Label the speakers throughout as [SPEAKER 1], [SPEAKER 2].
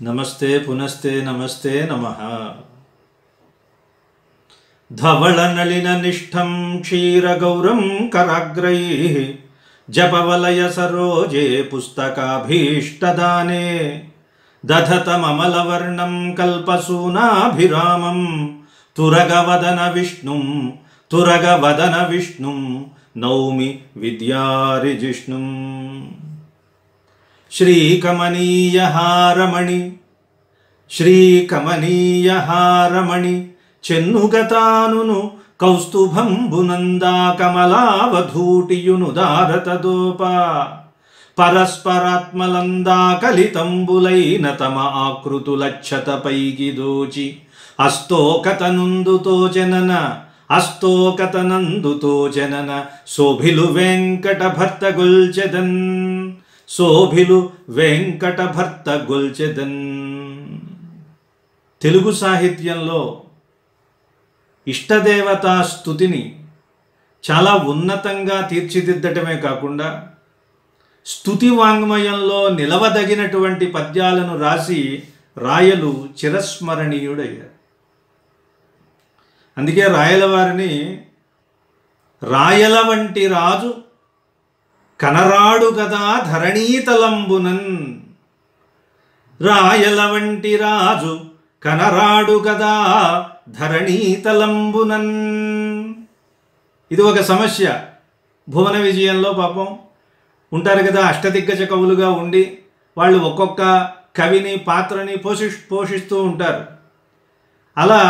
[SPEAKER 1] नमस्ते पुनस्ते नमस्ते नमः। धवलनलिननिष्ठं क्षीरगौरं कराग्रैः जपवलय सरोजे पुस्तकाभीष्टदाने दधतममलवर्णं कल्पसूनाभिरामं तुरगवदन विष्णुं नौमि विद्यारिजिष्णुं। श्रीकमनीयहारमणि చెన్నుగతానును కౌస్తుభంబునందా కమలావధూటియునుదారతదోప పరస్పరాత్మలందా కలితంబులైన తమ ఆకృతులచ్చత పైకి దోచి అస్తోకతనందుతో జనన శోభిలు వెంకట భర్త గొల్చెదన్। తెలుగు సాహిత్యంలో ఇష్టదేవతా స్తుతిని చాలా ఉన్నతంగా తీర్చిదిద్దటమే కాకుండా స్తుతి వాంగ్మయంలో నిలవదగినటువంటి పద్యాలను రాసి రాయలు చిరస్మరణీయుడయ్యారు। అందుకే రాయల వారిని రాయల వంటి రాజు కనరాడు గదా ధరణీతలంబునన్, రాయల వంటి రాజు కనరాడు గదా ధరణీతలంబునన్। ఇది ఒక సమస్య। భువన విజయంలో పాపం ఉంటారు కదా, అష్టదిగ్గజ కవులుగా ఉండి వాళ్ళు ఒక్కొక్క కవిని పాత్రని పోషిస్తూ ఉంటారు। అలా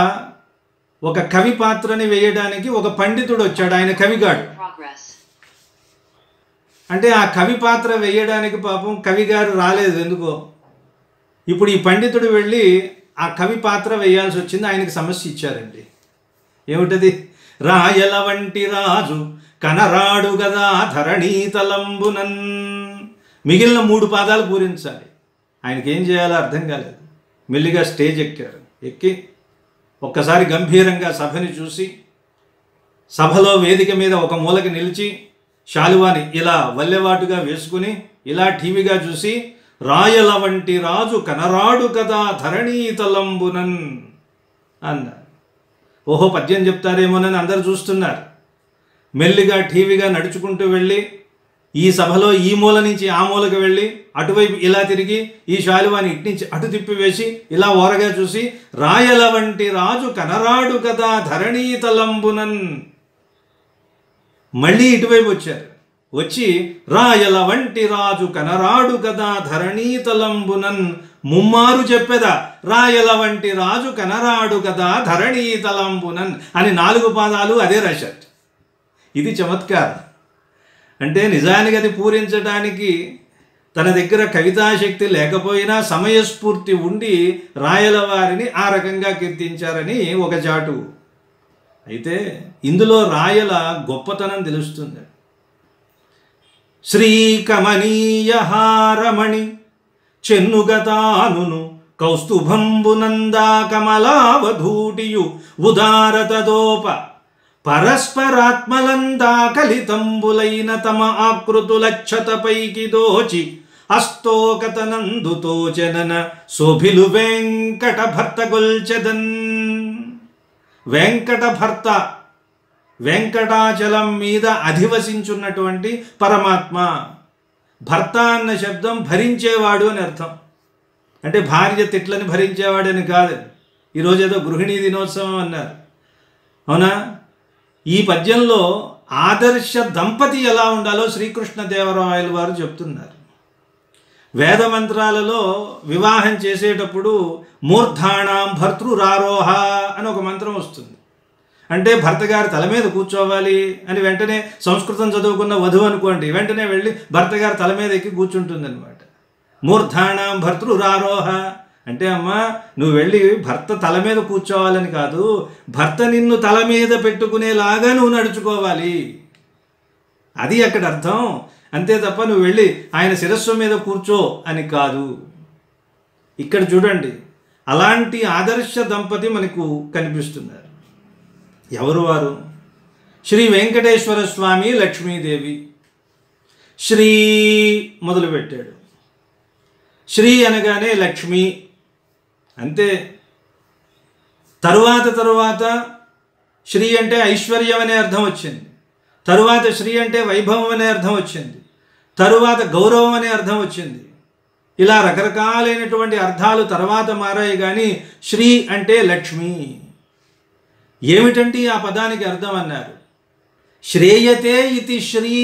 [SPEAKER 1] ఒక కవి పాత్రని వేయడానికి ఒక పండితుడు వచ్చాడు, ఆయన కవిగాడు। అంటే ఆ కవి పాత్ర వేయడానికి పాపం కవిగారు రాలేదు ఎందుకో। ఇప్పుడు ఈ పండితుడు వెళ్ళి ఆ కవి పాత్ర వేయాల్సి వచ్చింది, ఆయనకి సమస్య ఇచ్చారండి। ఏమిటది? రాయల వంటి రాజు కనరాడు గదా ధరణీతలంబునన్। మిగిలిన 3 పాదాలు పూరించాలి, ఆయనకి ఏం చేయాలో అర్థం కాలేదు। మెల్లిగా స్టేజ్ ఎక్కారు, ఎక్కి ఒక్కసారి గంభీరంగా సభని చూసి సభలో వేదిక మీద ఒక మూలకి నిలిచి శాలువాని ఇలా వల్లెవాటుగా వేసుకుని ఇలా టీవీగా చూసి రాయల వంటి రాజు కనరాడు కదా ధరణీతలంబునన్ అన్నారు। ఓహో, పద్యం చెప్తారేమోనని అందరు చూస్తున్నారు। మెల్లిగా టీవీగా నడుచుకుంటూ వెళ్ళి ఈ సభలో ఈ మూల నుంచి ఆ మూలకు వెళ్ళి అటువైపు ఇలా తిరిగి ఈ శాలువాని ఇట్నుంచి అటు తిప్పివేసి ఇలా ఓరగా చూసి రాయల వంటి రాజు కనరాడు కదా ధరణీతలంబునన్, మళ్ళీ ఇటువైపు వచ్చారు, వచ్చి రాయల వంటి రాజు కనరాడు కదా ధరణీతలంబునన్ ముమ్మారు చెప్పెదా రాయల వంటి రాజు కనరాడు కదా ధరణీతలంబునన్ అని 4 పాదాలు అదే రాశారు। ఇది చమత్కారం। అంటే నిజానికి అది పూరించడానికి తన దగ్గర కవితాశక్తి లేకపోయినా సమయస్ఫూర్తి ఉండి రాయల వారిని ఆ రకంగా కీర్తించారని ఒక చాటు। అయితే ఇందులో రాయల గొప్పతనం తెలుస్తుంది। శ్రీకమనీయహారమణి చెన్నుగతానును కౌస్తుభంబునందా కమలావధూటియు ఉదారతదోప పరస్పరాత్మలందా కలితంబులైన తమ ఆకృతులచ్చత పైకి దోచి అస్తోకతనందుతో జనన శోభిలు వెంకట భర్త గొల్చెదన్। వెంకట భర్త, వెంకటాచలం మీద అధివసించున్నటువంటి పరమాత్మ। భర్త అన్న శబ్దం భరించేవాడు అని అర్థం। అంటే భార్య తిట్లని భరించేవాడని కాదు। ఈరోజు ఏదో గృహిణీ దినోత్సవం అన్నారు, అవునా? ఈ పద్యంలో ఆదర్శ దంపతి ఎలా ఉండాలో శ్రీకృష్ణదేవరాయలు వారు చెప్తున్నారు। వేద మంత్రాలలో వివాహం చేసేటప్పుడు మూర్ధాణం భర్తృరారోహ అని ఒక మంత్రం వస్తుంది। అంటే భర్త గారి తల మీద కూర్చోవాలి అని వెంటనే సంస్కృతం చదువుకున్న వధువు అనుకోండి, వెంటనే వెళ్ళి భర్త గారి తల మీద ఎక్కి కూర్చుంటుంది అనమాట। మూర్ధాణం భర్తృరారోహ అంటే అమ్మా నువ్వు వెళ్ళి భర్త తల మీద కూర్చోవాలని కాదు, భర్త నిన్ను తల మీద పెట్టుకునేలాగా నువ్వు నడుచుకోవాలి, అది అక్కడ అర్థం। అంతే తప్ప నువ్వు వెళ్ళి ఆయన శిరస్సు మీద కూర్చో అని కాదు। ఇక్కడ చూడండి, అలాంటి ఆదర్శ దంపతి మనకు కనిపిస్తున్నారు। ఎవరు వారు? శ్రీ వెంకటేశ్వర స్వామి, లక్ష్మీదేవి। శ్రీ మొదలుపెట్టాడు। శ్రీ అనగానే లక్ష్మి అంతే. తరువాత శ్రీ అంటే ఐశ్వర్యం అనే అర్థం వచ్చింది, తరువాత శ్రీ అంటే వైభవం అనే అర్థం వచ్చింది, తరువాత గౌరవం అనే అర్థం వచ్చింది. ఇలా రకరకాలైనటువంటి అర్థాలు తర్వాత మారాయి. కానీ శ్రీ అంటే లక్ష్మి. ఏమిటంటే ఆ పదానికి అర్థం అన్నారు, శ్రేయతే ఇతి శ్రీ,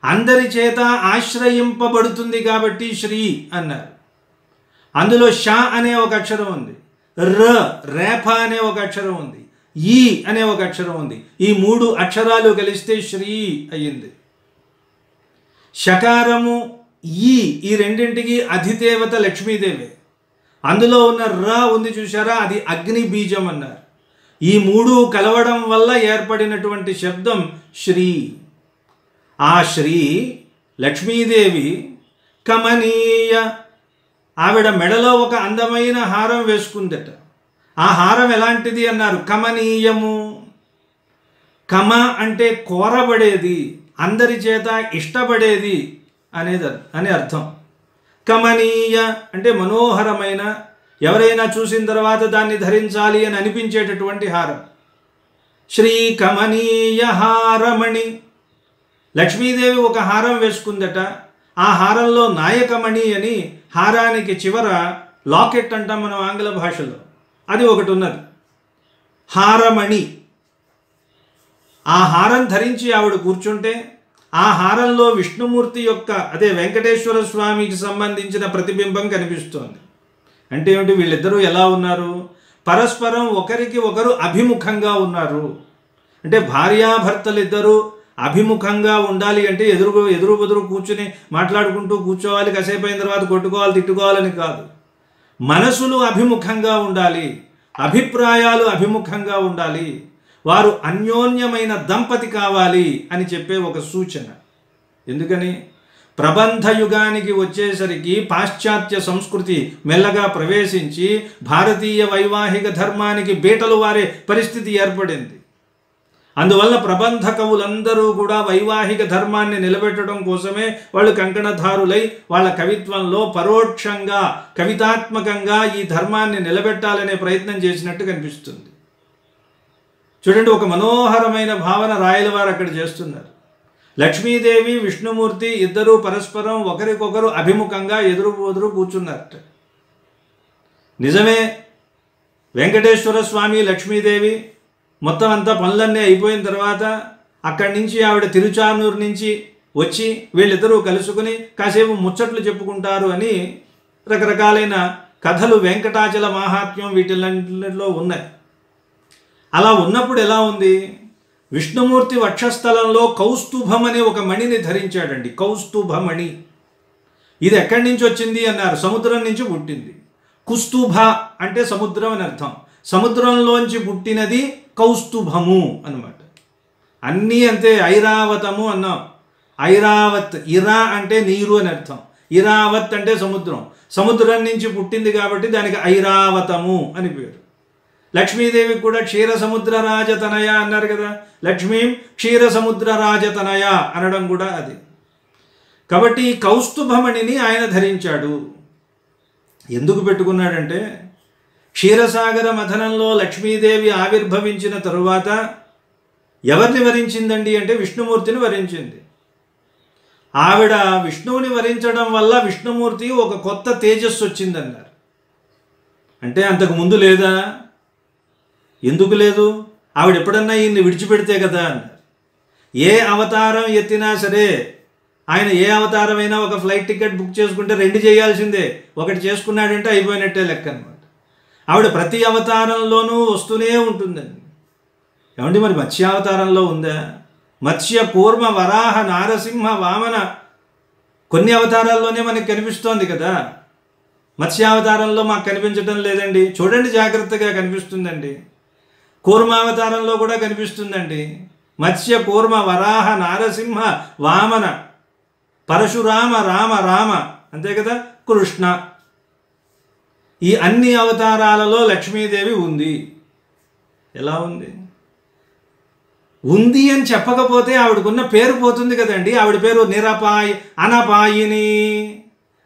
[SPEAKER 1] అందరి చేత ఆశ్రయింపబడుతుంది కాబట్టి శ్రీ అన్నారు. అందులో ష అనే ఒక అక్షరం ఉంది, రేఫ అనే ఒక అక్షరం ఉంది, ఈ అనే ఒక అక్షరం ఉంది. ఈ 3 అక్షరాలు కలిస్తే శ్రీ అయ్యింది. షకారము ఈ రెండింటికి అధిదేవత లక్ష్మీదేవి. అందులో ఉన్న ఉంది చూసారా, అది అగ్ని బీజం అన్నారు. ఈ 3 కలవడం వల్ల ఏర్పడినటువంటి శబ్దం శ్రీ. ఆ శ్రీ లక్ష్మీదేవి కమనీయ, ఆవిడ మెడలో ఒక అందమైన హారం వేసుకుందట. ఆ హారం ఎలాంటిది అన్నారు, కమనీయము. కమ అంటే కోరబడేది, అందరి చేత ఇష్టపడేది అనే అర్థం. కమనీయ అంటే మనోహరమైన, ఎవరైనా చూసిన తర్వాత దాన్ని ధరించాలి అని అనిపించేటటువంటి హారం. శ్రీ కమనీయ హారమణి, లక్ష్మీదేవి ఒక హారం వేసుకుందట. ఆ హారంలో నాయకమణి అని, హారానికి చివర లాకెట్ అంటాం మనం ఆంగ్ల భాషలో, అది ఒకటి ఉన్నది, హారమణి. ఆ హారం ధరించి ఆవిడ కూర్చుంటే ఆ హారంలో విష్ణుమూర్తి యొక్క, అదే వెంకటేశ్వర స్వామికి సంబంధించిన ప్రతిబింబం కనిపిస్తోంది. అంటే ఏమిటి, వీళ్ళిద్దరూ ఎలా ఉన్నారు, పరస్పరం ఒకరికి ఒకరు అభిముఖంగా ఉన్నారు. అంటే భార్యాభర్తలిద్దరూ అభిముఖంగా ఉండాలి అంటే ఎదురు బెదురు కూర్చుని మాట్లాడుకుంటూ కూర్చోవాలి, కాసేపు అయిన తర్వాత కొట్టుకోవాలి తిట్టుకోవాలని కాదు. మనసులు అభిముఖంగా ఉండాలి, అభిప్రాయాలు అభిముఖంగా ఉండాలి, వారు అన్యోన్యమైన దంపతి కావాలి అని చెప్పే ఒక సూచన. ఎందుకని, ప్రబంధ యుగానికి వచ్చేసరికి పాశ్చాత్య సంస్కృతి మెల్లగా ప్రవేశించి భారతీయ వైవాహిక ధర్మానికి బీటలు వారే పరిస్థితి ఏర్పడింది. అందువల్ల ప్రబంధ కవులందరూ కూడా వైవాహిక ధర్మాన్ని నిలబెట్టడం కోసమే వాళ్ళు కంకణధారులై వాళ్ళ కవిత్వంలో పరోక్షంగా కవితాత్మకంగా ఈ ధర్మాన్ని నిలబెట్టాలనే ప్రయత్నం చేసినట్టు కనిపిస్తుంది. చూడండి, ఒక మనోహరమైన భావన రాయలవారు అక్కడ చేస్తున్నారు. లక్ష్మీదేవి విష్ణుమూర్తి ఇద్దరూ పరస్పరం ఒకరికొకరు అభిముఖంగా ఎదురు కూర్చున్నారట. నిజమే, వెంకటేశ్వర స్వామి లక్ష్మీదేవి మొత్తం అంతా పనులన్నీ అయిపోయిన తర్వాత అక్కడి నుంచి ఆవిడ తిరుచానూరు నుంచి వచ్చి వీళ్ళిద్దరూ కలుసుకుని కాసేపు ముచ్చట్లు చెప్పుకుంటారు అని రకరకాలైన కథలు వెంకటాచల మహాత్మ్యం వీటిలో ఉన్నాయి. అలా ఉన్నప్పుడు ఎలా ఉంది, విష్ణుమూర్తి వక్షస్థలంలో కౌస్తుభం అనే ఒక మణిని ధరించాడండి. కౌస్తుభమణి, ఇది ఎక్కడి నుంచి వచ్చింది అన్నారు, సముద్రం నుంచి పుట్టింది. కుస్తుభ అంటే సముద్రం అని అర్థం, సముద్రంలోంచి పుట్టినది కౌస్తుభము అన్నమాట. అన్నీ అంతే, ఐరావతము అన్నాం. ఐరావత్, ఇరా అంటే నీరు అని అర్థం, ఇరావత్ అంటే సముద్రం, సముద్రం నుంచి పుట్టింది కాబట్టి దానికి ఐరావతము అని పేరు. లక్ష్మీదేవికి కూడా క్షీర సముద్ర రాజతనయ అన్నారు కదా, లక్ష్మీం క్షీర సముద్ర రాజతనయ అనడం కూడా అది. కాబట్టి కౌస్తుభమణిని ఆయన ధరించాడు. ఎందుకు పెట్టుకున్నాడంటే, క్షీరసాగర మథనంలో లక్ష్మీదేవి ఆవిర్భవించిన తరువాత ఎవరిని వరించిందండి అంటే విష్ణుమూర్తిని వరించింది. ఆవిడ విష్ణువుని వరించడం వల్ల విష్ణుమూర్తి ఒక కొత్త తేజస్సు వచ్చిందన్నారు. అంటే అంతకు ముందు లేదా? ఎందుకు లేదు? ఆవిడ ఎప్పుడన్నా ఈయన్ని విడిచిపెడితే కదా అన్నారు. ఏ అవతారం ఎత్తినా సరే, ఆయన ఏ అవతారమైనా ఒక ఫ్లైట్ టికెట్ బుక్ చేసుకుంటే 2 చేయాల్సిందే, ఒకటి చేసుకున్నాడంటే అయిపోయినట్టే లెక్క అనమాట. ఆవిడ ప్రతి అవతారంలోనూ వస్తూనే ఉంటుందండి. ఏమండి, మరి మత్స్యావతారంలో ఉందా? మత్స్య కూర్మ వరాహ నారసింహ వామన కొన్ని అవతారాల్లోనే మనకు కనిపిస్తోంది కదా. మత్స్యావతారంలో మాకు కనిపించడం లేదండి, చూడండి జాగ్రత్తగా కనిపిస్తుందండి. కూర్మావతారంలో కూడా కనిపిస్తుందండి. మత్స్య కూర్మ వరాహ నారసింహ వామన పరశురామ రామ రామ, అంతే కదా, కృష్ణ, ఈ అన్ని అవతారాలలో లక్ష్మీదేవి ఉంది. ఎలా ఉంది? ఉంది అని చెప్పకపోతే ఆవిడకున్న పేరు పోతుంది కదండి. ఆవిడ పేరు నిరపాయి అనపాయిని,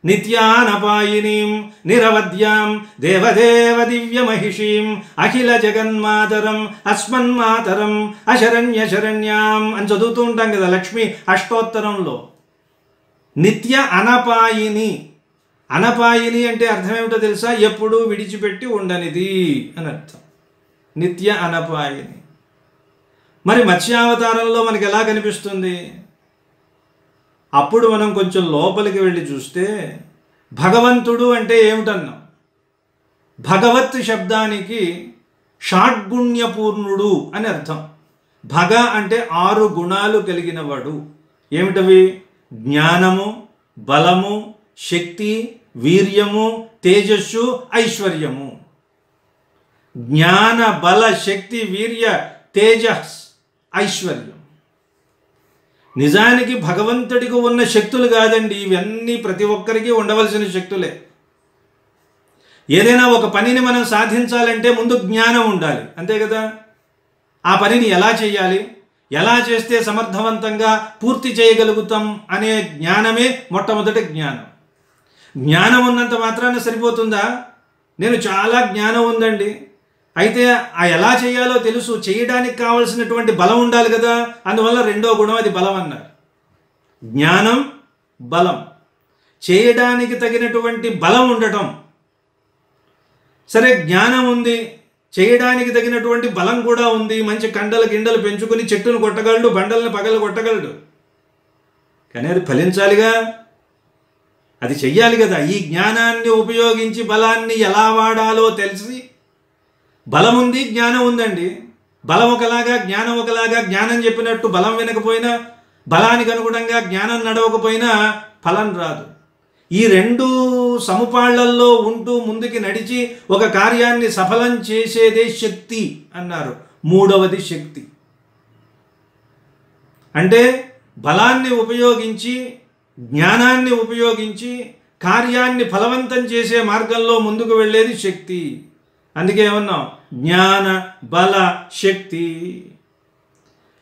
[SPEAKER 1] నిత్యానపాయినీం నిరవధ్యాం దేవదేవ దివ్యమహిషీం అఖిల జగన్మాతరం అస్మన్మాతరం అశరణ్య శరణ్యాం అని చదువుతూ ఉంటాం కదా లక్ష్మి అష్టోత్తరంలో. నిత్య అనపాయిని. అనపాయిని అంటే అర్థం ఏమిటో తెలుసా? ఎప్పుడూ విడిచిపెట్టి ఉండనిది అని అర్థం. నిత్య అనపాయిని. మరి మత్స్యావతారంలో మనకి ఎలా కనిపిస్తుంది? అప్పుడు మనం కొంచెం లోపలికి వెళ్ళి చూస్తే భగవంతుడు అంటే ఏమిటన్నాం? భగవత్ శబ్దానికి షాడ్గుణ్యపూర్ణుడు అని అర్థం. భగ అంటే 6 గుణాలు కలిగినవాడు. ఏమిటవి? జ్ఞానము, బలము, శక్తి, వీర్యము, తేజస్సు, ఐశ్వర్యము. జ్ఞాన, బల, శక్తి, వీర్య, తేజస్, ఐశ్వర్యం. నిజానికి భగవంతుడికి ఉన్న శక్తులు కాదండి ఇవన్నీ, ప్రతి ఒక్కరికి ఉండవలసిన శక్తులే. ఏదైనా ఒక పనిని మనం సాధించాలంటే ముందు జ్ఞానం ఉండాలి, అంతే కదా? ఆ పనిని ఎలా చేయాలి, ఎలా చేస్తే సమర్థవంతంగా పూర్తి చేయగలుగుతాం అనే జ్ఞానమే మొట్టమొదటి జ్ఞానం. జ్ఞానం ఉన్నంత మాత్రాన సరిపోతుందా? నేను చాలా జ్ఞానం ఉందండి, అయితే ఆ ఎలా చేయాలో తెలుసు, చేయడానికి కావలసినటువంటి బలం ఉండాలి కదా. అందువల్ల 2వ గుణం అది బలం అన్నారు. జ్ఞానం, బలం. చేయడానికి తగినటువంటి బలం ఉండటం. సరే, జ్ఞానం ఉంది, చేయడానికి తగినటువంటి బలం కూడా ఉంది. మంచి కండలు గిండలు పెంచుకొని చెట్టును కొట్టగలడు, బండలను పగలు కొట్టగలడు. కానీ అది ఫలించాలిగా, అది చెయ్యాలి కదా. ఈ జ్ఞానాన్ని ఉపయోగించి బలాన్ని ఎలా వాడాలో తెలిసి, బలం ఉంది, జ్ఞానం ఉందండి. బలం ఒకలాగా, జ్ఞానం ఒకలాగా. జ్ఞానం చెప్పినట్టు బలం వినకపోయినా, బలానికి అనుగుణంగా జ్ఞానం నడవకపోయినా ఫలం రాదు. ఈ 2 సముపాళ్లల్లో ఉంటూ ముందుకి నడిచి ఒక కార్యాన్ని సఫలం చేసేదే శక్తి అన్నారు. 3వది శక్తి. అంటే బలాన్ని ఉపయోగించి, జ్ఞానాన్ని ఉపయోగించి కార్యాన్ని ఫలవంతం చేసే మార్గంలో ముందుకు వెళ్ళేది శక్తి. అందుకే ఏమన్నాం? జ్ఞాన, బల, శక్తి.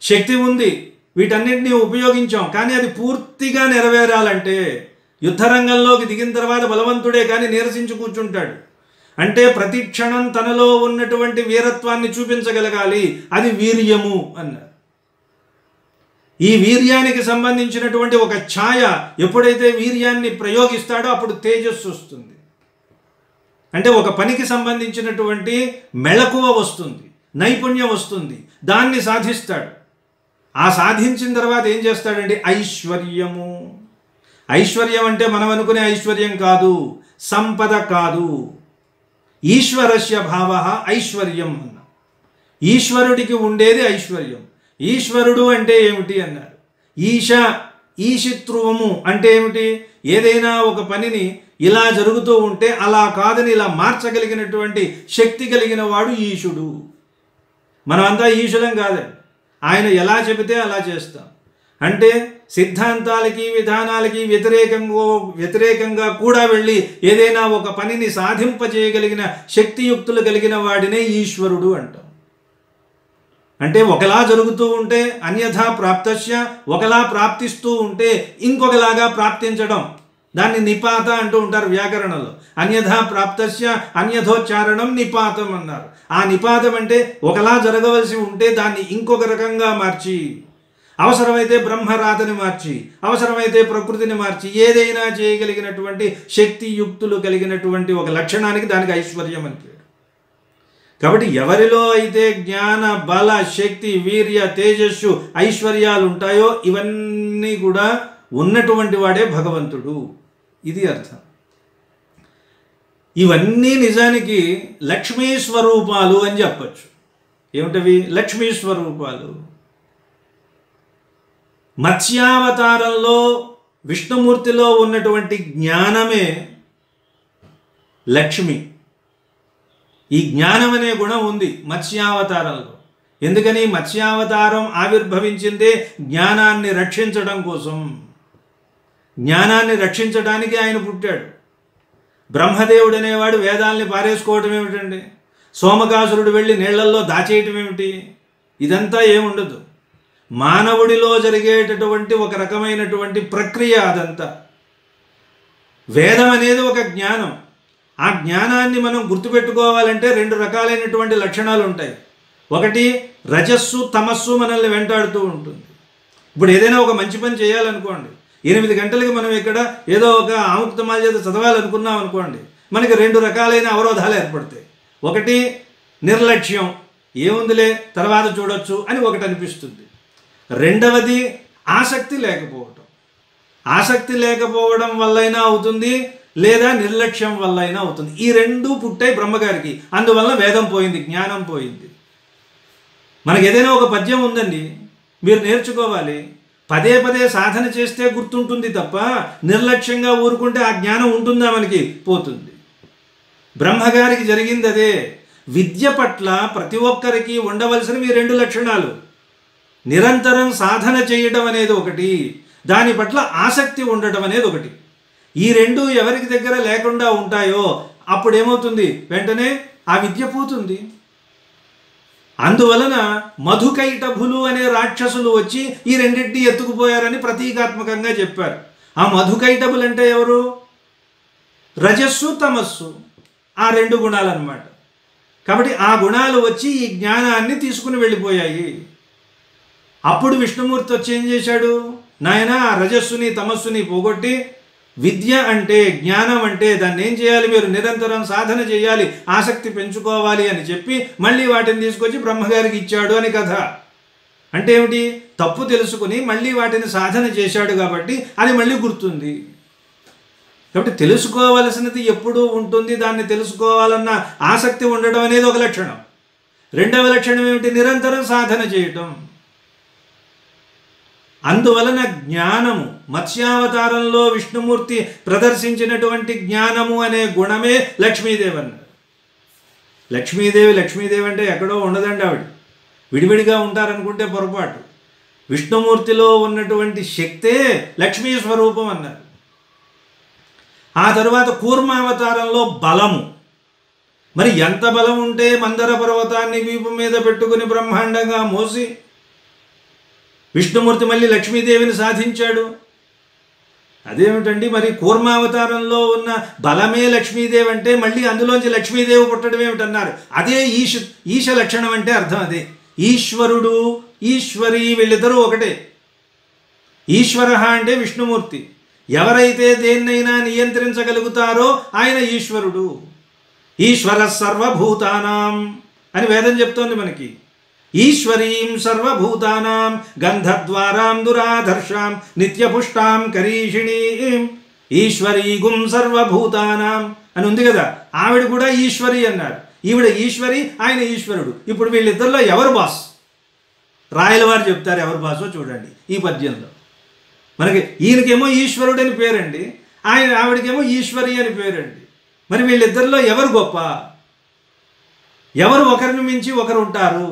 [SPEAKER 1] శక్తి ఉంది, వీటన్నిటినీ ఉపయోగించాం, కానీ అది పూర్తిగా నెరవేరాలంటే యుద్ధరంగంలోకి దిగిన తర్వాత బలవంతుడే కానీ నీరసించి కూర్చుంటాడు. అంటే ప్రతి క్షణం తనలో ఉన్నటువంటి వీరత్వాన్ని చూపించగలగాలి, అది వీర్యము అన్నారు. ఈ వీర్యానికి సంబంధించినటువంటి ఒక ఛాయ ఎప్పుడైతే వీర్యాన్ని ప్రయోగిస్తాడో అప్పుడు తేజస్సు వస్తుంది. అంటే ఒక పనికి సంబంధించినటువంటి మెళకువ వస్తుంది, నైపుణ్యం వస్తుంది, దాన్ని సాధిస్తాడు. ఆ సాధించిన తర్వాత ఏం చేస్తాడండి? ఐశ్వర్యము. ఐశ్వర్యం అంటే మనం అనుకునే ఐశ్వర్యం కాదు, సంపద కాదు. ఈశ్వరస్య భావ ఐశ్వర్యం అన్న. ఈశ్వరుడికి ఉండేది ఐశ్వర్యం. ఈశ్వరుడు అంటే ఏమిటి అన్నారు? ఈశ, ఈశిత్రువము అంటే ఏమిటి? ఏదైనా ఒక పనిని ఇలా జరుగుతూ ఉంటే అలా కాదని ఇలా మార్చగలిగినటువంటి శక్తి కలిగిన వాడు ఈశుడు. మనమంతా ఈశులం కాదండి, ఆయన ఎలా చెబితే అలా చేస్తాం. అంటే సిద్ధాంతాలకి విధానాలకి వ్యతిరేకంగా కూడా వెళ్ళి ఏదైనా ఒక పనిని సాధింపజేయగలిగిన శక్తియుక్తులు కలిగిన వాడినే ఈశ్వరుడు అంటాం. అంటే ఒకలా జరుగుతూ ఉంటే అన్యథా ప్రాప్తస్య, ఒకలా ప్రాప్తిస్తూ ఉంటే ఇంకొకలాగా ప్రాప్తించడం, దాన్ని నిపాత అంటూ ఉంటారు వ్యాకరణంలో. అన్యథా ప్రాప్తస్య అన్యథోచ్చారణం నిపాతం అన్నారు. ఆ నిపాతం అంటే ఒకలా జరగవలసి ఉంటే దాన్ని ఇంకొక రకంగా మార్చి, అవసరమైతే బ్రహ్మరాతని మార్చి, అవసరమైతే ప్రకృతిని మార్చి ఏదైనా చేయగలిగినటువంటి శక్తియుక్తులు కలిగినటువంటి ఒక లక్షణానికి దానికి ఐశ్వర్యం అని పేరు. కాబట్టి ఎవరిలో అయితే జ్ఞాన, బల, శక్తి, వీర్య, తేజస్సు, ఐశ్వర్యాలు ఉంటాయో ఇవన్నీ కూడా ఉన్నటువంటి వాడే భగవంతుడు. ఇది అర్థం. ఇవన్నీ నిజానికి లక్ష్మీ స్వరూపాలు అని చెప్పచ్చు. ఏమిటవి? లక్ష్మీ స్వరూపాలు. మత్స్యావతారంలో విష్ణుమూర్తిలో ఉన్నటువంటి జ్ఞానమే లక్ష్మి. ఈ జ్ఞానం అనే గుణం ఉంది మత్స్యావతారంలో. ఎందుకని? మత్స్యావతారం ఆవిర్భవించిందే జ్ఞానాన్ని రక్షించడం కోసం. జ్ఞానాన్ని రక్షించడానికి ఆయన పుట్టాడు. బ్రహ్మదేవుడు అనేవాడు వేదాల్ని పారేసుకోవటం ఏమిటండి? సోమకాసురుడు వెళ్ళి నీళ్లల్లో దాచేయటం ఏమిటి? ఇదంతా ఏముండదు. మానవుడిలో జరిగేటటువంటి ఒక రకమైనటువంటి ప్రక్రియ అదంతా. వేదం అనేది ఒక జ్ఞానం. ఆ జ్ఞానాన్ని మనం గుర్తుపెట్టుకోవాలంటే 2 రకాలైనటువంటి లక్షణాలు ఉంటాయి. ఒకటి రజస్సు, తమస్సు మనల్ని వెంటాడుతూ ఉంటుంది. ఇప్పుడు ఏదైనా ఒక మంచి పని చేయాలనుకోండి, 8 గంటలకి మనం ఇక్కడ ఏదో ఒక ఆముక్తమాల చేత చదవాలనుకున్నాం అనుకోండి, మనకి 2 రకాలైన అవరోధాలు ఏర్పడతాయి. ఒకటి నిర్లక్ష్యం, ఏముందిలే తర్వాత చూడొచ్చు అని ఒకటి అనిపిస్తుంది. రెండవది ఆసక్తి లేకపోవడం. ఆసక్తి లేకపోవడం వల్లైనా అవుతుంది, లేదా నిర్లక్ష్యం వల్ల అయినా అవుతుంది. ఈ 2 పుట్టాయి బ్రహ్మగారికి. అందువల్ల వేదం పోయింది, జ్ఞానం పోయింది. మనకి ఏదైనా ఒక పద్యం ఉందండి, మీరు నేర్చుకోవాలి, పదే పదే సాధన చేస్తే గుర్తుంటుంది తప్ప నిర్లక్ష్యంగా ఊరుకుంటే ఆ జ్ఞానం ఉంటుందా? మనకి పోతుంది. బ్రహ్మగారికి జరిగింది అదే. విద్య పట్ల ప్రతి ఒక్కరికి ఉండవలసినవి 2 లక్షణాలు. నిరంతరం సాధన చేయడం అనేది ఒకటి, దాని పట్ల ఆసక్తి ఉండటం అనేది ఒకటి. ఈ 2 ఎవరికి దగ్గర లేకుండా ఉంటాయో అప్పుడేమవుతుంది? వెంటనే ఆ విద్య పోతుంది. అందువలన మధుకైటభులు అనే రాక్షసులు వచ్చి ఈ 2 ఎత్తుకుపోయారని ప్రతీకాత్మకంగా చెప్పారు. ఆ మధుకైటభులు అంటే ఎవరు? రజస్సు, తమస్సు, ఆ 2 గుణాలు అన్నమాట. కాబట్టి ఆ గుణాలు వచ్చి ఈ జ్ఞానాన్ని తీసుకుని వెళ్ళిపోయాయి. అప్పుడు విష్ణుమూర్తి వచ్చి ఏం చేశాడు? నాయన ఆ రజస్సుని తమస్సుని పోగొట్టి, విద్య అంటే జ్ఞానం అంటే దాన్ని ఏం చేయాలి? మీరు నిరంతరం సాధన చేయాలి, ఆసక్తి పెంచుకోవాలి అని చెప్పి మళ్ళీ వాటిని తీసుకొచ్చి బ్రహ్మగారికి ఇచ్చాడు అని కథ. అంటే ఏమిటి? తప్పు తెలుసుకుని మళ్ళీ వాటిని సాధన చేశాడు కాబట్టి అది మళ్ళీ గుర్తుంది. కాబట్టి తెలుసుకోవలసినది ఎప్పుడూ ఉంటుంది, దాన్ని తెలుసుకోవాలన్న ఆసక్తి ఉండడం అనేది ఒక లక్షణం. రెండవ లక్షణం ఏమిటి? నిరంతరం సాధన చేయటం. అందువలన జ్ఞానము, మత్స్యావతారంలో విష్ణుమూర్తి ప్రదర్శించినటువంటి జ్ఞానము అనే గుణమే లక్ష్మీదేవి అన్నారు. లక్ష్మీదేవి అంటే ఎక్కడో ఉండదండి, ఆవిడ విడివిడిగా ఉంటారనుకుంటే పొరపాటు. విష్ణుమూర్తిలో ఉన్నటువంటి శక్తే లక్ష్మీ స్వరూపం అన్నారు. ఆ తరువాత కూర్మావతారంలో బలము. మరి ఎంత బలం ఉంటే మందర పర్వతాన్ని వీపు మీద పెట్టుకుని బ్రహ్మాండంగా మోసి విష్ణుమూర్తి మళ్ళీ లక్ష్మీదేవిని సాధించాడు? అదేమిటండి, మరి కూర్మావతారంలో ఉన్న బలమే లక్ష్మీదేవి అంటే మళ్ళీ అందులోంచి లక్ష్మీదేవి పుట్టడం ఏమిటన్నారు? అదే ఈశ లక్షణం అంటే అర్థం అదే. ఈశ్వరుడు, ఈశ్వరి వీళ్ళిద్దరూ ఒకటే. ఈశ్వర అంటే విష్ణుమూర్తి. ఎవరైతే దేన్నైనా నియంత్రించగలుగుతారో ఆయన ఈశ్వరుడు. ఈశ్వర సర్వభూతానాం అని వేదం చెప్తోంది మనకి. ఈశ్వరీం సర్వభూతానాం గంధద్వారాం దురాధర్షాం నిత్యపుష్టాం కరీషిణీం ఈశ్వరీగుం సర్వభూతానాం అని ఉంది కదా. ఆవిడ కూడా ఈశ్వరి అన్నారు. ఈవిడ ఈశ్వరి, ఆయన ఈశ్వరుడు. ఇప్పుడు వీళ్ళిద్దరిలో ఎవరు బాస్? రాయల వారు చెప్తారు ఎవరు బాసో చూడండి ఈ పద్యంలో. మనకి ఈయనకేమో ఈశ్వరుడు అని పేరండి, ఆవిడకేమో ఈశ్వరి అని పేరండి. మరి వీళ్ళిద్దరిలో ఎవరు గొప్ప? ఎవరు ఒకరిని మించి ఒకరు ఉంటారు?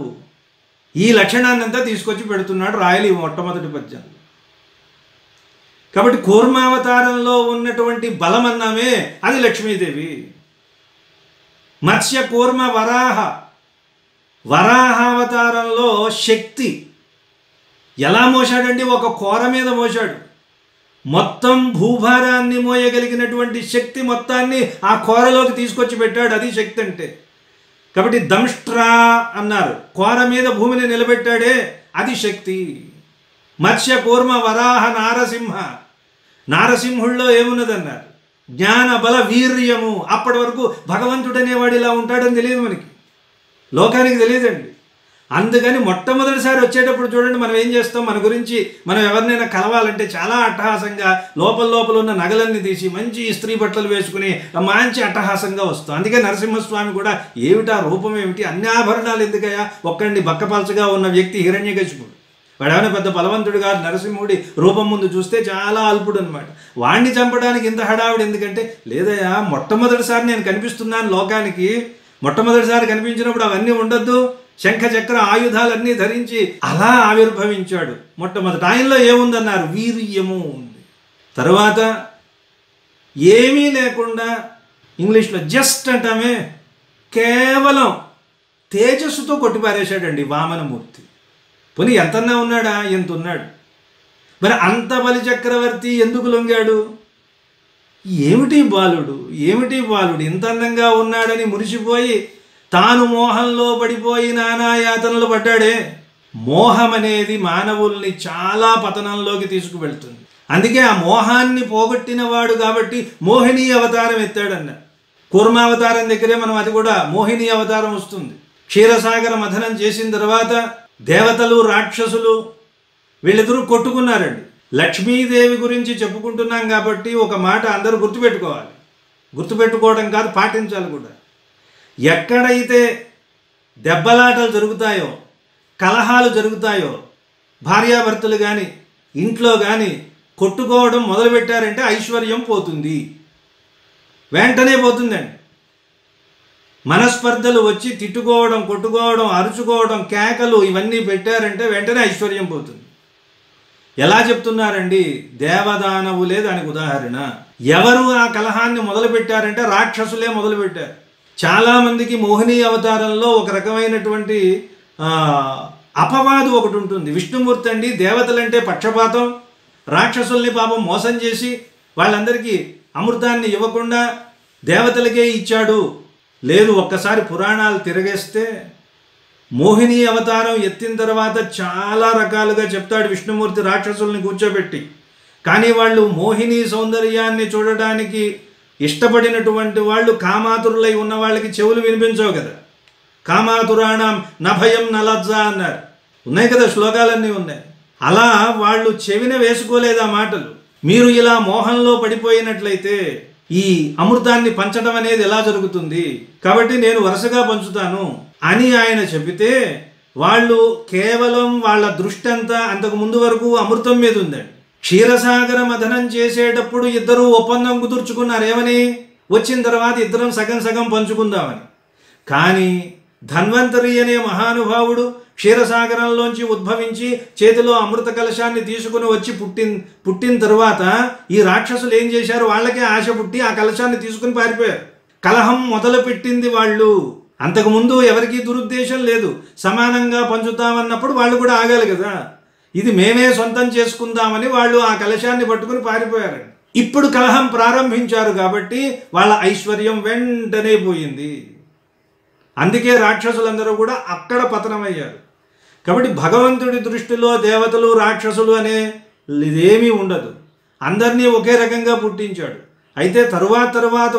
[SPEAKER 1] ఈ లక్షణాన్ని అంతా తీసుకొచ్చి పెడుతున్నాడు రాయలు ఈ మొట్టమొదటి పద్యంలో. కాబట్టి కూర్మావతారంలో ఉన్నటువంటి బలం అన్నామే అది లక్ష్మీదేవి. మత్స్య కూర్మ వరాహావతారంలో శక్తి ఎలా మోసాడండి? ఒక కోర మీద మోసాడు. మొత్తం భూభారాన్ని మోయగలిగినటువంటి శక్తి మొత్తాన్ని ఆ కోరలోకి తీసుకొచ్చి పెట్టాడు. అది శక్తి అంటే. కాబట్టి దంష్ట్రా అన్నారు, కోర మీద భూమిని నిలబెట్టాడే అది శక్తి. మత్స్య కూర్మ వరాహ నారసింహుల్లో ఏమున్నదన్నారు? జ్ఞాన బల వీర్యము. అప్పటి వరకు భగవంతుడు అనేవాడు ఇలా ఉంటాడని తెలియదు మనకి, లోకానికి తెలియదండి. అందుకని మొట్టమొదటిసారి వచ్చేటప్పుడు చూడండి మనం ఏం చేస్తాం, మన గురించి మనం ఎవరినైనా కలవాలంటే చాలా అట్టహాసంగా లోపల ఉన్న నగలన్నీ తీసి మంచి ఇస్త్రీ బట్టలు వేసుకుని మంచి అట్టహాసంగా వస్తాం. అందుకే నరసింహస్వామి కూడా ఏమిటా రూపం ఏమిటి, అన్ని ఆభరణాలు ఎందుకయ్యా, ఒక్కడిని బక్కపలచగా ఉన్న వ్యక్తి హిరణ్యకశిపుడు. వాడేమైనా పెద్ద బలవంతుడు కాదు. నరసింహుడి రూపం ముందు చూస్తే చాలా అల్పుడు అనమాట. వాణ్ణి చంపడానికి ఇంత హడావుడు ఎందుకంటే, లేదయ్యా మొట్టమొదటిసారి నేను కనిపిస్తున్నాను లోకానికి, మొట్టమొదటిసారి కనిపించినప్పుడు అవన్నీ ఉండొద్దు, శంఖ చక్ర ఆయుధాలన్నీ ధరించి అలా ఆవిర్భవించాడు మొట్టమొదట. ఆయనలో ఏముందన్నారు? వీర్యము ఉంది. తరువాత ఏమీ లేకుండా ఇంగ్లీష్లో జస్ట్ అంటామే, కేవలం తేజస్సుతో కొట్టిపారేశాడండి వామనమూర్తి. పోనీ ఎంతన్నా ఉన్నాడా? ఎంత ఉన్నాడు. మరి అంత బలి చక్రవర్తి ఎందుకు లొంగాడు? ఏమిటి బాలుడు, ఏమిటి బాలుడు ఇంత అందంగా ఉన్నాడని మురిసిపోయి తాను మోహంలో పడిపోయి నానా యాతనలు పడ్డాడే. మోహం అనేది మానవుల్ని చాలా పతనంలోకి తీసుకువెళ్తుంది. అందుకే ఆ మోహాన్ని పోగొట్టిన వాడు కాబట్టి మోహిని అవతారం ఎత్తాడన్న. కూర్మావతారం దగ్గరే మనం అది కూడా మోహిని అవతారం వస్తుంది. క్షీరసాగర మథనం చేసిన తర్వాత దేవతలు రాక్షసులు వీళ్ళిద్దరూ కొట్టుకున్నారండి. లక్ష్మీదేవి గురించి చెప్పుకుంటున్నాం కాబట్టి ఒక మాట అందరూ గుర్తుపెట్టుకోవాలి. గుర్తుపెట్టుకోవడం కాదు, పాటించాలి కూడా. ఎక్కడైతే దెబ్బలాటలు జరుగుతాయో, కలహాలు జరుగుతాయో, భార్యాభర్తలు కానీ ఇంట్లో కానీ కొట్టుకోవడం మొదలుపెట్టారంటే ఐశ్వర్యం పోతుంది, వెంటనే పోతుందండి. మనస్పర్ధలు వచ్చి తిట్టుకోవడం, కొట్టుకోవడం, అరుచుకోవడం, కేకలు ఇవన్నీ పెట్టారంటే వెంటనే ఐశ్వర్యం పోతుంది. ఎలా చెప్తున్నారండి? దేవదానవులే దానికి ఉదాహరణ. ఎవరు ఆ కలహాన్ని మొదలుపెట్టారంటే రాక్షసులే మొదలుపెట్టారు. చాలామందికి మోహిని అవతారంలో ఒక రకమైనటువంటి అపవాదు ఒకటి ఉంటుంది. విష్ణుమూర్తి అండి దేవతలంటే పక్షపాతం, రాక్షసుల్ని పాపం మోసం చేసి వాళ్ళందరికీ అమృతాన్ని ఇవ్వకుండా దేవతలకే ఇచ్చాడు. లేదు, ఒక్కసారి పురాణాలు తిరగేస్తే మోహిని అవతారం ఎత్తిన తర్వాత చాలా రకాలుగా చెప్తాడు విష్ణుమూర్తి రాక్షసుల్ని కూర్చోబెట్టి. కానీ వాళ్ళు మోహిని సౌందర్యాన్ని చూడడానికి ఇష్టపడినటువంటి వాళ్ళు కామాతురులై ఉన్న వాళ్ళకి చెవులు వినిపించవు కదా. కామాతురాణం నభయం నలజ్జ అన్నారు. ఉన్నాయి కదా, శ్లోకాలన్నీ ఉన్నాయి. అలా వాళ్ళు చెవిన వేసుకోలేదు ఆ మాటలు. మీరు ఇలా మోహంలో పడిపోయినట్లయితే ఈ అమృతాన్ని పంచడం అనేది ఎలా జరుగుతుంది? కాబట్టి నేను వరుసగా పంచుతాను అని ఆయన చెబితే వాళ్ళు కేవలం వాళ్ళ దృష్టి అంతా అంతకు ముందు వరకు అమృతం మీద ఉందండి. క్షీరసాగర మథనం చేసేటప్పుడు ఇద్దరు ఒప్పందం కుదుర్చుకున్నారు. ఏమని? వచ్చిన తర్వాత ఇద్దరం సగం సగం పంచుకుందామని. కానీ ధన్వంతరి అనే మహానుభావుడు క్షీరసాగరంలోంచి ఉద్భవించి చేతిలో అమృత కలశాన్ని తీసుకుని వచ్చి పుట్టిన తరువాత ఈ రాక్షసులు ఏం చేశారు? వాళ్ళకే ఆశ పుట్టి ఆ కలశాన్ని తీసుకుని పారిపోయారు. కలహం మొదలు పెట్టింది వాళ్ళు. అంతకుముందు ఎవరికీ దురుద్దేశం లేదు. సమానంగా పంచుతామన్నప్పుడు వాళ్ళు కూడా ఆగాలి కదా. ఇది మేమే సొంతం చేసుకుందామని వాళ్ళు ఆ కలశాన్ని పట్టుకుని పారిపోయారు. ఇప్పుడు కలహం ప్రారంభించారు కాబట్టి వాళ్ళ ఐశ్వర్యం వెంటనే పోయింది. అందుకే రాక్షసులందరూ కూడా అక్కడ పతనమయ్యారు. కాబట్టి భగవంతుడి దృష్టిలో దేవతలు రాక్షసులు అనే ఇదేమీ ఉండదు. అందరినీ ఒకే రకంగా పుట్టించాడు. అయితే తరువాత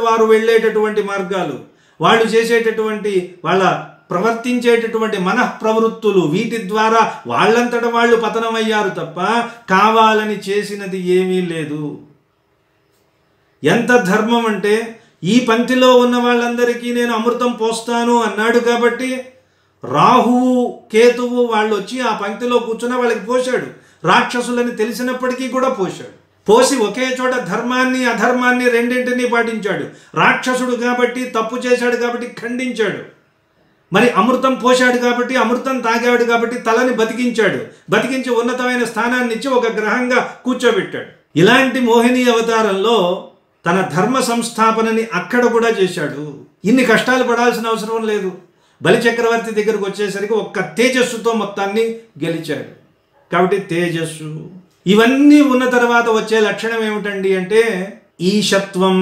[SPEAKER 1] వారు వెళ్ళేటటువంటి మార్గాలు, వాళ్ళు చేసేటటువంటి వాళ్ళ ప్రవర్తించేటటువంటి మనఃప్రవృత్తులు, వీటి ద్వారా వాళ్ళంతట వాళ్ళు పతనమయ్యారు తప్ప కావాలని చేసినది ఏమీ లేదు. ఎంత ధర్మం అంటే ఈ పంక్తిలో ఉన్న వాళ్ళందరికీ నేను అమృతం పోస్తాను అన్నాడు కాబట్టి రాహువు కేతువు వాళ్ళు వచ్చి ఆ పంక్తిలో కూర్చున్న వాళ్ళకి పోశాడు. రాక్షసులని తెలిసినప్పటికీ కూడా పోశాడు. పోసి ఒకే చోట ధర్మాన్ని అధర్మాన్ని రెండింటినీ పాటించాడు. రాక్షసుడు కాబట్టి తప్పు చేశాడు కాబట్టి ఖండించాడు. మరి అమృతం పోశాడు కాబట్టి అమృతం తాగాడు కాబట్టి తలని బతికించాడు. బతికించి ఉన్నతమైన స్థానాన్ని ఇచ్చి ఒక గ్రహంగా కూర్చోబెట్టాడు. ఇలాంటి మోహిని అవతారంలో తన ధర్మ సంస్థాపనని అక్కడ కూడా చేశాడు. ఇన్ని కష్టాలు పడాల్సిన అవసరం లేదు. బలిచక్రవర్తి దగ్గరకు వచ్చేసరికి ఒక్క తేజస్సుతో మొత్తాన్ని గెలిచాడు. కాబట్టి తేజస్సు ఇవన్నీ ఉన్న తర్వాత వచ్చే లక్షణం ఏమిటండి అంటే ఈశత్వం.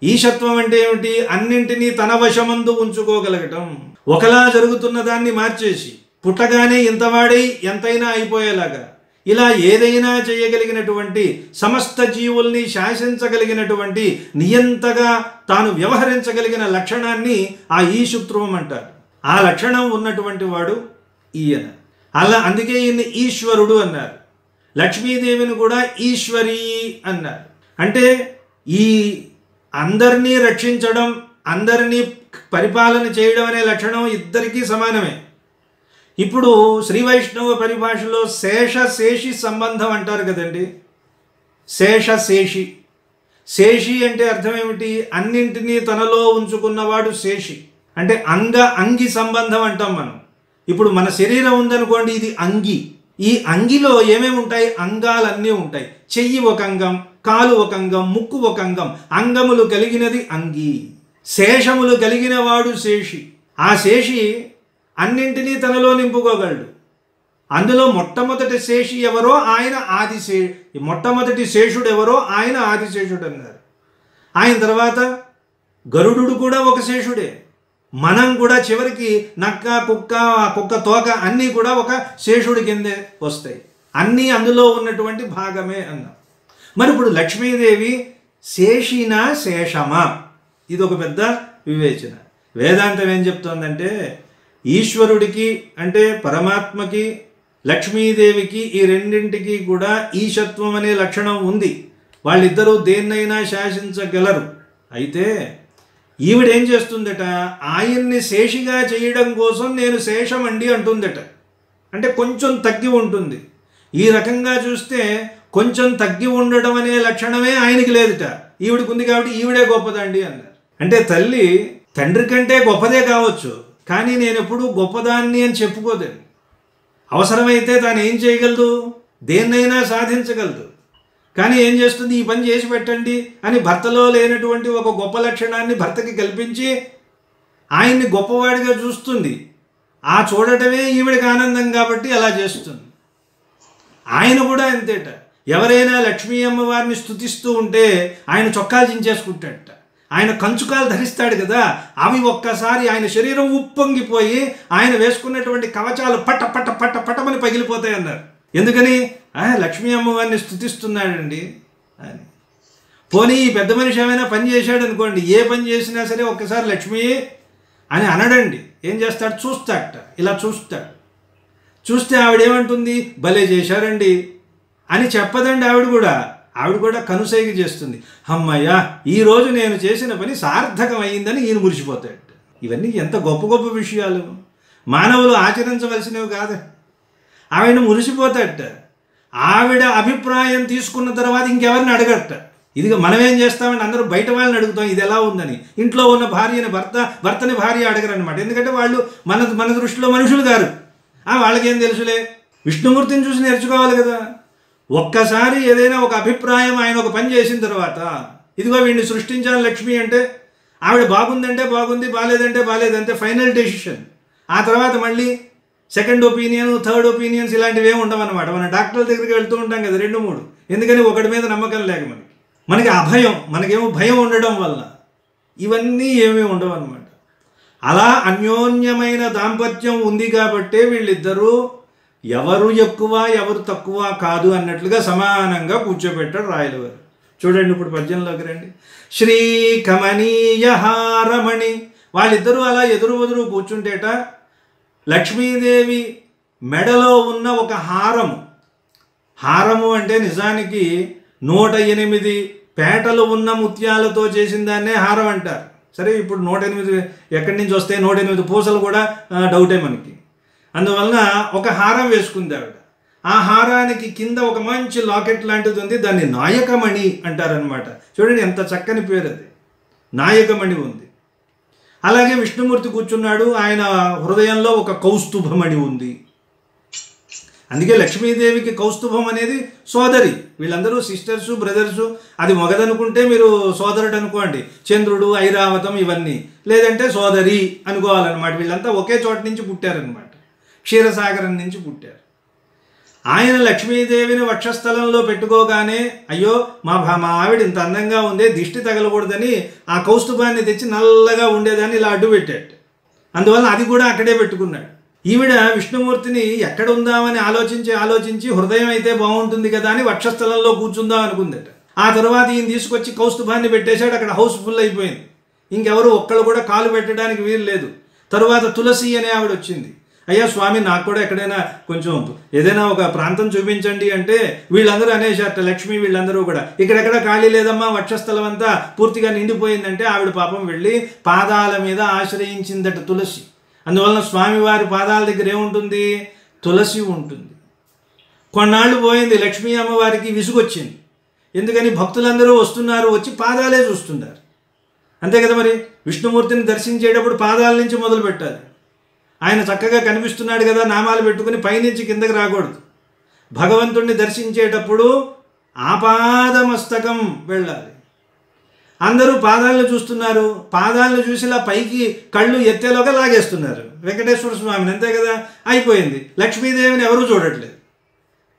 [SPEAKER 1] ఈశత్వం అంటే ఏమిటి? అన్నింటినీ తన వశమందు ఉంచుకోగలగటం. ఒకలా జరుగుతున్న దాన్ని మార్చేసి పుట్టగానే ఇంతవాడై ఎంతైనా అయిపోయేలాగా ఇలా ఏదైనా చేయగలిగినటువంటి, సమస్త జీవుల్ని శాసించగలిగినటువంటి, నియంతగా తాను వ్యవహరించగలిగిన లక్షణాన్ని ఆ ఈశుత్వం అంటారు. ఆ లక్షణం ఉన్నటువంటి వాడు ఈయన. అలా అందుకే ఈయన ఈశ్వరుడు అన్నారు. లక్ష్మీదేవిని కూడా ఈశ్వరి అన్నారు. అంటే ఈ అందరినీ రక్షించడం, అందరినీ పరిపాలన చేయడం అనే లక్షణం ఇద్దరికీ సమానమే. ఇప్పుడు శ్రీ వైష్ణవ పరిభాషలో శేషశేషి సంబంధం అంటారు కదండి. శేషశేషి, శేషి అంటే అర్థం ఏమిటి? అన్నింటినీ తనలో ఉంచుకున్నవాడు శేషి. అంటే అంగి సంబంధం అంటాం మనం. ఇప్పుడు మన శరీరం ఉందనుకోండి, ఇది అంగి. ఈ అంగిలో ఏమేమి ఉంటాయి? అంగాలన్నీ ఉంటాయి. చెయ్యి ఒక అంగం, కాలు ఒక అంగం, ముక్కు ఒక అంగం. అంగములు కలిగినది అంగి. శేషములు కలిగిన వాడు శేషి. ఆ శేషి అన్నింటినీ తనలో నింపుకోగలడు. అందులో మొట్టమొదటి శేషి ఎవరో ఆయన మొట్టమొదటి శేషుడు ఎవరో ఆయన ఆదిశేషుడు అన్నారు. ఆయన తర్వాత గరుడు కూడా ఒక శేషుడే. మనం కూడా చివరికి నక్క, కుక్క, కుక్క తోక అన్నీ కూడా ఒక శేషుడి కిందే వస్తాయి. అన్నీ అందులో ఉన్నటువంటి భాగమే అన్నాం. మరి ఇప్పుడు లక్ష్మీదేవి శేషినా శేషమా? ఇది ఒక పెద్ద వివేచన. వేదాంతం ఏం చెప్తోందంటే ఈశ్వరుడికి అంటే పరమాత్మకి లక్ష్మీదేవికి ఈ రెండింటికి కూడా ఈశత్వం అనే లక్షణం ఉంది. వాళ్ళిద్దరూ దేన్నైనా శాసించగలరు. అయితే ఈవిడేం చేస్తుందట, ఆయన్ని శేషిగా చేయడం కోసం నేను శేషమండి అంటుందట. అంటే కొంచెం తగ్గి ఉంటుంది. ఈ రకంగా చూస్తే కొంచెం తగ్గి ఉండడం అనే లక్షణమే ఆయనకి లేదుట, ఈవిడికి ఉంది కాబట్టి ఈవిడే గొప్పదండి అన్నారు. అంటే తల్లి తండ్రి కంటే గొప్పదే కావచ్చు, కానీ నేను ఎప్పుడూ గొప్పదాన్ని అని చెప్పుకోదండి. అవసరమైతే తాను ఏం చేయగలదు, దేన్నైనా సాధించగలదు. కానీ ఏం చేస్తుంది, ఈ పని చేసి పెట్టండి అని భర్తలో లేనటువంటి ఒక గొప్ప లక్షణాన్ని భర్తకి కల్పించి ఆయన్ని గొప్పవాడిగా చూస్తుంది. ఆ చూడటమే ఈవిడికి ఆనందం కాబట్టి అలా చేస్తుంది. ఆయన కూడా అంతేట. ఎవరైనా లక్ష్మీ అమ్మవారిని స్తుతిస్తూ ఉంటే ఆయన చొక్కాలు చించేసుకుంటాడట. ఆయన కంచుకాలు ధరిస్తాడు కదా, అవి ఒక్కసారి ఆయన శరీరం ఉప్పొంగిపోయి ఆయన వేసుకున్నటువంటి కవచాలు పట్ట పట్ట పట్ట పట్టమని పగిలిపోతాయి అన్నారు. ఎందుకని? లక్ష్మీ అమ్మవారిని స్తుతిస్తున్నాడండి అని. పోనీ ఈ పెద్ద మనిషి ఏమైనా పని చేశాడు అనుకోండి, ఏ పని చేసినా సరే ఒక్కసారి లక్ష్మీ అని అనడండి. ఏం చేస్తాడు, చూస్తాడట, ఇలా చూస్తాడు. చూస్తే ఆవిడేమంటుంది, భలే చేశారండి అని చెప్పదండి. ఆవిడ కూడా కనుసైగ చేస్తుంది. అమ్మయ్య, ఈరోజు నేను చేసిన పని సార్థకం అయిందని ఈయన మురిసిపోతాడు. ఇవన్నీ ఎంత గొప్ప గొప్ప విషయాలు, మానవులు ఆచరించవలసినవి కాదు. ఆవిడ మురిసిపోతాడట. ఆవిడ అభిప్రాయం తీసుకున్న తర్వాత ఇంకెవరిని అడగట. ఇదిగా మనం ఏం చేస్తామంటే అందరూ బయట వాళ్ళని అడుగుతాం ఇది ఎలా ఉందని. ఇంట్లో ఉన్న భార్యని భర్తని భార్య అడగరనమాట. ఎందుకంటే వాళ్ళు మన దృష్టిలో మనుషులు గారు. వాళ్ళకేం తెలుసులే. విష్ణుమూర్తిని చూసి నేర్చుకోవాలి కదా. ఒక్కసారి ఏదైనా ఒక అభిప్రాయం ఆయన ఒక పని చేసిన తర్వాత, ఇదిగో వీడిని సృష్టించాలి లక్ష్మి అంటే, ఆవిడ బాగుందంటే బాగుంది, బాగాలేదంటే బాగాలేదంటే ఫైనల్ డెసిషన్. ఆ తర్వాత మళ్ళీ సెకండ్ ఒపీనియన్, థర్డ్ ఒపీనియన్స్ ఇలాంటివి ఏమి ఉండవన్నమాట. మన డాక్టర్ల దగ్గరికి వెళ్తూ ఉంటాం కదా 2-3. ఎందుకని? ఒకటి మీద నమ్మకం లేక మనకి అభయం, మనకేమో భయం ఉండడం వల్ల ఇవన్నీ ఏమీ ఉండవు అన్నమాట. అలా అన్యోన్యమైన దాంపత్యం ఉంది కాబట్టే వీళ్ళిద్దరూ ఎవరు ఎక్కువ ఎవరు తక్కువ కాదు అన్నట్లుగా సమానంగా కూర్చోబెట్టాడు రాయలవారు. చూడండి ఇప్పుడు పద్యంలోకి రండి. శ్రీ కమనీయ హారమణి, వాళ్ళిద్దరూ అలా ఎదురు కూర్చుంటేట లక్ష్మీదేవి మెడలో ఉన్న ఒక హారము అంటే నిజానికి 108 పేటలు ఉన్న ముత్యాలతో చేసిన దాన్నే హారం అంటారు. సరే, ఇప్పుడు 108 ఎక్కడి నుంచి వస్తాయి, 108 పూసలు కూడా డౌటే మనకి. అందువలన ఒక హారం వేసుకుంది ఆవిడ. ఆ హారానికి కింద ఒక మంచి లాకెట్ లాంటిది ఉంది, దాన్ని నాయకమణి అంటారనమాట. చూడండి ఎంత చక్కని పేరు అది, నాయకమణి ఉంది. అలాగే విష్ణుమూర్తి కూర్చున్నాడు, ఆయన హృదయంలో ఒక కౌస్తుభమణి ఉంది. అందుకే లక్ష్మీదేవికి కౌస్తుభం అనేది సోదరి. వీళ్ళందరూ సిస్టర్సు, బ్రదర్సు. అది మొగదనుకుంటే మీరు సోదరుడు అనుకోండి, చంద్రుడు, ఐరావతం ఇవన్నీ. లేదంటే సోదరి అనుకోవాలన్నమాట. వీళ్ళంతా ఒకే చోట నుంచి పుట్టారనమాట, క్షీరసాగరం నుంచి పుట్టారు. ఆయన లక్ష్మీదేవిని వక్షస్థలంలో పెట్టుకోగానే అయ్యో మా ఆవిడ ఇంత అందంగా ఉందే, దిష్టి తగలకూడదని ఆ కౌస్తుభాన్ని తెచ్చి నల్లగా ఉండేదాన్ని ఇలా అడ్డు పెట్టాడు. అందువల్ల అది కూడా అక్కడే పెట్టుకున్నాడు. ఈవిడ విష్ణుమూర్తిని ఎక్కడ ఉందామని ఆలోచించి హృదయం అయితే బాగుంటుంది కదా అని వక్షస్థలంలో కూర్చుందాం అనుకుందట. ఆ తర్వాత ఈయన తీసుకొచ్చి కౌస్తుభాన్ని పెట్టేశాడు. అక్కడ హౌస్ ఫుల్ అయిపోయింది. ఇంకెవరు ఒక్కళ్ళు కూడా కాలు పెట్టడానికి వీలు లేదు. తరువాత తులసి అనే ఆవిడ వచ్చింది. అయ్యా స్వామి, నాకు కూడా ఎక్కడైనా కొంచెం ఏదైనా ఒక ప్రాంతం చూపించండి అంటే వీళ్ళందరూ అనేశారట, లక్ష్మి వీళ్ళందరూ కూడా ఇక్కడెక్కడ ఖాళీ లేదమ్మా, వక్షస్థలం అంతా పూర్తిగా నిండిపోయిందంటే ఆవిడ పాపం వెళ్ళి పాదాల మీద ఆశ్రయించిందట తులసి. అందువలన స్వామివారి పాదాల దగ్గర ఏముంటుంది, తులసి ఉంటుంది. కొన్నాళ్ళు పోయింది, లక్ష్మీ అమ్మవారికి విసుగొచ్చింది. ఎందుకని? భక్తులందరూ వస్తున్నారు, వచ్చి పాదాలే చూస్తున్నారు. అంతే కదా మరి. విష్ణుమూర్తిని దర్శించేటప్పుడు పాదాల నుంచి మొదలు పెట్టాలి. ఆయన చక్కగా కనిపిస్తున్నాడు కదా, నామాలు పెట్టుకుని పైనుంచి కిందకి రాకూడదు. భగవంతుణ్ణి దర్శించేటప్పుడు ఆపాదమస్తకం వెళ్ళాలి. అందరూ పాదాలను చూస్తున్నారు. పాదాలను చూసిలా పైకి కళ్ళు ఎత్తేలోగా లాగేస్తున్నారు వెంకటేశ్వర స్వామిని. అంతే కదా, అయిపోయింది. లక్ష్మీదేవిని ఎవరూ చూడట్లేదు.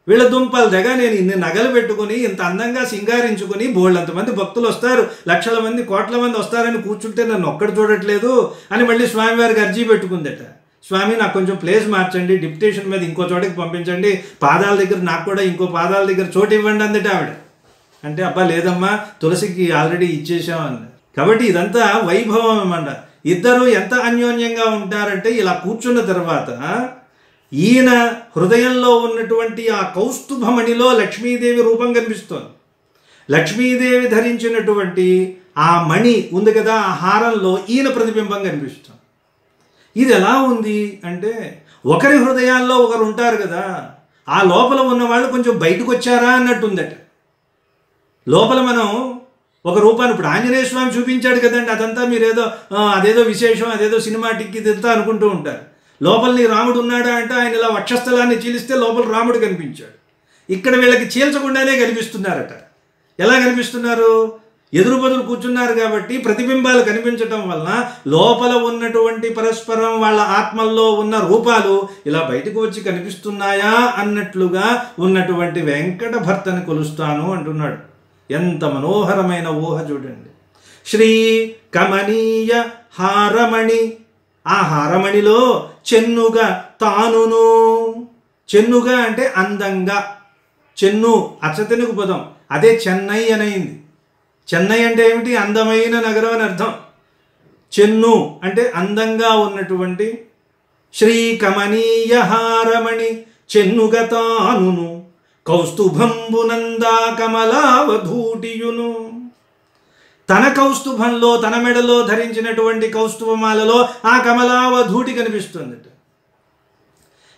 [SPEAKER 1] వీళ్ళ దుంపలు దగ్గర నేను ఇన్ని నగలు పెట్టుకుని ఇంత అందంగా సింగారించుకుని బోళ్ళంతమంది భక్తులు వస్తారు, లక్షల మంది కోట్ల మంది వస్తారని కూర్చుంటే నన్ను ఒక్కడు చూడట్లేదు అని మళ్ళీ స్వామివారికి అర్జీ పెట్టుకుందట. స్వామి నాకు కొంచెం ప్లేస్ మార్చండి, డిప్యుటేషన్ మీద ఇంకో చోటికి పంపించండి, పాదాల దగ్గర నాకు కూడా ఇంకో పాదాల దగ్గర చోటు ఇవ్వండి అందట ఆవిడ. అంటే అబ్బా లేదమ్మా తులసికి ఆల్రెడీ ఇచ్చేసామన్న. కాబట్టి ఇదంతా వైభవం అన్నమాట. ఇద్దరు ఎంత అన్యోన్యంగా ఉంటారంటే ఇలా కూర్చున్న తర్వాత ఈయన హృదయంలో ఉన్నటువంటి ఆ కౌస్తుభమణిలో లక్ష్మీదేవి రూపం కనిపిస్తోంది. లక్ష్మీదేవి ధరించినటువంటి ఆ మణి ఉంది కదా, ఆ హారంలో ఈయన ప్రతిబింబం కనిపిస్తుంది. ఇది ఎలా ఉంది అంటే ఒకరి హృదయాల్లో ఒకరు ఉంటారు కదా, ఆ లోపల ఉన్న వాళ్ళు కొంచెం బయటకు వచ్చారా అన్నట్టుందట. లోపల మనం ఒక రూపాన్ని ఇప్పుడు ఆంజనేయ స్వామి చూపించాడు కదండి, అదంతా మీరేదో అదేదో విశేషం, అదేదో సినిమాటిక్ ఇదంతా అనుకుంటూ ఉంటారు. లోపలని రాముడు ఉన్నాడా అంటే ఆయన ఇలా వక్షస్థలాన్ని చీలిస్తే లోపల రాముడు కనిపించాడు. ఇక్కడ వీళ్ళకి చీల్చకుండానే కనిపిస్తున్నారట. ఎలా కనిపిస్తున్నారు? ఎదురు బదులు కూర్చున్నారు కాబట్టి ప్రతిబింబాలు కనిపించటం వలన లోపల ఉన్నటువంటి పరస్పరం వాళ్ళ ఆత్మల్లో ఉన్న రూపాలు ఇలా బయటకు వచ్చి కనిపిస్తున్నాయా అన్నట్లుగా ఉన్నటువంటి వెంకట భర్తని కొలుస్తాను అంటున్నాడు. ఎంత మనోహరమైన ఊహ చూడండి. శ్రీ కమనీయ హారమణి, ఆ హారమణిలో చెన్నుగా తానును. చెన్నుగా అంటే అందంగా, చెన్ను అచ్చతెనుగు పదం, అదే చెన్నై అనయింది. చెన్నై అంటే ఏమిటి? అందమైన నగరం అని అర్థం. చెన్ను అంటే అందంగా ఉన్నటువంటి శ్రీ కమనీయ హారమణి చెన్నుగా తానును కౌస్తుభంబునందా కమలావధూటియును. తన కౌస్తుభంలో తన మెడలో ధరించినటువంటి కౌస్తుభమాలలో ఆ కమలావధూటి కనిపిస్తుంది.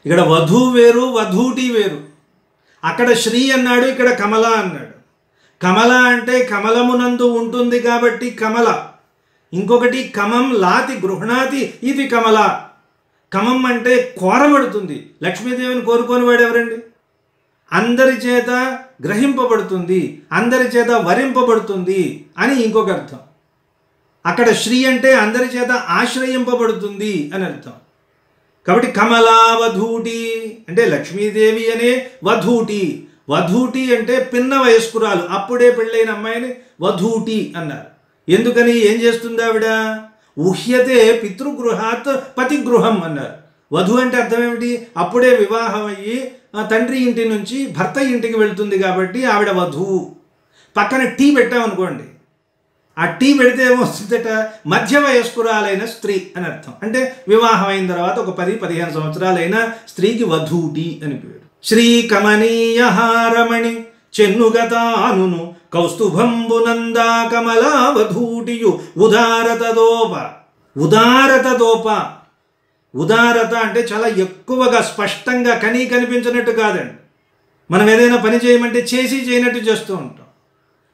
[SPEAKER 1] ఇక్కడ వధూ వేరు, వధూటి వేరు. అక్కడ శ్రీ అన్నాడు, ఇక్కడ కమల అన్నాడు. కమల అంటే కమలమునందు ఉంటుంది కాబట్టి కమల. ఇంకొకటి కమం లాతి గృహణాతి ఇది కమల. కమం అంటే కోరబడుతుంది. లక్ష్మీదేవిని కోరుకొని వాడు ఎవరండి? అందరి చేత గ్రహింపబడుతుంది, అందరి చేత వరింపబడుతుంది అని ఇంకొక అర్థం. అక్కడ శ్రీ అంటే అందరి చేత ఆశ్రయింపబడుతుంది అని అర్థం. కాబట్టి కమలావధూటి అంటే లక్ష్మీదేవి అనే వధూటి. వధూటి అంటే పిన్న వయస్కురాలు, అప్పుడే పెళ్ళైన అమ్మాయిని వధూటి అన్నారు. ఎందుకని? ఏం చేస్తుంది ఆవిడ? ఊహ్యతే పితృగృహాత్ పతిగృహం అన్నారు. వధు అంటే అర్థం ఏమిటి? అప్పుడే వివాహం అయ్యి తండ్రి ఇంటి నుంచి భర్త ఇంటికి వెళ్తుంది కాబట్టి ఆవిడ వధువు. పక్కన టీ పెట్టామనుకోండి, ఆ టీ పెడితే ఏమొస్తుందట? మధ్య వయస్కురాలైన స్త్రీ అని అర్థం. అంటే వివాహం అయిన తర్వాత ఒక 10-15 సంవత్సరాలైన స్త్రీకి వధూటి అని పేరు. శ్రీ కమనీయ హారమణి చెన్నుగతానును కౌస్తుభంబునందా కమలావధూటియు ఉదారతదోప. ఉదారతదోప, ఉదారత అంటే చాలా ఎక్కువగా స్పష్టంగా కనీ కనిపించినట్టు కాదండి. మనం ఏదైనా పని చేయమంటే చేసి చేయనట్టు చేస్తూ ఉంటాం,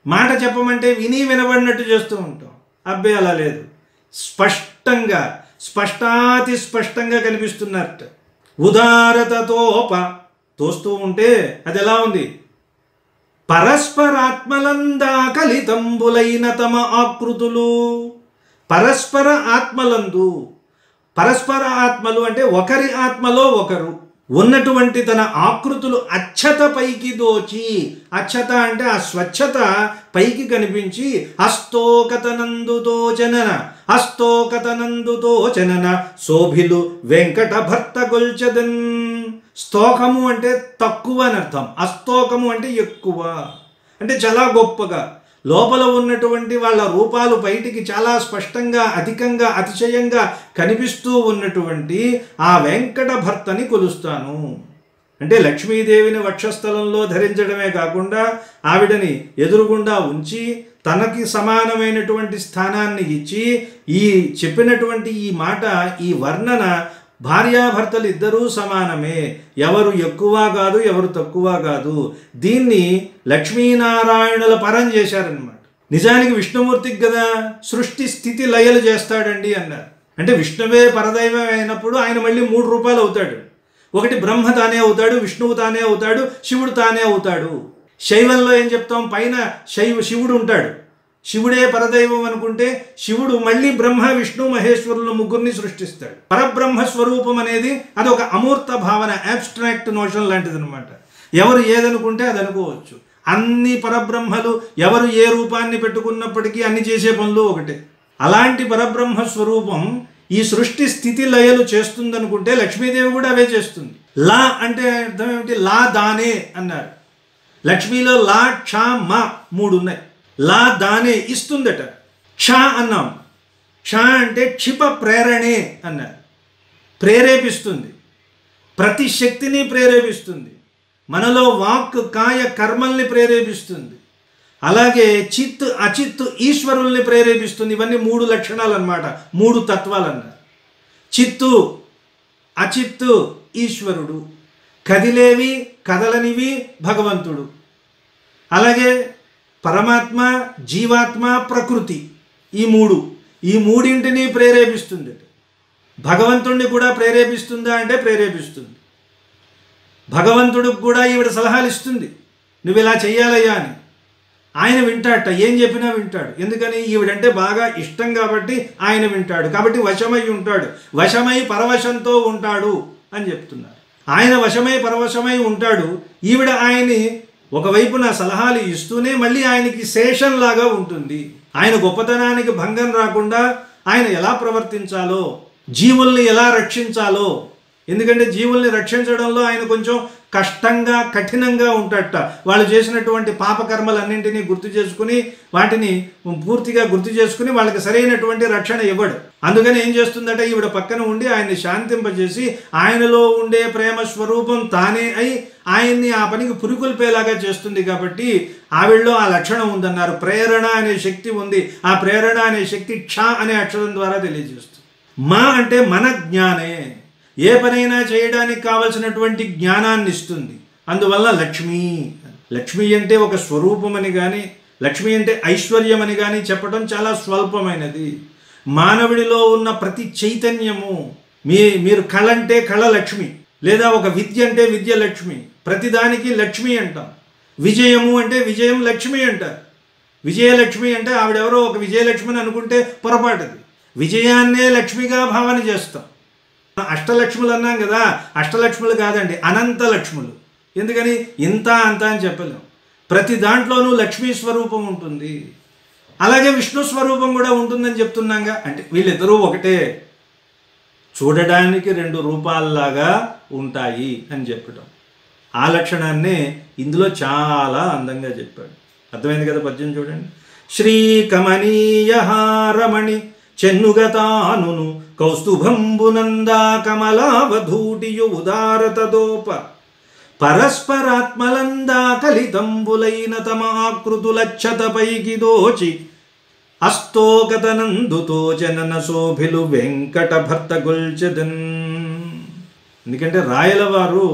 [SPEAKER 1] మాట చెప్పమంటే విని వినబడినట్టు చేస్తూ ఉంటాం. అబ్బే అలా లేదు, స్పష్టంగా స్పష్టాతి స్పష్టంగా కనిపిస్తున్నట్టు. ఉదారతతోప, తోస్తూ ఉంటే అది ఎలా ఉంది? పరస్పరాత్మలందా కలితంబులైన తమ ఆకృతులు. పరస్పర ఆత్మలందు, పరస్పర ఆత్మలు అంటే ఒకరి ఆత్మలో ఒకరు ఉన్నటువంటి తన ఆకృతులు అచ్చత పైకి దోచి, అచ్చత అంటే ఆ స్వచ్ఛత పైకి కనిపించి హస్తోకతనందుతో జనన, హస్తోకతనందుతో జనన శోభిలు వెంకట భర్త గొల్చదన్. స్తోకము అంటే తక్కువ అని అర్థం, అస్తోకము అంటే ఎక్కువ, అంటే చాలా గొప్పగా. లోపల ఉన్నటువంటి వాళ్ళ రూపాలు బయటికి చాలా స్పష్టంగా, అధికంగా, అతిశయంగా కనిపిస్తూ ఉన్నటువంటి ఆ వెంకట భర్తని కొలుస్తాను. అంటే లక్ష్మీదేవిని వక్షస్థలంలో ధరించడమే కాకుండా ఆవిడని ఎదురుగుండా ఉంచి తనకి సమానమైనటువంటి స్థానాన్ని ఇచ్చి ఈ చెప్పినటువంటి ఈ మాట, ఈ వర్ణన భార్యాభర్తలు ఇద్దరూ సమానమే, ఎవరు ఎక్కువ కాదు, ఎవరు తక్కువ కాదు. దీన్ని లక్ష్మీనారాయణుల పరం చేశారనమాట. నిజానికి విష్ణుమూర్తికి కదా సృష్టి స్థితి లయలు చేస్తాడండి అన్నారు. అంటే విష్ణువే పరదైవం అయినప్పుడు ఆయన మళ్ళీ 3 రూపాలు అవుతాడు. ఒకటి బ్రహ్మ తానే అవుతాడు, విష్ణువు తానే అవుతాడు, శివుడు తానే అవుతాడు. శైవంలో ఏం చెప్తాం? పైన శివుడు ఉంటాడు, శివుడే పరదైవం అనుకుంటే శివుడు మళ్ళీ బ్రహ్మ విష్ణు మహేశ్వరులు ముగ్గురిని సృష్టిస్తాడు. పరబ్రహ్మ స్వరూపం అనేది అదొక అమూర్త భావన, అబ్స్ట్రాక్ట్ నోషన్ లాంటిది అనమాట. ఎవరు ఏదనుకుంటే అది అనుకోవచ్చు. అన్ని పరబ్రహ్మలు ఎవరు ఏ రూపాన్ని పెట్టుకున్నప్పటికీ అన్ని చేసే పనులు ఒకటే. అలాంటి పరబ్రహ్మ స్వరూపం ఈ సృష్టి స్థితి లయలు చేస్తుందనుకుంటే లక్ష్మీదేవి కూడా అవే చేస్తుంది. లా అంటే అర్థం ఏమిటి? లా దానే అన్నారు. లక్ష్మీలో లా క్ష మా 3 ఉన్నాయి. లా దానే ఇస్తుందట. క్ష అన్నాం. క్ష అంటే క్షిప ప్రేరణే అన్నారు. ప్రేరేపిస్తుంది, ప్రతి శక్తిని ప్రేరేపిస్తుంది. మనలో వాక్ కాయ కర్మల్ని ప్రేరేపిస్తుంది. అలాగే చిత్ అచిత్ ఈశ్వరుల్ని ప్రేరేపిస్తుంది. ఇవన్నీ 3 లక్షణాలు అన్నమాట, 3 తత్వాలు అన్నారు. చిత్తు అచిత్తు ఈశ్వరుడు, కదిలేవి కదలనివి భగవంతుడు. అలాగే పరమాత్మ జీవాత్మ ప్రకృతి, ఈ మూడింటిని ప్రేరేపిస్తుంది. భగవంతుడిని కూడా ప్రేరేపిస్తుందా అంటే ప్రేరేపిస్తుంది. భగవంతుడికి కూడా ఈవిడ సలహాలు ఇస్తుంది, నువ్వు ఇలా చెయ్యాలయ్యా అని. ఆయన వింటాడట, ఏం చెప్పినా వింటాడు. ఎందుకని? ఈవిడంటే బాగా ఇష్టం కాబట్టి ఆయన వింటాడు. కాబట్టి వశమై ఉంటాడు, వశమై పరవశంతో ఉంటాడు అని చెప్తున్నారు. ఆయన వశమై పరవశమై ఉంటాడు. ఈవిడ ఆయన్ని ఒకవైపున సలహాలు ఇస్తూనే మళ్ళీ ఆయనకి శేషంలాగా ఉంటుంది. ఆయన గొప్పతనానికి భంగం రాకుండా ఆయన ఎలా ప్రవర్తించాలో, జీవుల్ని ఎలా రక్షించాలో. ఎందుకంటే జీవుల్ని రక్షించడంలో ఆయన కొంచెం కష్టంగా కఠినంగా ఉంటాడట. వాళ్ళు చేసినటువంటి పాపకర్మలన్నింటినీ గుర్తు చేసుకుని వాటిని పూర్తిగా గుర్తు చేసుకుని వాళ్ళకి సరైనటువంటి రక్షణ ఇవ్వడు. అందుకని ఏం చేస్తుందట, ఈవిడ పక్కన ఉండి ఆయన్ని శాంతింపజేసి ఆయనలో ఉండే ప్రేమ స్వరూపం తానే అయి ఆయన్ని ఆ పనికి పురికొల్పేలాగా చేస్తుంది. కాబట్టి ఆవిడలో ఆ లక్షణం ఉందన్నారు. ప్రేరణ అనే శక్తి ఉంది. ఆ ప్రేరణ అనే శక్తి క్ష అనే అక్షరం ద్వారా తెలియజేస్తుంది. మా అంటే మన జ్ఞానే, ఏ పనైనా చేయడానికి కావలసినటువంటి జ్ఞానాన్ని ఇస్తుంది. అందువల్ల లక్ష్మి అంటే ఒక స్వరూపం అని కానీ, లక్ష్మి అంటే ఐశ్వర్యం అని కానీ చెప్పడం చాలా స్వల్పమైనది. మానవుడిలో ఉన్న ప్రతి చైతన్యము, మీరు కళ అంటే కళ లక్ష్మి, లేదా ఒక విద్య అంటే విద్య లక్ష్మి. ప్రతిదానికి లక్ష్మి అంటాం. విజయము అంటే విజయం లక్ష్మి అంటారు. విజయలక్ష్మి అంటే ఆవిడెవరో ఒక విజయలక్ష్మి అని అనుకుంటే పొరపాటుది. విజయాన్నే లక్ష్మిగా భావన చేస్తాం. అష్టలక్ష్ములు అన్నాం కదా, అష్టలక్ష్ములు కాదండి, అనంత లక్ష్ములు. ఎందుకని? ఇంత అంత అని చెప్పలేం. ప్రతి దాంట్లోనూ లక్ష్మీ స్వరూపం ఉంటుంది. అలాగే విష్ణు స్వరూపం కూడా ఉంటుందని చెప్తున్నాగా. అంటే వీళ్ళిద్దరూ ఒకటే, చూడడానికి 2 రూపాల్లాగా ఉంటాయి అని చెప్పడం. ఆ లక్షణాన్నే ఇందులో చాలా అందంగా చెప్పాడు. అర్థమైంది కదా? పద్యం చూడండి. శ్రీకమనీయహారమణి చెన్నుగతానును కౌస్తుభంబునందా కమలావధూటియు ఉదారతదోప పరస్పరాత్మలందా కలితంబులైన తమ ఆకృతులచ్చతపైకి దోచి అస్తోగతనందుతో జనన శోభిలు వెంకట భర్త గొల్చెదన్. ఎందుకంటే రాయలవారు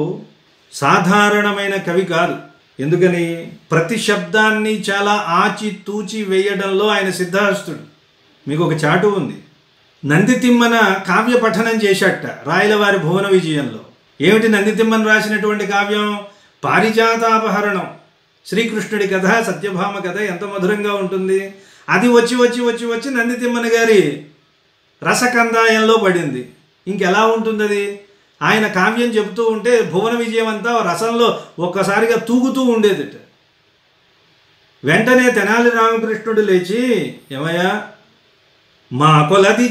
[SPEAKER 1] సాధారణమైన కవి కాదు. ఎందుకని? ప్రతి శబ్దాన్ని చాలా ఆచితూచి వేయడంలో ఆయన సిద్ధహస్తుడు. మీకు ఒక చాటు ఉంది. నందితిమ్మన కావ్య పఠనం చేశాట రాయలవారి భువన విజయంలో. ఏమిటి నందితిమ్మన రాసినటువంటి కావ్యం? పారిజాతాపహరణం. శ్రీకృష్ణుడి కథ, సత్యభామ కథ ఎంత మధురంగా ఉంటుంది. అది వచ్చి వచ్చి వచ్చి వచ్చి నందితిమ్మన గారి రసకందాయంలో పడింది. ఇంకెలా ఉంటుంది అది? ఆయన కావ్యం చెబుతూ ఉంటే భువన విజయం అంతా రసంలో ఒక్కసారిగా తూగుతూ ఉండేదిట. వెంటనే తెనాలి రామకృష్ణుడు లేచి, ఏమయ్యా, మా కొలది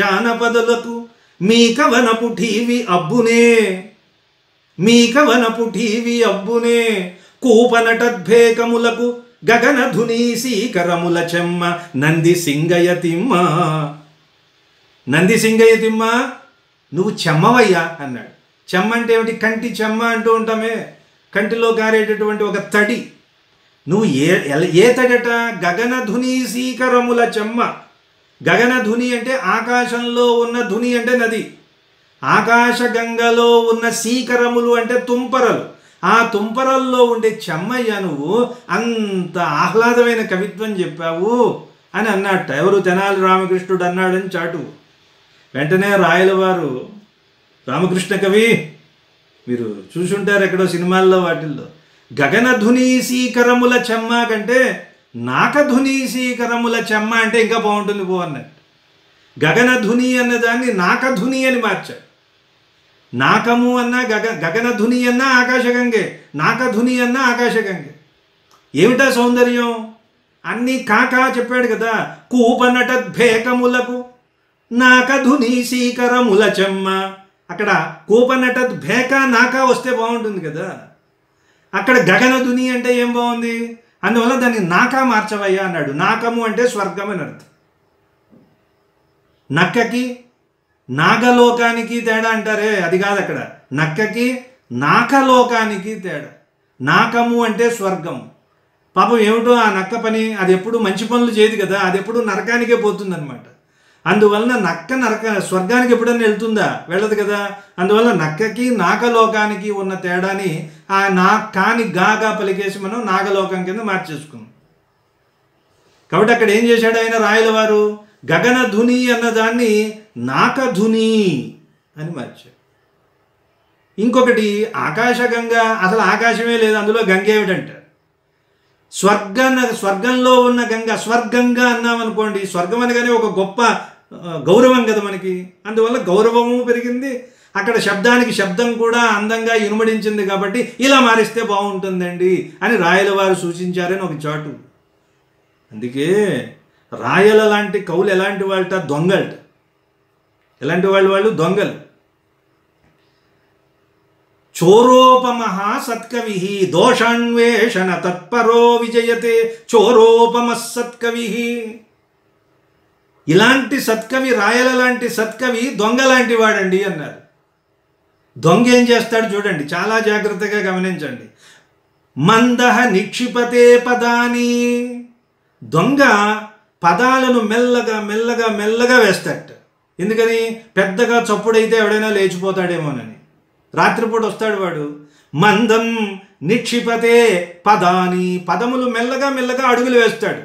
[SPEAKER 1] జానపదులకు మీ కవనపు టీవీ అబ్బునే కూపనటద్భేకములకు గగన ధునీ సీకరముల చెమ్మ నంది సింగయ్య తిమ్మ నువ్వు చెమ్మవయ్యా అన్నాడు. చెమ్మ అంటే ఏమిటి? కంటి చెమ్మ అంటూ ఉంటామే, కంటిలో గారేటటువంటి ఒక తడి. నువ్వు ఏ తడట? గగన ధుని సీకరముల చెమ్మ. గగన ధుని అంటే ఆకాశంలో ఉన్న ధుని అంటే నది. ఆకాశ గంగలో ఉన్న సీకరములు అంటే తుంపరలు. ఆ తుంపరల్లో ఉండే చెమ్మయ్య నువ్వు అంత ఆహ్లాదమైన కవిత్వం చెప్పావు అని అన్నట్ట. ఎవరు? తెనాలి రామకృష్ణుడు అన్నాడని చాటు. వెంటనే రాయలవారు, రామకృష్ణ కవి, మీరు చూసుంటారు ఎక్కడో సినిమాల్లో వాటిల్లో, గగనధుని సీకరముల చెమ్మ కంటే నాకధుని సీకరముల చెమ్మ అంటే ఇంకా బాగుంటుంది పో అన్నట్టు. గగనధుని అన్నదాన్ని నాకధుని అని మార్చాడు. నాకము అన్నా గగనధుని అన్నా ఆకాశగంగే, నాకధుని అన్నా ఆకాశగంగే. ఏమిటా సౌందర్యం? అన్నీ కాకా చెప్పాడు కదా. కూపనటద్భేకములకు నాకధుని సీకరముల చెమ్మ. అక్కడ కూపనటద్భేక నాకా వస్తే బాగుంటుంది కదా. అక్కడ గగనధుని అంటే ఏం బాగుంది? అందువల్ల దాన్ని నాకా మార్చవయ్యా అన్నాడు. నాకము అంటే స్వర్గం అని అర్థం. నక్కకి నాగలోకానికి తేడా అంటారే, అది కాదు అక్కడ. నక్కకి నాకలోకానికి తేడా. నాకము అంటే స్వర్గం. పాపం ఏమిటో ఆ నక్క పని, అది ఎప్పుడు మంచి పనులు చేయదు కదా, అది ఎప్పుడు నరకానికే పోతుందన్నమాట. అందువలన నక్క స్వర్గానికి ఎప్పుడన్నా వెళ్తుందా? వెళ్ళదు కదా. అందువల్ల నక్కకి నాగలోకానికి ఉన్న తేడాని ఆ కాని గాగా పలికేసి మనం నాగలోకం కింద మార్చేసుకున్నాం. కాబట్టి అక్కడ ఏం చేశాడు ఆయన రాయల వారు? గగనధుని అన్నదాన్ని నాకధుని అని మార్చాడు. ఇంకొకటి ఆకాశగంగ. అసలు ఆకాశమే లేదు, అందులో గంగ ఏమిటంటారు? స్వర్గంలో ఉన్న గంగ. స్వర్గంగా అన్నామనుకోండి, స్వర్గం అనగానే ఒక గొప్ప గౌరవం కదా మనకి. అందువల్ల గౌరవము పెరిగింది. అక్కడ శబ్దానికి శబ్దం కూడా అందంగా ఇనుమడించింది. కాబట్టి ఇలా మారిస్తే బాగుంటుందండి అని రాయల వారు సూచించారని ఒక చాటు. అందుకే రాయల లాంటి కవులు ఎలాంటి వాళ్ళట? దొంగలట. ఎలాంటి వాళ్ళు? దొంగలు. చోరోపమః సత్కవి దోషాన్వేషణ తత్పరో విజయతే చోరోపమః సత్కవి. ఇలాంటి సత్కవి, రాయల లాంటి సత్కవి దొంగ లాంటి వాడండి అన్నారు. దొంగ ఏం చేస్తాడు చూడండి, చాలా జాగ్రత్తగా గమనించండి. మందః నిక్షిపతే పదాని. దొంగ పదాలను మెల్లగా మెల్లగా మెల్లగా వేస్తాడు. ఎందుకని? పెద్దగా చప్పుడైతే ఎవడైనా లేచిపోతాడేమోనని. రాత్రిపూట వస్తాడు వాడు. మందం నిక్షిపతే పదాని. పదములు మెల్లగా మెల్లగా అడుగులు వేస్తాడు.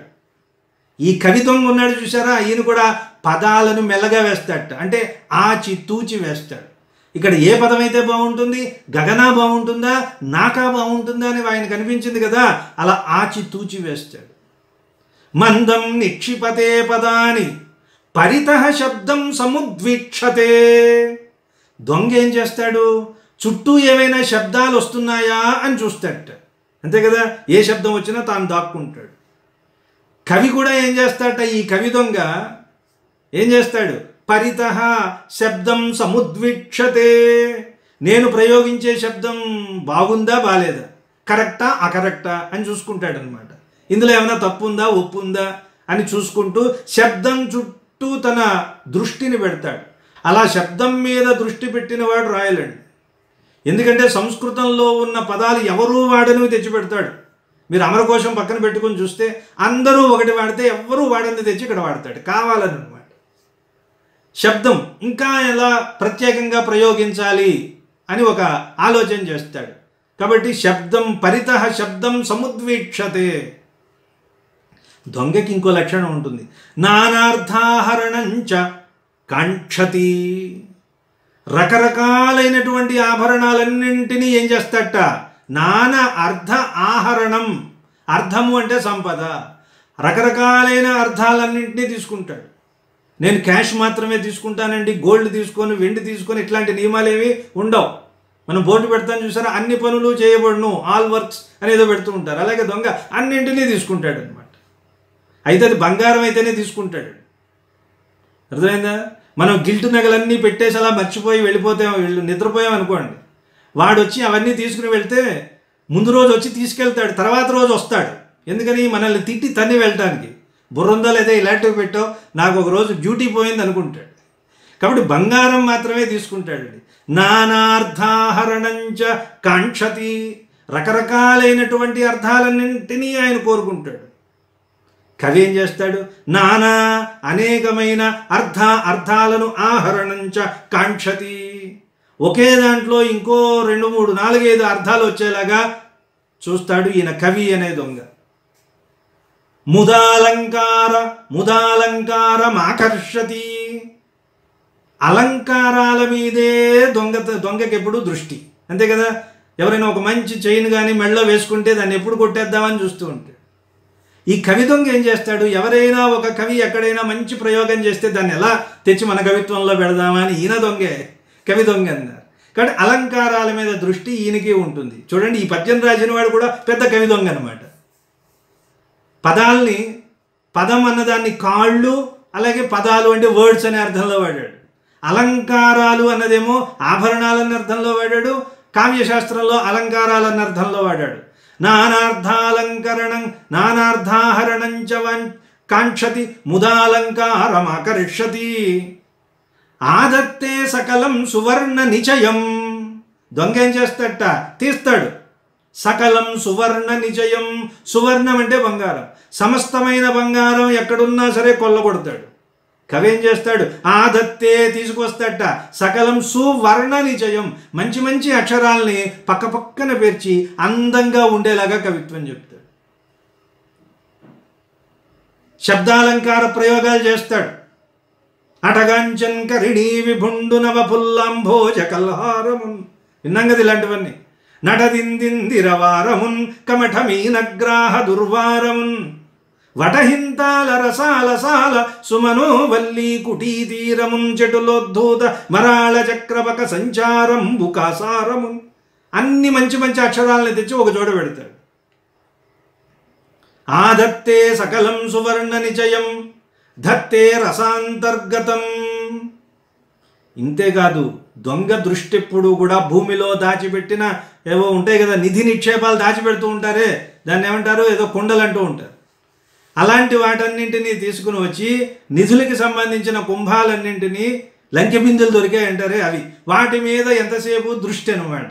[SPEAKER 1] ఈ కవి దొంగ ఉన్నాడు చూసారా, ఈయన కూడా పదాలను మెల్లగా వేస్తాడు. అంటే ఆచి తూచి వేస్తాడు. ఇక్కడ ఏ పదం అయితే బాగుంటుంది? గగనా బాగుంటుందా, నాకా బాగుంటుందా అని ఆయనకు అనిపించింది కదా, అలా ఆచి తూచి వేస్తాడు. మందం నిక్షిపతే పదాని పరితః శబ్దం సముద్విక్షతే. దొంగ ఏం చేస్తాడు? చుట్టూ ఏవైనా శబ్దాలు వస్తున్నాయా అని చూస్తాడట. అంతే కదా, ఏ శబ్దం వచ్చినా తాను దాక్కుంటాడు. కవి కూడా ఏం చేస్తాడట? ఈ కవి దొంగ ఏం చేస్తాడు? పరితః శబ్దం సముద్విక్షతే. నేను ప్రయోగించే శబ్దం బాగుందా బాలేదా, కరెక్టా అకరెక్టా అని చూసుకుంటాడు అనమాట. ఇందులో ఏమైనా తప్పు ఉందా ఒప్పు ఉందా అని చూసుకుంటూ శబ్దం చుట్టూ తన దృష్టిని పెడతాడు. అలా శబ్దం మీద దృష్టి పెట్టిన వాడు రాయలండి. ఎందుకంటే సంస్కృతంలో ఉన్న పదాలు ఎవరూ వాడనివి తెచ్చిపెడతాడు. మీరు అమరకోశం పక్కన పెట్టుకుని చూస్తే అందరూ ఒకటి వాడితే ఎవ్వరూ వాడని తెచ్చి ఇక్కడ వాడతాడు కావాలని అనమాట. శబ్దం ఇంకా ఎలా ప్రత్యేకంగా ప్రయోగించాలి అని ఒక ఆలోచన చేస్తాడు. కాబట్టి శబ్దం పరితః శబ్దం సముద్వీక్షతే. దొంగకి ఇంకో లక్షణం ఉంటుంది. నానార్థాహరణంచ కాంక్షతి. రకరకాలైనటువంటి ఆభరణాలన్నింటినీ ఏం చేస్తాడట? నానా అర్థ ఆహరణం. అర్థము అంటే సంపద. రకరకాలైన అర్థాలన్నింటినీ తీసుకుంటాడు. నేను క్యాష్ మాత్రమే తీసుకుంటానండి, గోల్డ్ తీసుకొని వెండి తీసుకొని ఇట్లాంటి నియమాలేవి ఉండవు. మనం బోర్డు పెడతాం చూసారా, అన్ని పనులు చేయబడును, ఆల్ వర్క్స్ అనేదో పెడుతూ ఉంటారు. అలాగే దొంగ అన్నింటినీ తీసుకుంటాడు అనమాట. అయితే అది బంగారం అయితేనే తీసుకుంటాడు. అర్థమైందా? మనం గిల్టు నగలన్నీ పెట్టేసి అలా మర్చిపోయి వెళ్ళిపోతే నిద్రపోయాం అనుకోండి, వాడు వచ్చి అవన్నీ తీసుకుని వెళ్తే ముందు రోజు వచ్చి తీసుకెళ్తాడు, తర్వాత రోజు వస్తాడు. ఎందుకని? మనల్ని తిట్టి తన్ని వెళ్ళటానికి. బుర్రందా లేదా ఇలాంటివి పెట్టావు, నాకు ఒక రోజు డ్యూటీ పోయింది అనుకుంటాడు. కాబట్టి బంగారం మాత్రమే తీసుకుంటాడు. నానార్థాహరణంచ కాంక్షతి. రకరకాలైనటువంటి అర్థాలన్నింటినీ ఆయన కోరుకుంటాడు. కవి ఏం చేస్తాడు? నానా అనేకమైన అర్థాలను ఆహరణంచ కాంక్షతి. ఒకే దాంట్లో ఇంకో 2, 3, 4, 5 అర్థాలు వచ్చేలాగా చూస్తాడు ఈయన కవి అనే దొంగ. ముదాలంకారమాకర్షతి. అలంకారాల మీదే దొంగకి ఎప్పుడు దృష్టి. అంతే కదా, ఎవరైనా ఒక మంచి చైన్ కానీ మెడలో వేసుకుంటే దాన్ని ఎప్పుడు కొట్టేద్దామని చూస్తూ ఉంటాడు. ఈ కవి దొంగ ఏం చేస్తాడు? ఎవరైనా ఒక కవి ఎక్కడైనా మంచి ప్రయోగం చేస్తే దాన్ని ఎలా తెచ్చి మన కవిత్వంలో పెడదామని ఈయన దొంగే కవి దొంగ అన్నారు. కాబట్టి అలంకారాల మీద దృష్టి ఈయనకి ఉంటుంది. చూడండి, ఈ పద్యం రాసిన వాడు కూడా పెద్ద కవి దొంగ అనమాట. పదాల్ని, పదం అన్నదాన్ని కాళ్ళు, అలాగే పదాలు అంటే వర్డ్స్ అనే అర్థంలో వాడాడు. అలంకారాలు అన్నదేమో ఆభరణాలన్న అర్థంలో వాడాడు. కావ్యశాస్త్రంలో అలంకారాలన్న అర్థంలో వాడాడు. నానార్థాలంకరణం నానార్థాహరణం చ కాంక్షతి ముదాలంకారమాకరిష్యతి ఆదత్తే సకలం సువర్ణ నిచయం. దొంగ ఏం చేస్తాడట? తీస్తాడు. సకలం సువర్ణ నిచయం. సువర్ణం అంటే బంగారం. సమస్తమైన బంగారం ఎక్కడున్నా సరే కొల్లగొడతాడు. కవి ఏం చేస్తాడు? ఆదత్తే తీసుకొస్తాడట. సకలం సువర్ణ నిచయం. మంచి మంచి అక్షరాల్ని పక్క పక్కన పేర్చి అందంగా ఉండేలాగా కవిత్వం చెప్తాడు. శబ్దాలంకార ప్రయోగాలు చేస్తాడు. అటగాంచన్ కరిణీ విభుండు నవపుల్లాంభోజ కల్హారమున్. విన్నాం కదా ఇలాంటివన్నీ. నటదిందిరవారమున్ కమఠమీనగ్రాహ దుర్వారమున్ వటహింతాల రసాలసాల సుమనో వల్లీ కుటీతీరమున్ చెటులోద్ధూత మరాళ చక్రపక సంచారం బుకాసారమున్. అన్ని మంచి మంచి అక్షరాలను తెచ్చి ఒక చోట పెడతాడు. ఆదత్తే సకలం సువర్ణ నిచయం ధత్తే రసాంతర్గతం. ఇంతేకాదు, దొంగ దృష్టి ఎప్పుడు కూడా భూమిలో దాచిపెట్టిన ఏవో ఉంటాయి కదా, నిధి నిక్షేపాలు దాచిపెడుతూ ఉంటారే, దాన్ని ఏమంటారు, ఏదో కుండలు అంటూ ఉంటారు. అలాంటి వాటన్నింటినీ తీసుకుని వచ్చి నిధులకి సంబంధించిన కుంభాలన్నింటినీ, లంకె బిందులు దొరికాయంటారే అవి, వాటి మీద ఎంతసేపు దృష్టి అనమాట.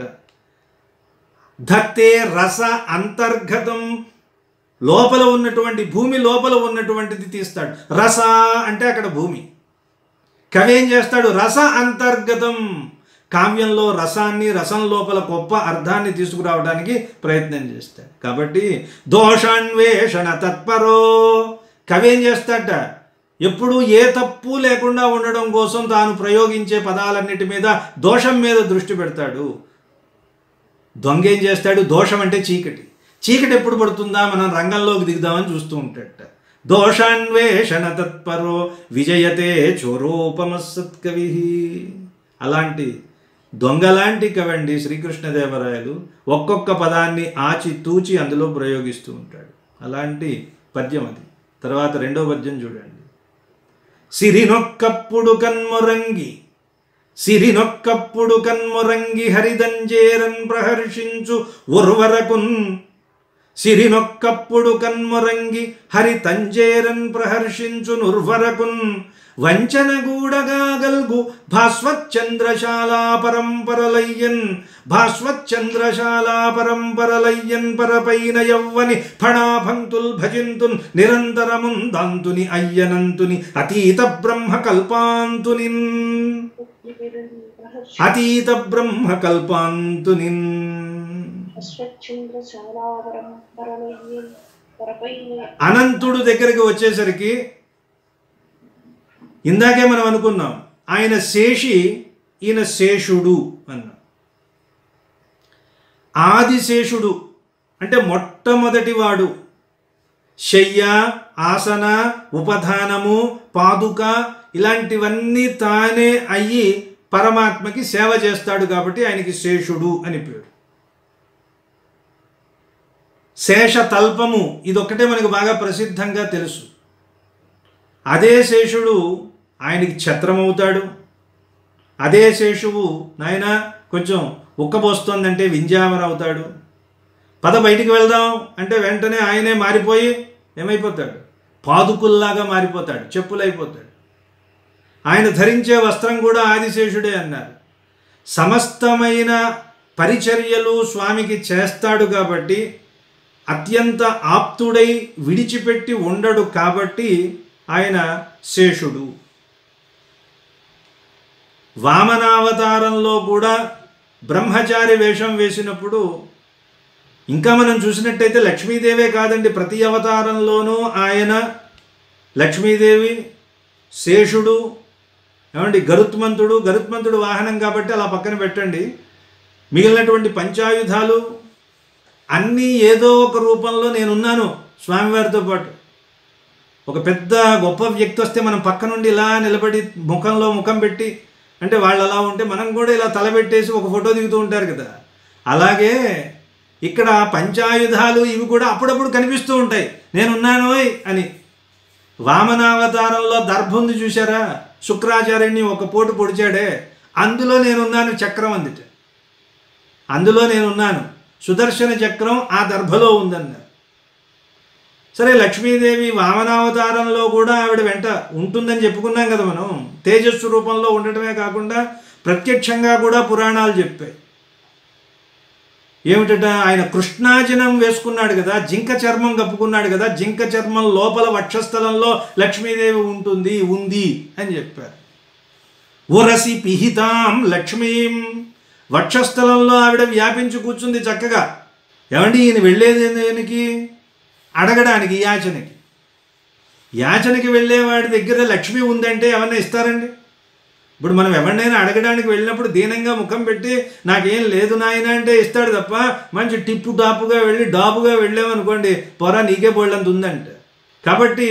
[SPEAKER 1] ధత్తే రస అంతర్గతం. లోపల ఉన్నటువంటి, భూమి లోపల ఉన్నటువంటిది తీస్తాడు. రస అంటే అక్కడ భూమి. కవి ఏం చేస్తాడు? రస అంతర్గతం. కావ్యంలో రసాన్ని, రసం లోపల గొప్ప అర్థాన్ని తీసుకురావడానికి ప్రయత్నం చేస్తాడు. కాబట్టి దోషాన్వేషణ తత్పరో. కవి ఏం చేస్తాడట? ఎప్పుడు ఏ తప్పు లేకుండా ఉండడం కోసం తాను ప్రయోగించే పదాలన్నిటి మీద, దోషం మీద దృష్టి పెడతాడు. దొంగ ఏం చేస్తాడు? దోషం అంటే చీకటి. చీకటి ఎప్పుడు పడుతుందా మనం రంగంలోకి దిగుదామని చూస్తూ ఉంటాడట. దోషాన్వేషణ తత్పరో విజయతే చోరోపమసత్కవి. అలాంటి దొంగలాంటి కవండి శ్రీకృష్ణదేవరాయలు. ఒక్కొక్క పదాన్ని ఆచి తూచి అందులో ప్రయోగిస్తూ ఉంటాడు. అలాంటి పద్యం అది. తర్వాత రెండో పద్యం చూడండి. సిరినొక్కప్పుడు కన్మొరంగి సిరినొక్కప్పుడు కన్మొరంగి హరిదంజేరన్ ప్రహర్షించు ఉర్వరకున్. సిరినొక్కప్పుడు కన్మొరంగి హరి తంజేరన్ ప్రహర్షించు నుర్వరకున్. వంచనగూడగా గల్గు భాస్వచ్చంద్రశాలా పరంపరలయ్యన్. భాస్వచ్చంద్రశాలా పరంపరలయ్యన్ పరపైన యవ్వని ఫణాభంతుల్ భజింతున్ నిరంతరమున్ దాంతుని అయ్యనంతుని అతీత బ్రహ్మ కల్పాంతునిన్. అతీత బ్రహ్మ కల్పాంతునిన్. అనంతుడు దగ్గరికి వచ్చేసరికి ఇందాకే మనం అనుకున్నాం, ఆయన శేషి, ఈయన శేషుడు అన్నాం. ఆదిశేషుడు అంటే మొట్టమొదటి వాడు. శయ్య, ఆసన, ఉపధానము, పాదుక ఇలాంటివన్నీ తానే అయ్యి పరమాత్మకి సేవ చేస్తాడు కాబట్టి ఆయనకి శేషుడు అని పేరు. శేషతల్పము ఇదొక్కటే మనకు బాగా ప్రసిద్ధంగా తెలుసు. అదే శేషుడు ఆయనకి ఛత్రమవుతాడు. అదే శేషువు నాయన కొంచెం ఉక్కబోస్తోందంటే వింజామర అవుతాడు. పద బయటికి వెళ్దాం అంటే వెంటనే ఆయనే మారిపోయి ఏమైపోతాడు? పాదుకుల్లాగా మారిపోతాడు, చెప్పులైపోతాడు. ఆయన ధరించే వస్త్రం కూడా ఆదిశేషుడే అన్నారు. సమస్తమైన పరిచర్యలు స్వామికి చేస్తాడు కాబట్టి, అత్యంత ఆప్తుడై విడిచిపెట్టి ఉండడు కాబట్టి ఆయన శేషుడు. వామనావతారంలో కూడా బ్రహ్మచారి వేషం వేసినప్పుడు ఇంకా మనం చూసినట్టయితే లక్ష్మీదేవే కాదండి, ప్రతి అవతారంలోనూ ఆయన లక్ష్మీదేవి, శేషుడు, ఏమండి గరుత్మంతుడు వాహనం కాబట్టి అలా పక్కన పెట్టండి. మిగిలినటువంటి పంచాయుధాలు అన్నీ ఏదో ఒక రూపంలో నేనున్నాను స్వామివారితో పాటు. ఒక పెద్ద గొప్ప వ్యక్తి వస్తే మనం పక్క నుండి ఇలా నిలబడి ముఖంలో ముఖం పెట్టి అంటే వాళ్ళు అలా ఉంటే మనం కూడా ఇలా తలబెట్టేసి ఒక ఫోటో దిగుతూ ఉంటారు కదా. అలాగే ఇక్కడ పంచాయుధాలు ఇవి కూడా అప్పుడప్పుడు కనిపిస్తూ ఉంటాయి, నేనున్నానోయ్ అని. వామనావతారంలో దర్భ ఉంది చూసారా, శుక్రాచార్యుని ఒక పోటు పొడిచాడే, అందులో నేనున్నాను చక్రం అందిట, అందులో నేనున్నాను, సుదర్శన చక్రం ఆ దర్భలో ఉందన్నారు. సరే, లక్ష్మీదేవి వామనావతారంలో కూడా ఆవిడ వెంట ఉంటుందని చెప్పుకున్నాం కదా మనం. తేజస్సు రూపంలో ఉండటమే కాకుండా ప్రత్యక్షంగా కూడా పురాణాలు చెప్పాయి. ఏమిటట, ఆయన కృష్ణాజనం వేసుకున్నాడు కదా, జింక చర్మం కప్పుకున్నాడు కదా, జింక చర్మం లోపల వక్షస్థలంలో లక్ష్మీదేవి ఉంది అని చెప్పారు. ఉరసి పిహితాం లక్ష్మీం, వక్షస్థలంలో ఆవిడ వ్యాపించి కూర్చుంది చక్కగా. ఏమండి, ఈయన వెళ్ళేది దేనికి? అడగడానికి, యాచనకి వెళ్ళేవాడి దగ్గర లక్ష్మి ఉందంటే ఎవరన్నా ఇస్తారండి? ఇప్పుడు మనం ఎవరినైనా అడగడానికి వెళ్ళినప్పుడు దీనంగా ముఖం పెట్టి నాకేం లేదు నాయన అంటే ఇస్తాడు తప్ప, మంచి టిప్పు టాపుగా వెళ్ళి డాపుగా వెళ్ళామనుకోండి, పొరా నీకే బోళ్ళంత ఉందంట. కాబట్టి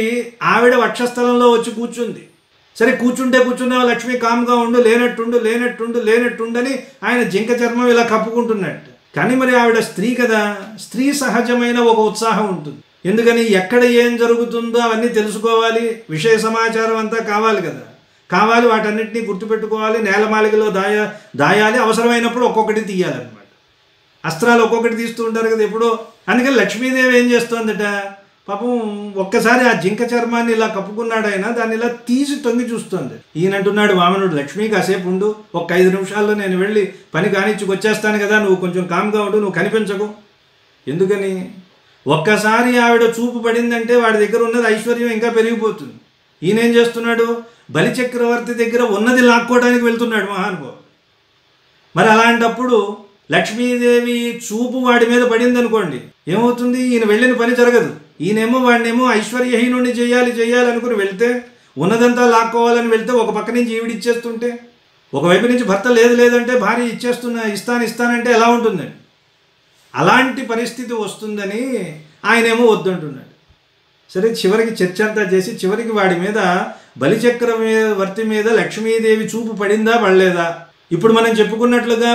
[SPEAKER 1] ఆవిడ వక్షస్థలంలో వచ్చి కూర్చుంది. సరే, కూర్చున్నావు లక్ష్మి, కామ్గా ఉండు, లేనట్టుండని ఆయన జింక చర్మం ఇలా కప్పుకుంటున్నట్టు. కానీ మరి ఆవిడ స్త్రీ కదా, స్త్రీ సహజమైన ఒక ఉత్సాహం ఉంటుంది. ఎందుకని, ఎక్కడ ఏం జరుగుతుందో అవన్నీ తెలుసుకోవాలి, విషయ సమాచారం అంతా కావాలి కదా, వాటన్నిటినీ గుర్తుపెట్టుకోవాలి, నేలమాలికలో దాయాలి, అవసరమైనప్పుడు ఒక్కొక్కటి తీయాలన్నమాట. అస్త్రాలు ఒక్కొక్కటి తీస్తూ ఉంటారు కదా ఎప్పుడో. అందుకని లక్ష్మీదేవి ఏం చేస్తోందట, పాపం ఒక్కసారి ఆ జింక చర్మాన్ని ఇలా కప్పుకున్నాడు ఆయన, దాన్ని ఇలా తీసి తొంగి చూస్తోంది. ఈయనంటున్నాడు వామనుడు, లక్ష్మీ కాసేపు ఉండు, ఒక 5 నిమిషాల్లో నేను వెళ్ళి పని కానిచ్చుకొచ్చేస్తాను కదా, నువ్వు కొంచెం కామ్గా ఉండు, నువ్వు కనిపించకు. ఎందుకని, ఒక్కసారి ఆవిడ చూపు పడిందంటే వాడి దగ్గర ఉన్నది ఐశ్వర్యం ఇంకా పెరిగిపోతుంది. ఈయనేం చేస్తున్నాడు, బలిచక్రవర్తి దగ్గర ఉన్నది లాక్కోవడానికి వెళ్తున్నాడు మహానుభావుడు. మరి అలాంటప్పుడు లక్ష్మీదేవి చూపు వాడి మీద పడింది అనుకోండి, ఏమవుతుంది, ఈయన వెళ్ళిన పని జరగదు. వాడినేమో ఐశ్వర్యహీనుడిని చేయాలనుకుని వెళ్తే, ఉన్నదంతా లాక్కోవాలని వెళ్తే, ఒక పక్క నుంచి ఈవిడిచ్చేస్తుంటే, ఒకవైపు నుంచి భర్త లేదంటే భార్య ఇస్తానంటే ఎలా ఉంటుందండి? అలాంటి పరిస్థితి వస్తుందని ఆయనేమో వద్దంటున్నాడు. సరే, చివరికి చర్చ అంతా చేసి చివరికి వాడి మీద, బలిచక్రవర్తి మీద లక్ష్మీదేవి చూపు పడిందా పడలేదా? ఇప్పుడు మనం చెప్పుకున్నట్లుగా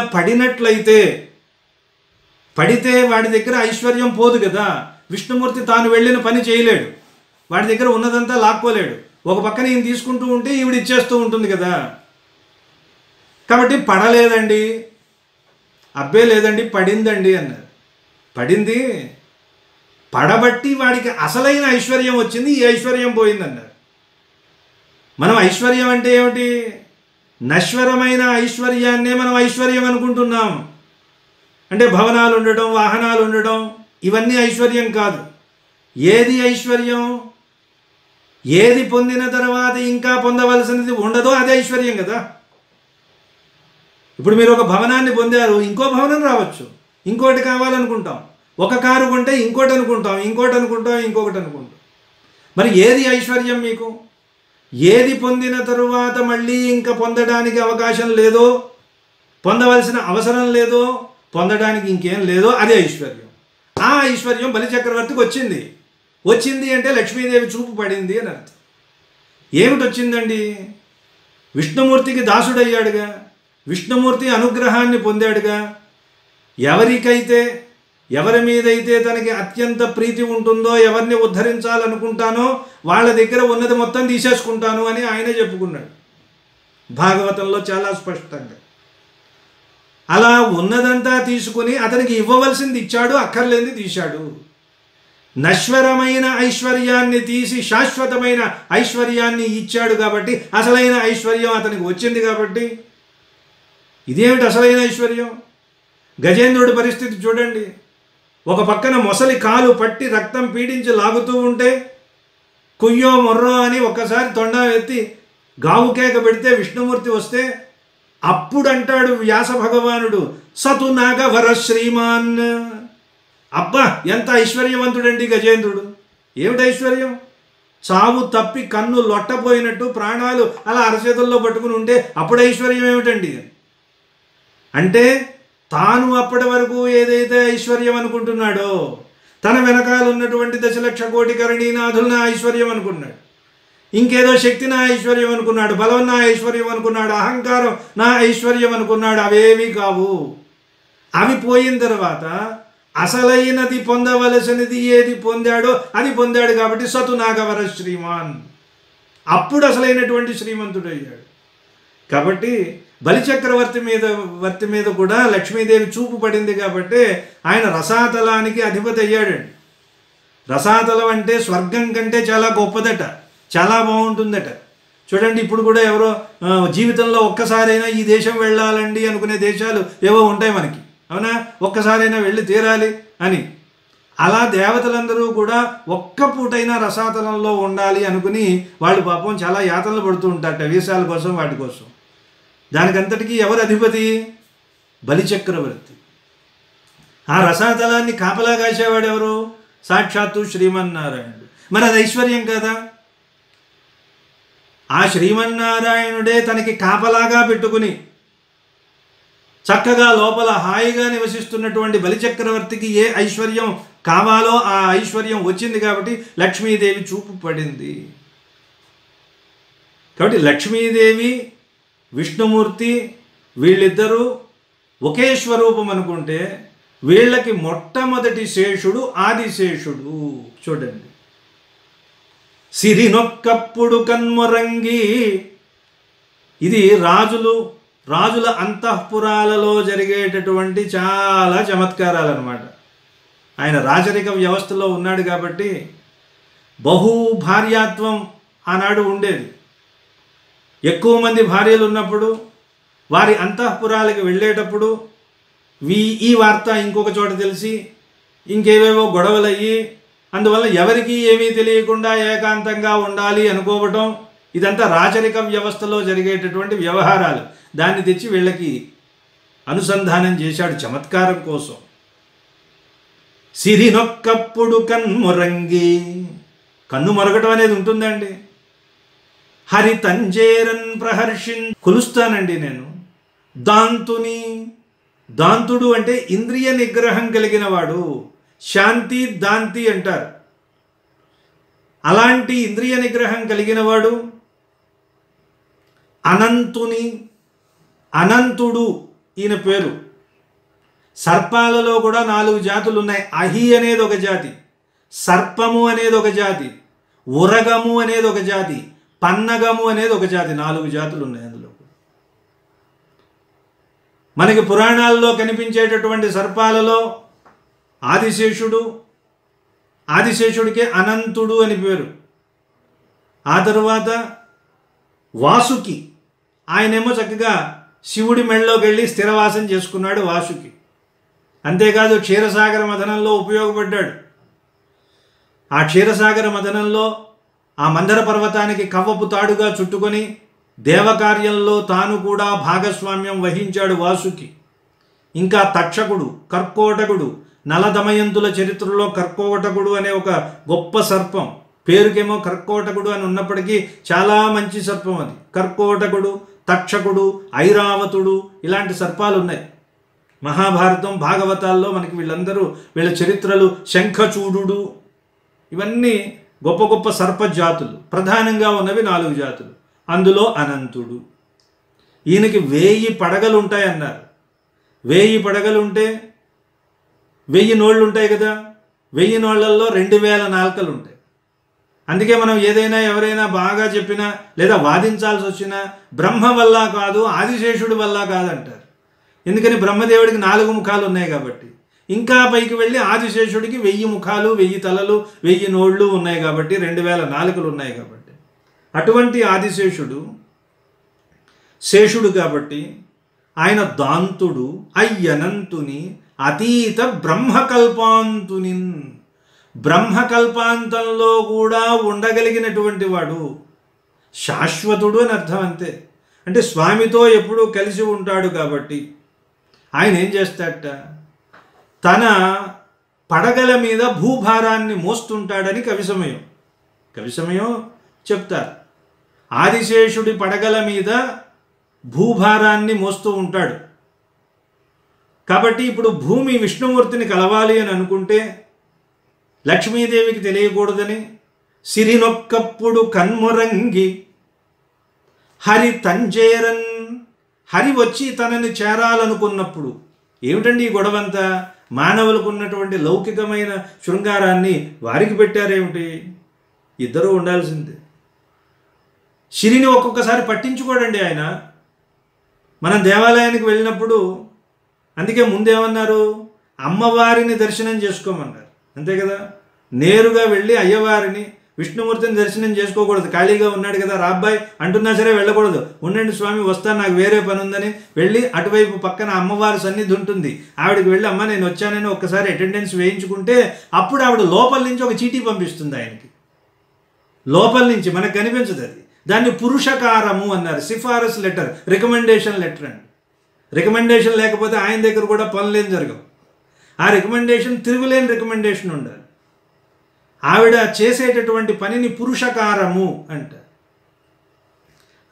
[SPEAKER 1] పడితే వాడి దగ్గర ఐశ్వర్యం పోదు కదా, విష్ణుమూర్తి తాను వెళ్ళిన పని చేయలేడు, వాడి దగ్గర ఉన్నదంతా లాక్కోలేడు. ఒక పక్కన ఈయన తీసుకుంటూ ఉంటే ఈవిడ ఇచ్చేస్తూ ఉంటుంది కదా. కాబట్టి పడలేదండి, అబ్బే లేదండి, పడిందండి అన్నారు. పడింది, పడబట్టి వాడికి అసలైన ఐశ్వర్యం వచ్చింది, ఈ ఐశ్వర్యం పోయిందన్నారు. మనం ఐశ్వర్యం అంటే ఏమిటి, నశ్వరమైన ఐశ్వర్యాన్నే మనం ఐశ్వర్యం అనుకుంటున్నాం. అంటే భవనాలు ఉండడం, వాహనాలు ఉండడం, ఇవన్నీ ఐశ్వర్యం కాదు. ఏది ఐశ్వర్యం? ఏది పొందిన తర్వాత ఇంకా పొందవలసినది ఉండదో అదే ఐశ్వర్యం కదా. ఇప్పుడు మీరు ఒక భవనాన్ని పొందారు, ఇంకో భవనం రావచ్చు, ఇంకోటి కావాలనుకుంటాం, ఒక కారు కొంటే ఇంకోటి అనుకుంటాం, ఇంకొకటి అనుకుంటాం. మరి ఏది ఐశ్వర్యం మీకు? ఏది పొందిన తరువాత మళ్ళీ ఇంకా పొందడానికి అవకాశం లేదో, పొందవలసిన అవసరం లేదో, పొందడానికి ఇంకేం లేదో అదే ఐశ్వర్యం. ఆ ఐశ్వర్యం బలిచక్రవర్తికి వచ్చింది అంటే లక్ష్మీదేవి చూపు పడింది అని అర్థం. ఏమిటి వచ్చిందండి? విష్ణుమూర్తికి దాసుడయ్యాడుగా, విష్ణుమూర్తి అనుగ్రహాన్ని పొందాడుగా. ఎవరి మీదైతే తనకి అత్యంత ప్రీతి ఉంటుందో, ఎవరిని ఉద్ధరించాలనుకుంటానో వాళ్ళ దగ్గర ఉన్నది మొత్తం తీసేసుకుంటాను అని ఆయనే చెప్పుకున్నాడు భాగవతంలో చాలా స్పష్టంగా. అలా ఉన్నదంతా తీసుకుని అతనికి ఇవ్వవలసింది ఇచ్చాడు, అక్కర్లేనిది తీశాడు. నశ్వరమైన ఐశ్వర్యాన్ని తీసి శాశ్వతమైన ఐశ్వర్యాన్ని ఇచ్చాడు కాబట్టి అసలైన ఐశ్వర్యం అతనికి వచ్చింది. కాబట్టి ఇదేమిటి అసలైన ఐశ్వర్యం? గజేంద్రుడి పరిస్థితి చూడండి. ఒక పక్కన మొసలి కాలు పట్టి రక్తం పీడించి లాగుతూ ఉంటే, కుయ్యో మొర్రో అని ఒక్కసారి తొండ ఎత్తి గావుకేక పెడితే విష్ణుమూర్తి వస్తే, అప్పుడు అంటాడు వ్యాస భగవానుడు, సతు నాగవర శ్రీమాన్. అబ్బా, ఎంత ఐశ్వర్యవంతుడండి గజేంద్రుడు! ఏమిటి ఐశ్వర్యం? చావు తప్పి కన్ను లొట్టపోయినట్టు ప్రాణాలు అలా అరచేతుల్లో పట్టుకుని ఉంటే అప్పుడు ఐశ్వర్యం ఏమిటండి? అంటే తాను అప్పటి వరకు ఏదైతే ఐశ్వర్యం అనుకుంటున్నాడో, తన వెనకాల ఉన్నటువంటి 1,00,00,000 కోటి కరణీనాథులను ఐశ్వర్యం అనుకున్నాడు. ఇంకేదో శక్తి నా ఐశ్వర్యం అనుకున్నాడు, బలం నా ఐశ్వర్యం అనుకున్నాడు, అహంకారం నా ఐశ్వర్యం అనుకున్నాడు. అవేమీ కావు. అవి పోయిన తర్వాత అసలైనది పొందవలసినది ఏది పొందాడో అది పొందాడు కాబట్టి సతు నాగవర శ్రీమాన్, అప్పుడు అసలైనటువంటి శ్రీమంతుడయ్యాడు. కాబట్టి బలిచక్రవర్తి మీద కూడా లక్ష్మీదేవి చూపు పడింది కాబట్టి ఆయన రసాతలానికి అధిపతి అయ్యాడండి. రసాతలం అంటే స్వర్గం కంటే చాలా గొప్పదట, చాలా బాగుంటుందట. చూడండి, ఇప్పుడు కూడా ఎవరో జీవితంలో ఒక్కసారైనా ఈ దేశం వెళ్ళాలండి అనుకునే దేశాలు ఏవో ఉంటాయి మనకి, అవునా? ఒక్కసారైనా వెళ్ళి తీరాలి అని. అలా దేవతలందరూ కూడా ఒక్క పూటైనా రసాతలంలో ఉండాలి అనుకుని వాళ్ళు పాపం చాలా యాతనలు పడుతూ ఉంటారట, వీసాల కోసం వాటి కోసం. దానికంతటికీ ఎవరు అధిపతి? బలిచక్రవర్తి. ఆ రసాతలాన్ని కాపలా కాసేవాడు ఎవరు? సాక్షాత్తు శ్రీమన్నారాయణుడు. మరి అది ఐశ్వర్యం కదా? ఆ శ్రీమన్నారాయణుడే తనకి కాపలాగా పెట్టుకుని చక్కగా లోపల హాయిగా నివసిస్తున్నటువంటి బలిచక్రవర్తికి ఏ ఐశ్వర్యం కావాలో ఆ ఐశ్వర్యం వచ్చింది కాబట్టి లక్ష్మీదేవి చూపు పడింది. కాబట్టి లక్ష్మీదేవి, విష్ణుమూర్తి వీళ్ళిద్దరూ ఒకే స్వరూపం అనుకుంటే వీళ్ళకి మొట్టమొదటి శేషుడు ఆదిశేషుడు. చూడండి, సిరినొక్కప్పుడు కన్మొరంగి. ఇది రాజుల అంతఃపురాలలో జరిగేటటువంటి చాలా చమత్కారాలు అన్నమాట. ఆయన రాజరిక వ్యవస్థలో ఉన్నాడు కాబట్టి బహుభార్యాత్వం ఆనాడు ఉండేది. ఎక్కువ మంది భార్యలు ఉన్నప్పుడు వారి అంతఃపురాలకు వెళ్ళేటప్పుడు ఈ వార్త ఇంకొక చోట తెలిసి ఇంకేవేవో గొడవలయ్యి అందువల్ల ఎవరికీ ఏమీ తెలియకుండా ఏకాంతంగా ఉండాలి అనుకోవటం, ఇదంతా రాజరిక వ్యవస్థలో జరిగేటటువంటి వ్యవహారాలు. దాన్ని తెచ్చి వీళ్ళకి అనుసంధానం చేశాడు చమత్కారం కోసం. సిరినొక్కప్పుడు కన్మొరంగి, కన్ను మొరగటం అనేది ఉంటుందండి. హరి తంజేరన్ ప్రహర్షిన్, కొలుస్తానండి నేను. దాంతుడు అంటే ఇంద్రియ నిగ్రహం కలిగిన వాడు, శాంతి దాంతి అంటారు. అలాంటి ఇంద్రియ నిగ్రహం కలిగిన వాడు. అనంతుడు ఈయన పేరు. సర్పాలలో కూడా 4 జాతులు ఉన్నాయి. అహి అనేది ఒక జాతి, సర్పము అనేది ఒక జాతి, ఉరగము అనేది ఒక జాతి, పన్నగము అనేది ఒక జాతి. 4 జాతులు ఉన్నాయి అందులో. మనకి పురాణాల్లో కనిపించేటటువంటి సర్పాలలో ఆదిశేషుడికే అనంతుడు అని పేరు. ఆ తరువాత వాసుకి, ఆయనేమో చక్కగా శివుడి మెళ్ళలోకి వెళ్ళి స్థిరవాసం చేసుకున్నాడు వాసుకి. అంతేకాదు క్షీరసాగర మథనంలో ఉపయోగపడ్డాడు. ఆ క్షీరసాగర మథనంలో ఆ మందర పర్వతానికి కవ్వపు తాడుగా చుట్టుకొని దేవకార్యంలో తాను కూడా భాగస్వామ్యం వహించాడు వాసుకి. ఇంకా తక్షకుడు, కర్కోటకుడు, నలదమయంతుల చరిత్రలో కర్కోటకుడు అనే ఒక గొప్ప సర్పం, పేరుకేమో కర్కోటకుడు అని ఉన్నప్పటికీ చాలా మంచి సర్పం అది. కర్కోటకుడు, తక్షకుడు, ఐరావతుడు ఇలాంటి సర్పాలు ఉన్నాయి. మహాభారతం, భాగవతాల్లో మనకి వీళ్ళ చరిత్రలు, శంఖచూడు, ఇవన్నీ గొప్ప గొప్ప సర్ప జాతులు. ప్రధానంగా ఉన్నవి 4 జాతులు. అందులో అనంతుడు. ఈయనకి 1000 పడగలు ఉంటాయన్నారు. 1000 పడగలుంటే 1000 నోళ్ళు ఉంటాయి కదా. 1000 నోళ్లలో 2000 నాల్కలు ఉంటాయి. అందుకే మనం ఏదైనా ఎవరైనా బాగా చెప్పినా లేదా వాదించాల్సి వచ్చినా బ్రహ్మ వల్ల కాదు, ఆదిశేషుడి వల్ల కాదంటారు. ఎందుకని? బ్రహ్మదేవుడికి 4 ముఖాలు ఉన్నాయి కాబట్టి. ఇంకా పైకి వెళ్ళి ఆదిశేషుడికి 1000 ముఖాలు, 1000 తలలు, 1000 నోళ్ళు ఉన్నాయి కాబట్టి, 2000 నాలుకలు ఉన్నాయి కాబట్టి. అటువంటి ఆదిశేషుడు శేషుడు కాబట్టి ఆయన దాంతుడు, అయ్యనంతుని, అతీత బ్రహ్మకల్పాంతుని, బ్రహ్మకల్పాంతంలో కూడా ఉండగలిగినటువంటి వాడు, శాశ్వతుడు అని అర్థం. అంతే. అంటే స్వామితో ఎప్పుడూ కలిసి ఉంటాడు కాబట్టి ఆయన ఏం చేస్తాడట, తన పడగల మీద భూభారాన్ని మోస్తుంటాడని కవిసమయం చెప్తారు. ఆదిశేషుడి పడగల మీద భూభారాన్ని మోస్తూ ఉంటాడు కాబట్టి ఇప్పుడు భూమి విష్ణుమూర్తిని కలవాలి అని అనుకుంటే లక్ష్మీదేవికి తెలియకూడదని సిరినొక్కప్పుడు కన్మురంగి హరి తంజేరన్. హరి వచ్చి తనని చేరాలనుకున్నప్పుడు, ఏమిటండి ఈ గొడవంతా? మానవులకు ఉన్నటువంటి లౌకికమైన శృంగారాన్ని వారికి పెట్టారేమిటి? ఇద్దరూ ఉండాల్సిందే. సిరిని ఒక్కొక్కసారి పట్టించుకోడండి ఆయన. మనం దేవాలయానికి వెళ్ళినప్పుడు అందుకే ముందేమన్నారు? అమ్మవారిని దర్శనం చేసుకోమన్నారు, అంతే కదా. నేరుగా వెళ్ళి అయ్యవారిని విష్ణుమూర్తిని దర్శనం చేసుకోకూడదు. ఖాళీగా ఉన్నాడు కదా రాబ్బాయ్ అంటున్నా సరే వెళ్ళకూడదు. ఉండండి స్వామి వస్తాను, నాకు వేరే పని ఉందని వెళ్ళి అటువైపు పక్కన అమ్మవారి సన్నిధి ఉంటుంది, ఆవిడకి వెళ్ళి అమ్మ నేను వచ్చానని ఒక్కసారి అటెండెన్స్ వేయించుకుంటే అప్పుడు ఆవిడ లోపల నుంచి ఒక చీటీ పంపిస్తుంది ఆయనకి. లోపల నుంచి మనకు కనిపించదు అది. దాన్ని పురుషకారము అన్నారు. సిఫారసు లెటర్, రికమెండేషన్ లెటర్ అండి. రికమెండేషన్ లేకపోతే ఆయన దగ్గర కూడా పనులేం జరగవు. ఆ రికమెండేషన్ తిరుగులేని రికమెండేషన్ ఉండాలి. ఆవిడ చేసేటటువంటి పనిని పురుషకారము అంట.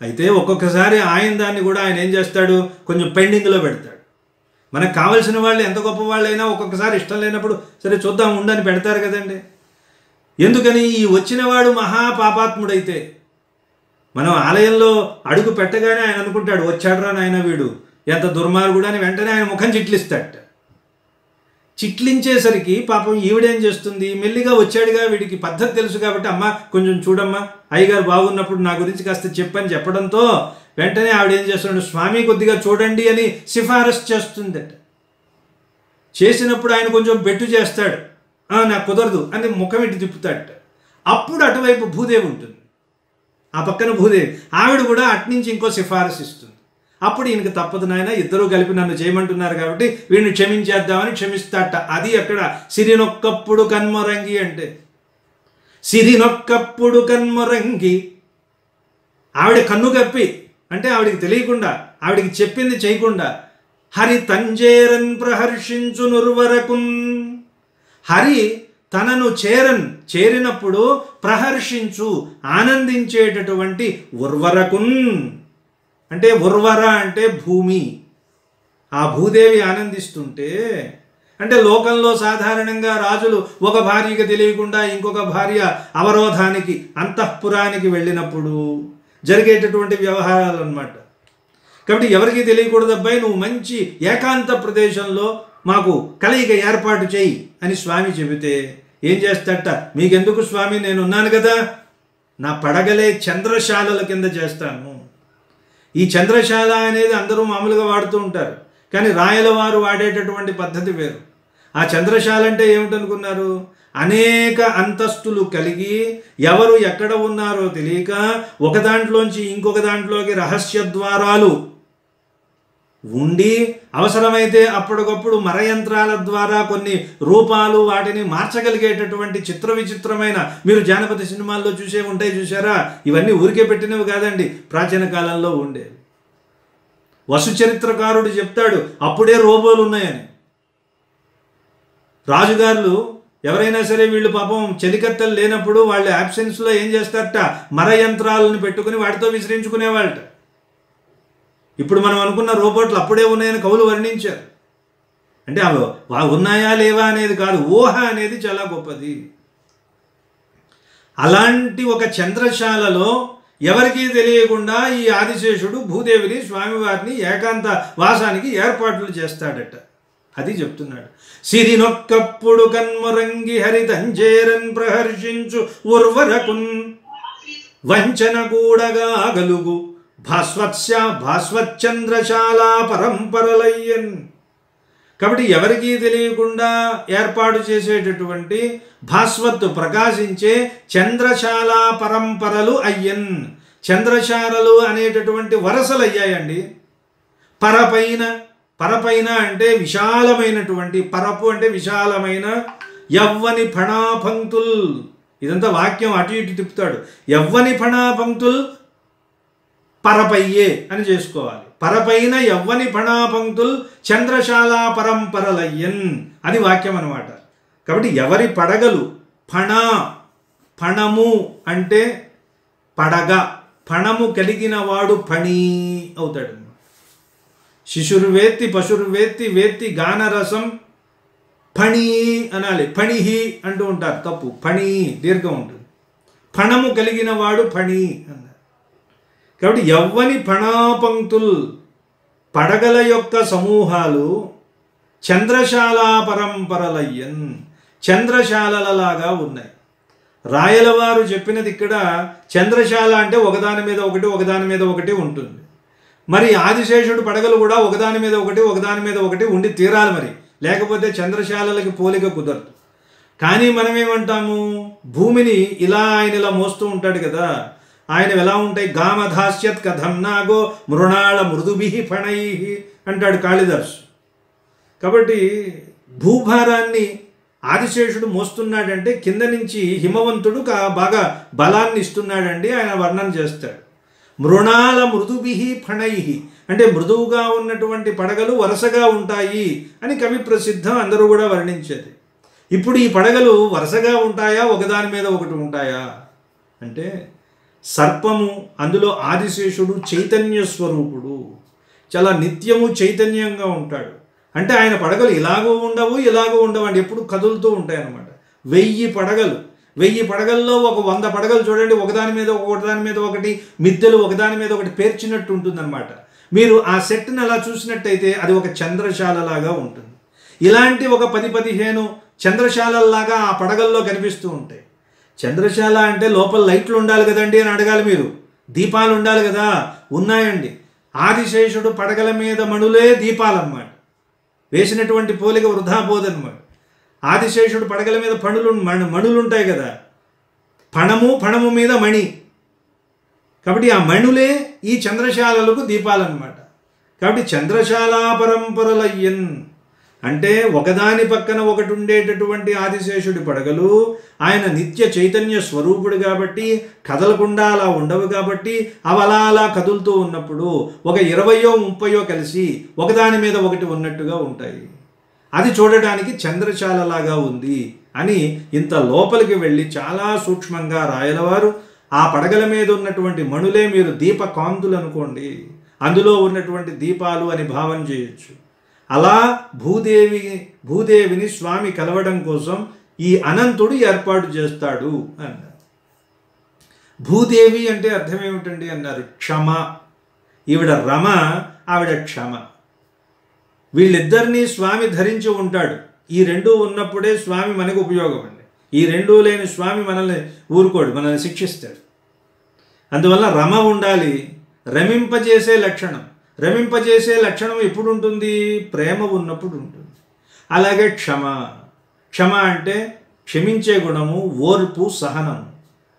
[SPEAKER 1] అయితే ఒక్కొక్కసారి ఆయన దాన్ని కూడా ఆయన ఏం చేస్తాడు, కొంచెం పెండింగ్లో పెడతాడు. మనకు కావలసిన వాళ్ళు ఎంత గొప్ప వాళ్ళైనా ఒక్కొక్కసారి ఇష్టం లేనప్పుడు సరే చూద్దాం ఉండని పెడతారు కదండి. ఎందుకని? ఈ వచ్చినవాడు మహాపాపాత్ముడైతే మనం ఆలయంలో అడుగు పెట్టగానే ఆయన అనుకుంటాడు వచ్చాడురా నాయన వీడు ఎంత దుర్మార్గుడు అని. వెంటనే ఆయన ముఖం చిట్లిస్తాడట. చిట్లించేసరికి పాపం ఈవిడేం చేస్తుంది, మెల్లిగా వచ్చాడుగా వీడికి పద్ధతి తెలుసు కాబట్టి అమ్మ కొంచెం చూడమ్మా, అయ్యగారు బాగున్నప్పుడు నా గురించి కాస్త చెప్పని చెప్పడంతో వెంటనే ఆవిడేం చేస్తున్నాడు, స్వామి కొద్దిగా చూడండి అని సిఫారసు చేస్తుందట. చేసినప్పుడు ఆయన కొంచెం బెట్టు చేస్తాడు, నాకు కుదరదు అని ముఖం ఇటు తిప్పుతాడట. అప్పుడు అటువైపు భూదేవి ఉంటుంది, ఆ పక్కన భూదేవి, ఆవిడ కూడా అట్నుంచి ఇంకో సిఫారసు ఇస్తుంది. అప్పుడు ఈయనకి తప్పదు నాయన, ఇద్దరూ కలిపి నన్ను చేయమంటున్నారు కాబట్టి వీడిని క్షమించేద్దామని క్షమిస్తాట. అది అక్కడ సిరినొక్కప్పుడు కన్మొరంగి అంటే. సిరినొక్కప్పుడు కన్మొరంగి, ఆవిడ కన్ను కప్పి అంటే ఆవిడికి తెలియకుండా, ఆవిడికి చెప్పింది చేయకుండా హరి తంజేరన్ ప్రహర్షించు నుర్వరకున్. హరి తనను చేరినప్పుడు ప్రహర్షించు ఆనందించేటటువంటి ఉర్వరకున్ అంటే ఉర్వర అంటే భూమి. ఆ భూదేవి ఆనందిస్తుంటే, అంటే లోకంలో సాధారణంగా రాజులు ఒక భార్యకి తెలియకుండా ఇంకొక భార్య అవరోధానికి అంతఃపురానికి వెళ్ళినప్పుడు జరిగేటటువంటి వ్యవహారాలు అన్నమాట. కాబట్టి ఎవరికి తెలియకూడదు అబ్బాయి, నువ్వు మంచి ఏకాంత ప్రదేశంలో మాకు కలయిక ఏర్పాటు చేయి అని స్వామి చెబితే ఏం చేస్తాడట, మీకెందుకు స్వామి నేనున్నాను కదా, నా పడగలే చంద్రశాలల కింద చేస్తాను. ఈ చంద్రశాల అనేది అందరూ మామూలుగా వాడుతూ ఉంటారు, కానీ రాయల వారు వాడేటటువంటి పద్ధతి వేరు. ఆ చంద్రశాల అంటే ఏమిటనుకున్నారు, అనేక అంతస్తులు కలిగి ఎవరు ఎక్కడ ఉన్నారో తెలియక ఒక దాంట్లోంచి ఇంకొక దాంట్లోకి రహస్య ద్వారాలు ఉండి అవసరమైతే అప్పటికప్పుడు మరయంత్రాల ద్వారా కొన్ని రూపాలు వాటిని మార్చగలిగేటటువంటి చిత్ర విచిత్రమైన, మీరు జానపద సినిమాల్లో ఉంటాయి చూసారా, ఇవన్నీ ఊరికే పెట్టినవి కాదండి, ప్రాచీన కాలంలో ఉండేవి. వసు చరిత్రకారుడు చెప్తాడు అప్పుడే రోబోలు ఉన్నాయని. రాజుగారులు ఎవరైనా సరే వీళ్ళు పాపం చెలికత్తలు లేనప్పుడు వాళ్ళ యాబ్సెన్స్లో ఏం చేస్తారట, మరయంత్రాలను పెట్టుకుని వాటితో విసిరించుకునేవాళ్ళట. ఇప్పుడు మనం అనుకున్న రోబోట్లు అప్పుడే ఉన్నాయని కవులు వర్ణించారు. అంటే అవి ఉన్నాయా లేవా అనేది కాదు, ఊహ అనేది చాలా గొప్పది. అలాంటి ఒక చంద్రశాలలో ఎవరికీ తెలియకుండా ఈ ఆదిశేషుడు భూదేవిని స్వామివారిని ఏకాంత వాసానికి ఏర్పాట్లు చేస్తాడట. అది చెప్తున్నాడు. సిరినొక్కప్పుడు కన్మొరంగి హరితంజేరన్ ప్రహర్షించు ఉర్వరకున్ వంచన కూడగా గలుగు భాస్వచ్చంద్రశాల పరంపరలయ్యన్. కాబట్టి ఎవరికీ తెలియకుండా ఏర్పాటు చేసేటటువంటి భాస్వత్తు ప్రకాశించే చంద్రశాల పరంపరలు అయ్యన్. చంద్రశాలలు అనేటటువంటి వరసలు అయ్యాయండి. పరపైన అంటే విశాలమైనటువంటి, పరపు అంటే విశాలమైన, యవ్వని ఫణాపంక్తుల్, ఇదంతా వాక్యం అటు ఇటు తిప్పుతాడు. యవ్వని ఫణాపంక్తుల్ పరపయ్యే అని చేసుకోవాలి. పరపైన యవ్వని ఫణాపంక్తుల్ చంద్రశాల పరంపరలయ్యన్, అది వాక్యం అన్నమాట. కాబట్టి ఎవరి పడగలు, ఫణము అంటే పడగ, ఫణము కలిగిన వాడు ఫణి అవుతాడు. శిశుర్వేత్తి పశుర్వేత్తి వేత్తి గానరసం ఫణి అనాలి, ఫణిహి అంటూ ఉంటారు, తప్పు, ఫణి దీర్ఘం ఉంటుంది. ఫణము కలిగిన వాడు ఫణి అన్నారు. కాబట్టి యవ్వని ఫణాపంక్తుల్ పడగల యొక్క సమూహాలు చంద్రశాల పరంపరలయ్యన్ చంద్రశాలలలాగా ఉన్నాయి. రాయలవారు చెప్పినది ఇక్కడ చంద్రశాల అంటే ఒకదాని మీద ఒకటి ఒకదాని మీద ఒకటి ఉంటుంది. మరి ఆదిశేషుడు పడగలు కూడా ఒకదాని మీద ఒకటి ఒకదాని మీద ఒకటి ఉండి తీరాలి, మరి లేకపోతే చంద్రశాలలకి పోలిక కుదరదు. కానీ మనం ఏమంటాము, భూమిని ఆయన ఇలా మోస్తూ ఉంటాడు కదా, ఆయన ఎలా ఉంటాయి, గామధాస్యత్ కథం నాగో మృణాళ మృదుభిః ఫణైః అంటాడు కాళిదాసు. కాబట్టి భూభారాన్ని ఆదిశేషుడు మోస్తున్నాడంటే కింద నుంచి హిమవంతుడు బాగా బలాన్ని ఇస్తున్నాడండి ఆయన వర్ణన చేస్తాడు. మృణాల మృదుభిః ఫణైః అంటే మృదువుగా ఉన్నటువంటి పడగలు వరుసగా ఉంటాయి అని కవి ప్రసిద్ధం, అందరూ కూడా వర్ణించేది. ఇప్పుడు ఈ పడగలు వరుసగా ఉంటాయా, ఒకదాని మీద ఒకటి ఉంటాయా అంటే సర్పము, అందులో ఆదిశేషుడు చైతన్య స్వరూపుడు, చాలా నిత్యము చైతన్యంగా ఉంటాడు. అంటే ఆయన పడగలు ఇలాగూ ఉండవు ఇలాగూ ఉండవు అండి, ఎప్పుడు కదులుతూ ఉంటాయి అన్నమాట. 1000 పడగల్లో ఒక 100 పడగలు చూడండి, ఒకదాని మీద ఒకటి మిద్దెలు ఒకదాని మీద ఒకటి పేర్చినట్టు ఉంటుందన్నమాట. మీరు ఆ సెట్ని అలా చూసినట్టయితే అది ఒక చంద్రశాలలాగా ఉంటుంది. ఇలాంటి ఒక 10-15 చంద్రశాలల్లాగా ఆ పడగల్లో కనిపిస్తూ ఉంటాయి. చంద్రశాల అంటే లోపల లైట్లు ఉండాలి కదండి అని అడగాలి మీరు, దీపాలు ఉండాలి కదా, ఉన్నాయండి. ఆదిశేషుడు పడగల మీద మణులే దీపాలన్నమాట. వేసినటువంటి పోలిక వృధా పోదన్నమాట. ఆదిశేషుడు పడగల మీద మణులుంటాయి కదా, ఫణము మీద మణి, కాబట్టి ఆ మణులే ఈ చంద్రశాలలకు దీపాలన్నమాట. కాబట్టి చంద్రశాల పరంపరలయ్యన్ అంటే ఒకదాని పక్కన ఒకటి ఉండేటటువంటి ఆదిశేషుడి పడగలు ఆయన నిత్య చైతన్య స్వరూపుడు కాబట్టి కదలకుండా అలా ఉండవు, కాబట్టి అవి అలా కదులుతూ ఉన్నప్పుడు ఒక 20-30 కలిసి ఒకదాని మీద ఒకటి ఉన్నట్టుగా ఉంటాయి. అది చూడడానికి చంద్రశాలలాగా ఉంది అని ఇంత లోపలికి వెళ్ళి చాలా సూక్ష్మంగా రాయలవారు ఆ పడగల మీద ఉన్నటువంటి మణులే మీరు దీపకాంతులు అనుకోండి, అందులో ఉన్నటువంటి దీపాలు అని భావన చేయొచ్చు. అలా భూదేవిని స్వామి కలవడం కోసం ఈ అనంతుడు ఏర్పాటు చేస్తాడు అన్నారు. భూదేవి అంటే అర్థం ఏమిటండి అన్నారు, క్షమ. ఈవిడ రమ, ఆవిడ క్షమ. వీళ్ళిద్దరినీ స్వామి ధరించి ఉంటాడు. ఈ రెండూ ఉన్నప్పుడే స్వామి మనకు ఉపయోగం అండి. ఈ రెండూ లేని స్వామి మనల్ని ఊరుకోడు, మనల్ని శిక్షిస్తాడు. అందువల్ల రమ ఉండాలి, రమింపజేసే లక్షణం. రమింపజేసే లక్షణం ఎప్పుడు ఉంటుంది, ప్రేమ ఉన్నప్పుడు ఉంటుంది. అలాగే క్షమ అంటే క్షమించే గుణము, ఓర్పు, సహనము.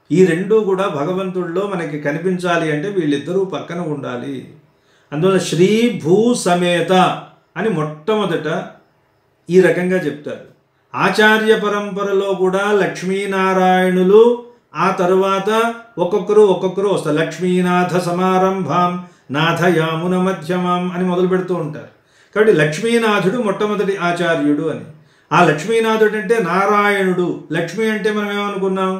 [SPEAKER 1] ఈ రెండూ కూడా భగవంతుడిలో మనకి కనిపించాలి అంటే వీళ్ళిద్దరూ పక్కన ఉండాలి. అందువల్ల శ్రీ భూ సమేత అని మొట్టమొదట ఈ రకంగా చెప్తారు. ఆచార్య పరంపరలో కూడా లక్ష్మీనారాయణులు, ఆ తరువాత ఒక్కొక్కరు వస్తారు. లక్ష్మీనాథ సమారంభాం నాథయామున మధ్యమాం అని మొదలు పెడుతూ ఉంటారు. కాబట్టి లక్ష్మీనాథుడు మొట్టమొదటి ఆచార్యుడు అని. ఆ లక్ష్మీనాథుడు అంటే నారాయణుడు. లక్ష్మి అంటే మనం ఏమనుకున్నాం,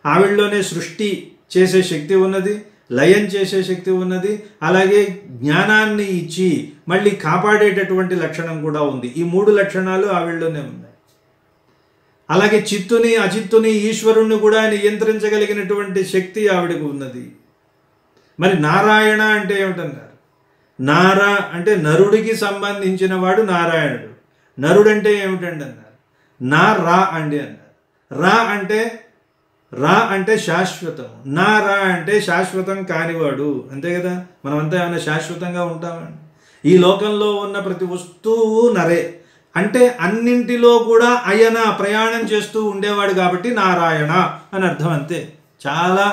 [SPEAKER 1] ఆవిడలోనే సృష్టి చేసే శక్తి ఉన్నది, లయం చేసే శక్తి ఉన్నది, అలాగే జ్ఞానాన్ని ఇచ్చి మళ్ళీ కాపాడేటటువంటి లక్షణం కూడా ఉంది. ఈ 3 లక్షణాలు ఆవిడలోనే ఉన్నాయి. అలాగే చిత్తుని అచిత్తుని ఈశ్వరుణ్ణి కూడా నియంత్రించగలిగినటువంటి శక్తి ఆవిడకు ఉన్నది. మరి నారాయణ అంటే ఏమిటన్నారు, నారా అంటే నరుడికి సంబంధించిన వాడు నారాయణుడు. నరుడు అంటే ఏమిటండి అన్నారు, రా అండి అన్నారు. రా అంటే శాశ్వతం, రా అంటే శాశ్వతం కానివాడు. అంతే కదా, మనమంతా ఏమైనా శాశ్వతంగా ఉంటామండి. ఈ లోకంలో ఉన్న ప్రతి వస్తువు నరే అంటే అన్నింటిలో కూడా ప్రయాణం చేస్తూ ఉండేవాడు కాబట్టి నారాయణ అని అర్థం. అంతే. చాలా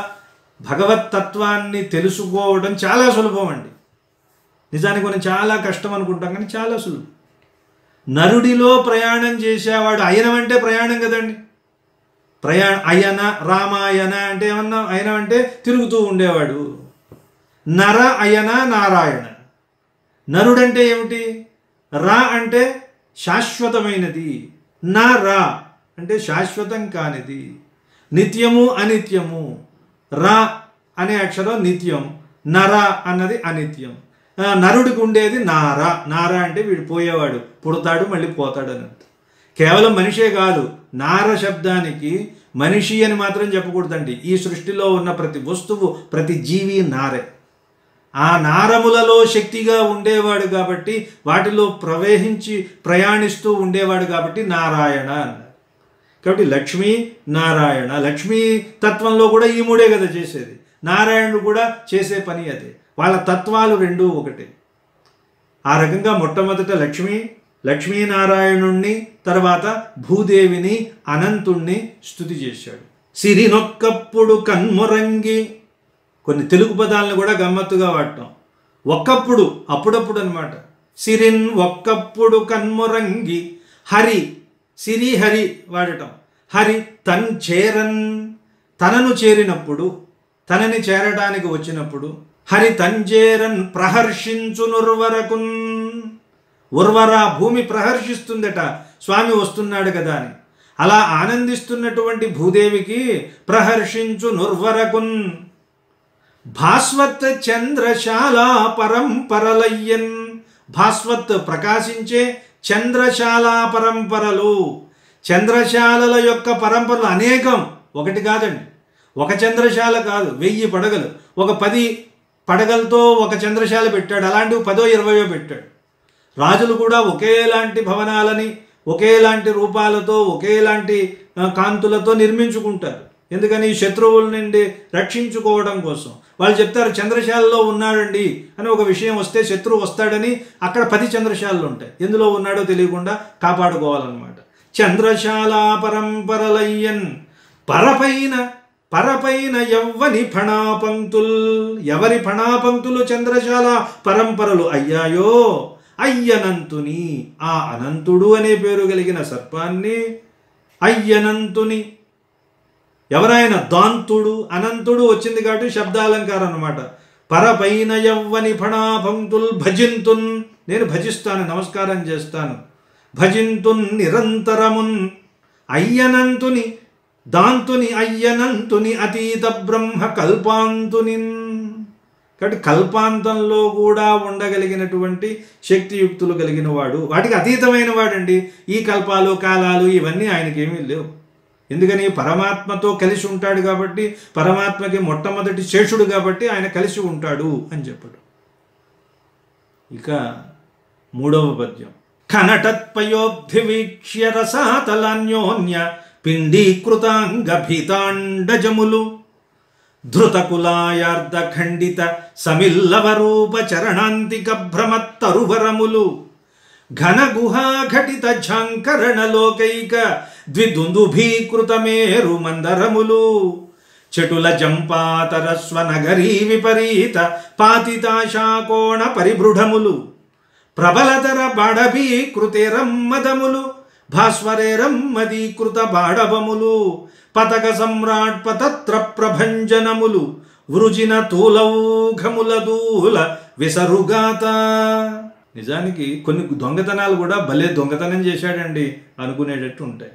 [SPEAKER 1] భగవత్తత్వాన్ని తెలుసుకోవడం చాలా సులభం అండి. నిజానికి మనం చాలా కష్టం అనుకుంటాం, కానీ చాలా సులభం. నరుడిలో ప్రయాణం చేసేవాడు, అయనం అంటే ప్రయాణం కదండి. రామాయణ అంటే ఏమన్నా, అయనం అంటే తిరుగుతూ ఉండేవాడు. నర అయన నారాయణ. నరుడంటే ఏమిటి, రా అంటే శాశ్వతమైనది, రా అంటే శాశ్వతం కానిది, నిత్యము అనిత్యము. రా అనే అక్షరం నిత్యం, నర అన్నది అనిత్యం. నరుడికి ఉండేది నారా అంటే వీడు పోయేవాడు, పుడతాడు మళ్ళీ పోతాడు అని అర్థం. కేవలం మనిషే కాదు, నార శబ్దానికి మనిషి అని మాత్రం చెప్పకూడదండి. ఈ సృష్టిలో ఉన్న ప్రతి వస్తువు, ప్రతి జీవి నారే. ఆ నారములలో శక్తిగా ఉండేవాడు కాబట్టి, వాటిలో ప్రయాణిస్తూ ఉండేవాడు కాబట్టి నారాయణ అన్నారు. కాబట్టి లక్ష్మీ నారాయణ, లక్ష్మీ తత్వంలో కూడా ఈ మూడే కదా చేసేది. నారాయణుడు కూడా చేసే పని అదే. వాళ్ళ తత్వాలు రెండూ ఒకటే. ఆ రకంగా మొట్టమొదట లక్ష్మీనారాయణుణ్ణి, తర్వాత భూదేవిని, అనంతుణ్ణి స్తుతి చేశాడు. సిరినొక్కప్పుడు కన్మురంగి, కొన్ని తెలుగు పదాలను కూడా గమ్మత్తుగా వాడటం. ఒక్కప్పుడు, అప్పుడప్పుడు అనమాట. సిరిన్ ఒక్కప్పుడు కన్మురంగి, హరి, సిరి హరి వాడటం. హరి తనను చేరినప్పుడు, తనని చేరడానికి వచ్చినప్పుడు, హరి తంజేరన్ ప్రహర్షించునుర్వరకున్, ఉర్వర భూమి ప్రహర్షిస్తుందట స్వామి వస్తున్నాడు కదా అని. అలా ఆనందిస్తున్నటువంటి భూదేవికి ప్రహర్షించునుర్వరకున్, భాస్వత్ చంద్రశాల పరంపరలయ్యన్, భాస్వత్ ప్రకాశించే, చంద్రశాల పరంపరలు, చంద్రశాలల యొక్క పరంపరలు అనేకం, ఒకటి కాదండి. ఒక చంద్రశాల కాదు, 1000 పడగలు. ఒక 10 పడగలతో ఒక చంద్రశాల పెట్టాడు. అలాంటివి 10 20 పెట్టాడు. రాజులు కూడా ఒకేలాంటి భవనాలని, ఒకేలాంటి రూపాలతో, ఒకేలాంటి కాంతులతో నిర్మించుకుంటారు. ఎందుకని? శత్రువుల నుండి రక్షించుకోవడం కోసం. వాళ్ళు చెప్తారు చంద్రశాలలో ఉన్నాడండి అని ఒక విషయం వస్తే, శత్రువు వస్తాడని అక్కడ 10 చంద్రశాలలు ఉంటాయి. ఎందులో ఉన్నాడో తెలియకుండా కాపాడుకోవాలన్నమాట. చంద్రశాల పరంపరలయ్యన్, పరపైన ఎవ్వని ఫణాపంక్తుల్, ఎవరి ఫణాపంక్తులు చంద్రశాల పరంపరలు అయ్యాయో, అయ్యనంతుని, ఆ అనంతుడు అనే పేరు కలిగిన సర్పాన్ని, అయ్యనంతుని, ఎవరైనా దాంతుడు, అనంతుడు వచ్చింది కాబట్టి శబ్దాలంకారం అన్నమాట. పరపైన యవ్వని ఫణాపంక్తుల్ భజింతున్, నేను భజిస్తాను, నమస్కారం చేస్తాను. భజింతున్ నిరంతరమున్, అయ్యనంతుని, దాంతుని, అయ్యనంతుని, అతీత బ్రహ్మ కల్పాంతుని. కాబట్టి కల్పాంతంలో కూడా ఉండగలిగినటువంటి శక్తియుక్తులు కలిగిన వాడు, వాటికి అతీతమైన వాడండి. ఈ కల్పాలు, కాలాలు ఇవన్నీ ఆయనకేమీ లేవు. ఎందుకని? పరమాత్మతో కలిసి ఉంటాడు కాబట్టి, పరమాత్మకి మొట్టమొదటి శేషుడు కాబట్టి ఆయన కలిసి ఉంటాడు అని చెప్పాడు. ఇక 3వ పద్యం. కనటత్పయోబ్ధివీక్ష్య రసాతలాన్యోన్య పిండీకృతాంగ భీతాండజములు, ధృతకులాయార్ధ ఖండిత సమిల్లవరూప చరణాంతిక భ్రమత్తరువరములు, ఘన గుహాఘటిత ఝాంకరణలోకైక ద్విదుందుభీకృత మేరు మందరములు, చటుల జంపాతర స్వనగరీ విపరీత పాతితాశాకోణ పరిబృఢములు, ప్రబలతర బాడభీకృతేరమ్మదములు, భాస్వరేరమ్మదీకృత బాడవములు, పతక సమ్రాట్ పతత్ర ప్రభంజనములు, వృజిన తూలౌఘముల దూల విసరుగాత. నిజానికి కొన్ని దొంగతనాలు కూడా భలే దొంగతనం చేశాడండి అనుకునేటట్టు ఉంటాయి.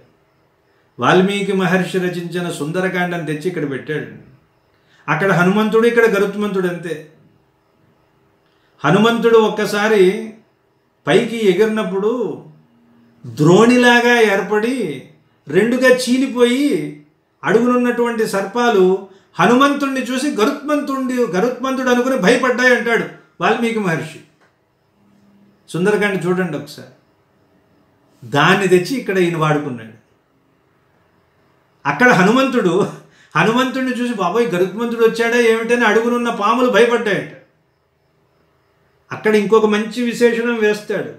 [SPEAKER 1] వాల్మీకి మహర్షి రచించిన సుందరకాండం తెచ్చి ఇక్కడ పెట్టాడు. అక్కడ హనుమంతుడు, ఇక్కడ గరుత్మంతుడు అంతే. హనుమంతుడు ఒక్కసారి పైకి ఎగిరినప్పుడు ద్రోణిలాగా ఏర్పడి 2గా చీలిపోయి అడుగునున్నటువంటి సర్పాలు హనుమంతుడిని చూసి గరుత్మంతుడు అనుకుని భయపడ్డాయి అంటాడు వాల్మీకి మహర్షి. సుందరకాండ చూడండి ఒకసారి. దాన్ని తెచ్చి ఇక్కడ ఈయన వాడుకున్నాడు. అక్కడ హనుమంతుడిని చూసి బాబోయ్ గరుత్మంతుడు వచ్చాడా ఏమిటని అడుగునున్న పాములు భయపడ్డాయట. అక్కడ ఇంకొక మంచి విశేషణం వేస్తాడు.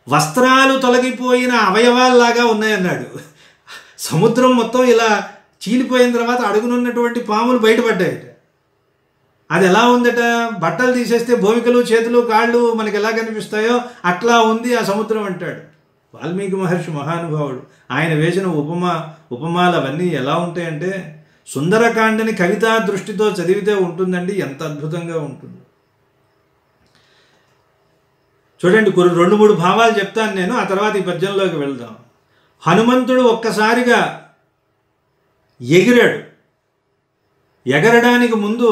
[SPEAKER 1] వస్త్రాలు తొలగిపోయిన అవయవాల్లాగా ఉన్నాయన్నాడు. సముద్రం మొత్తం ఇలా చీలిపోయిన తర్వాత అడుగునున్నటువంటి పాములు బయటపడ్డాయట. అది ఎలా ఉందట? బట్టలు తీసేస్తే భూమికలు, చేతులు, కాళ్ళు మనకి ఎలా కనిపిస్తాయో అట్లా ఉంది ఆ సముద్రం అంటాడు వాల్మీకి మహర్షి. మహానుభావుడు. ఆయన వేసిన ఉపమాలు అవన్నీ ఎలా ఉంటాయంటే, సుందరకాండని కవితా దృష్టితో చదివితే ఉంటుందండి, ఎంత అద్భుతంగా ఉంటుంది. చూడండి, 2-3 భావాలు చెప్తాను నేను, ఆ తర్వాత ఈ పద్యంలోకి వెళ్దాం. హనుమంతుడు ఒక్కసారిగా ఎగిరాడు. ఎగరడానికి ముందు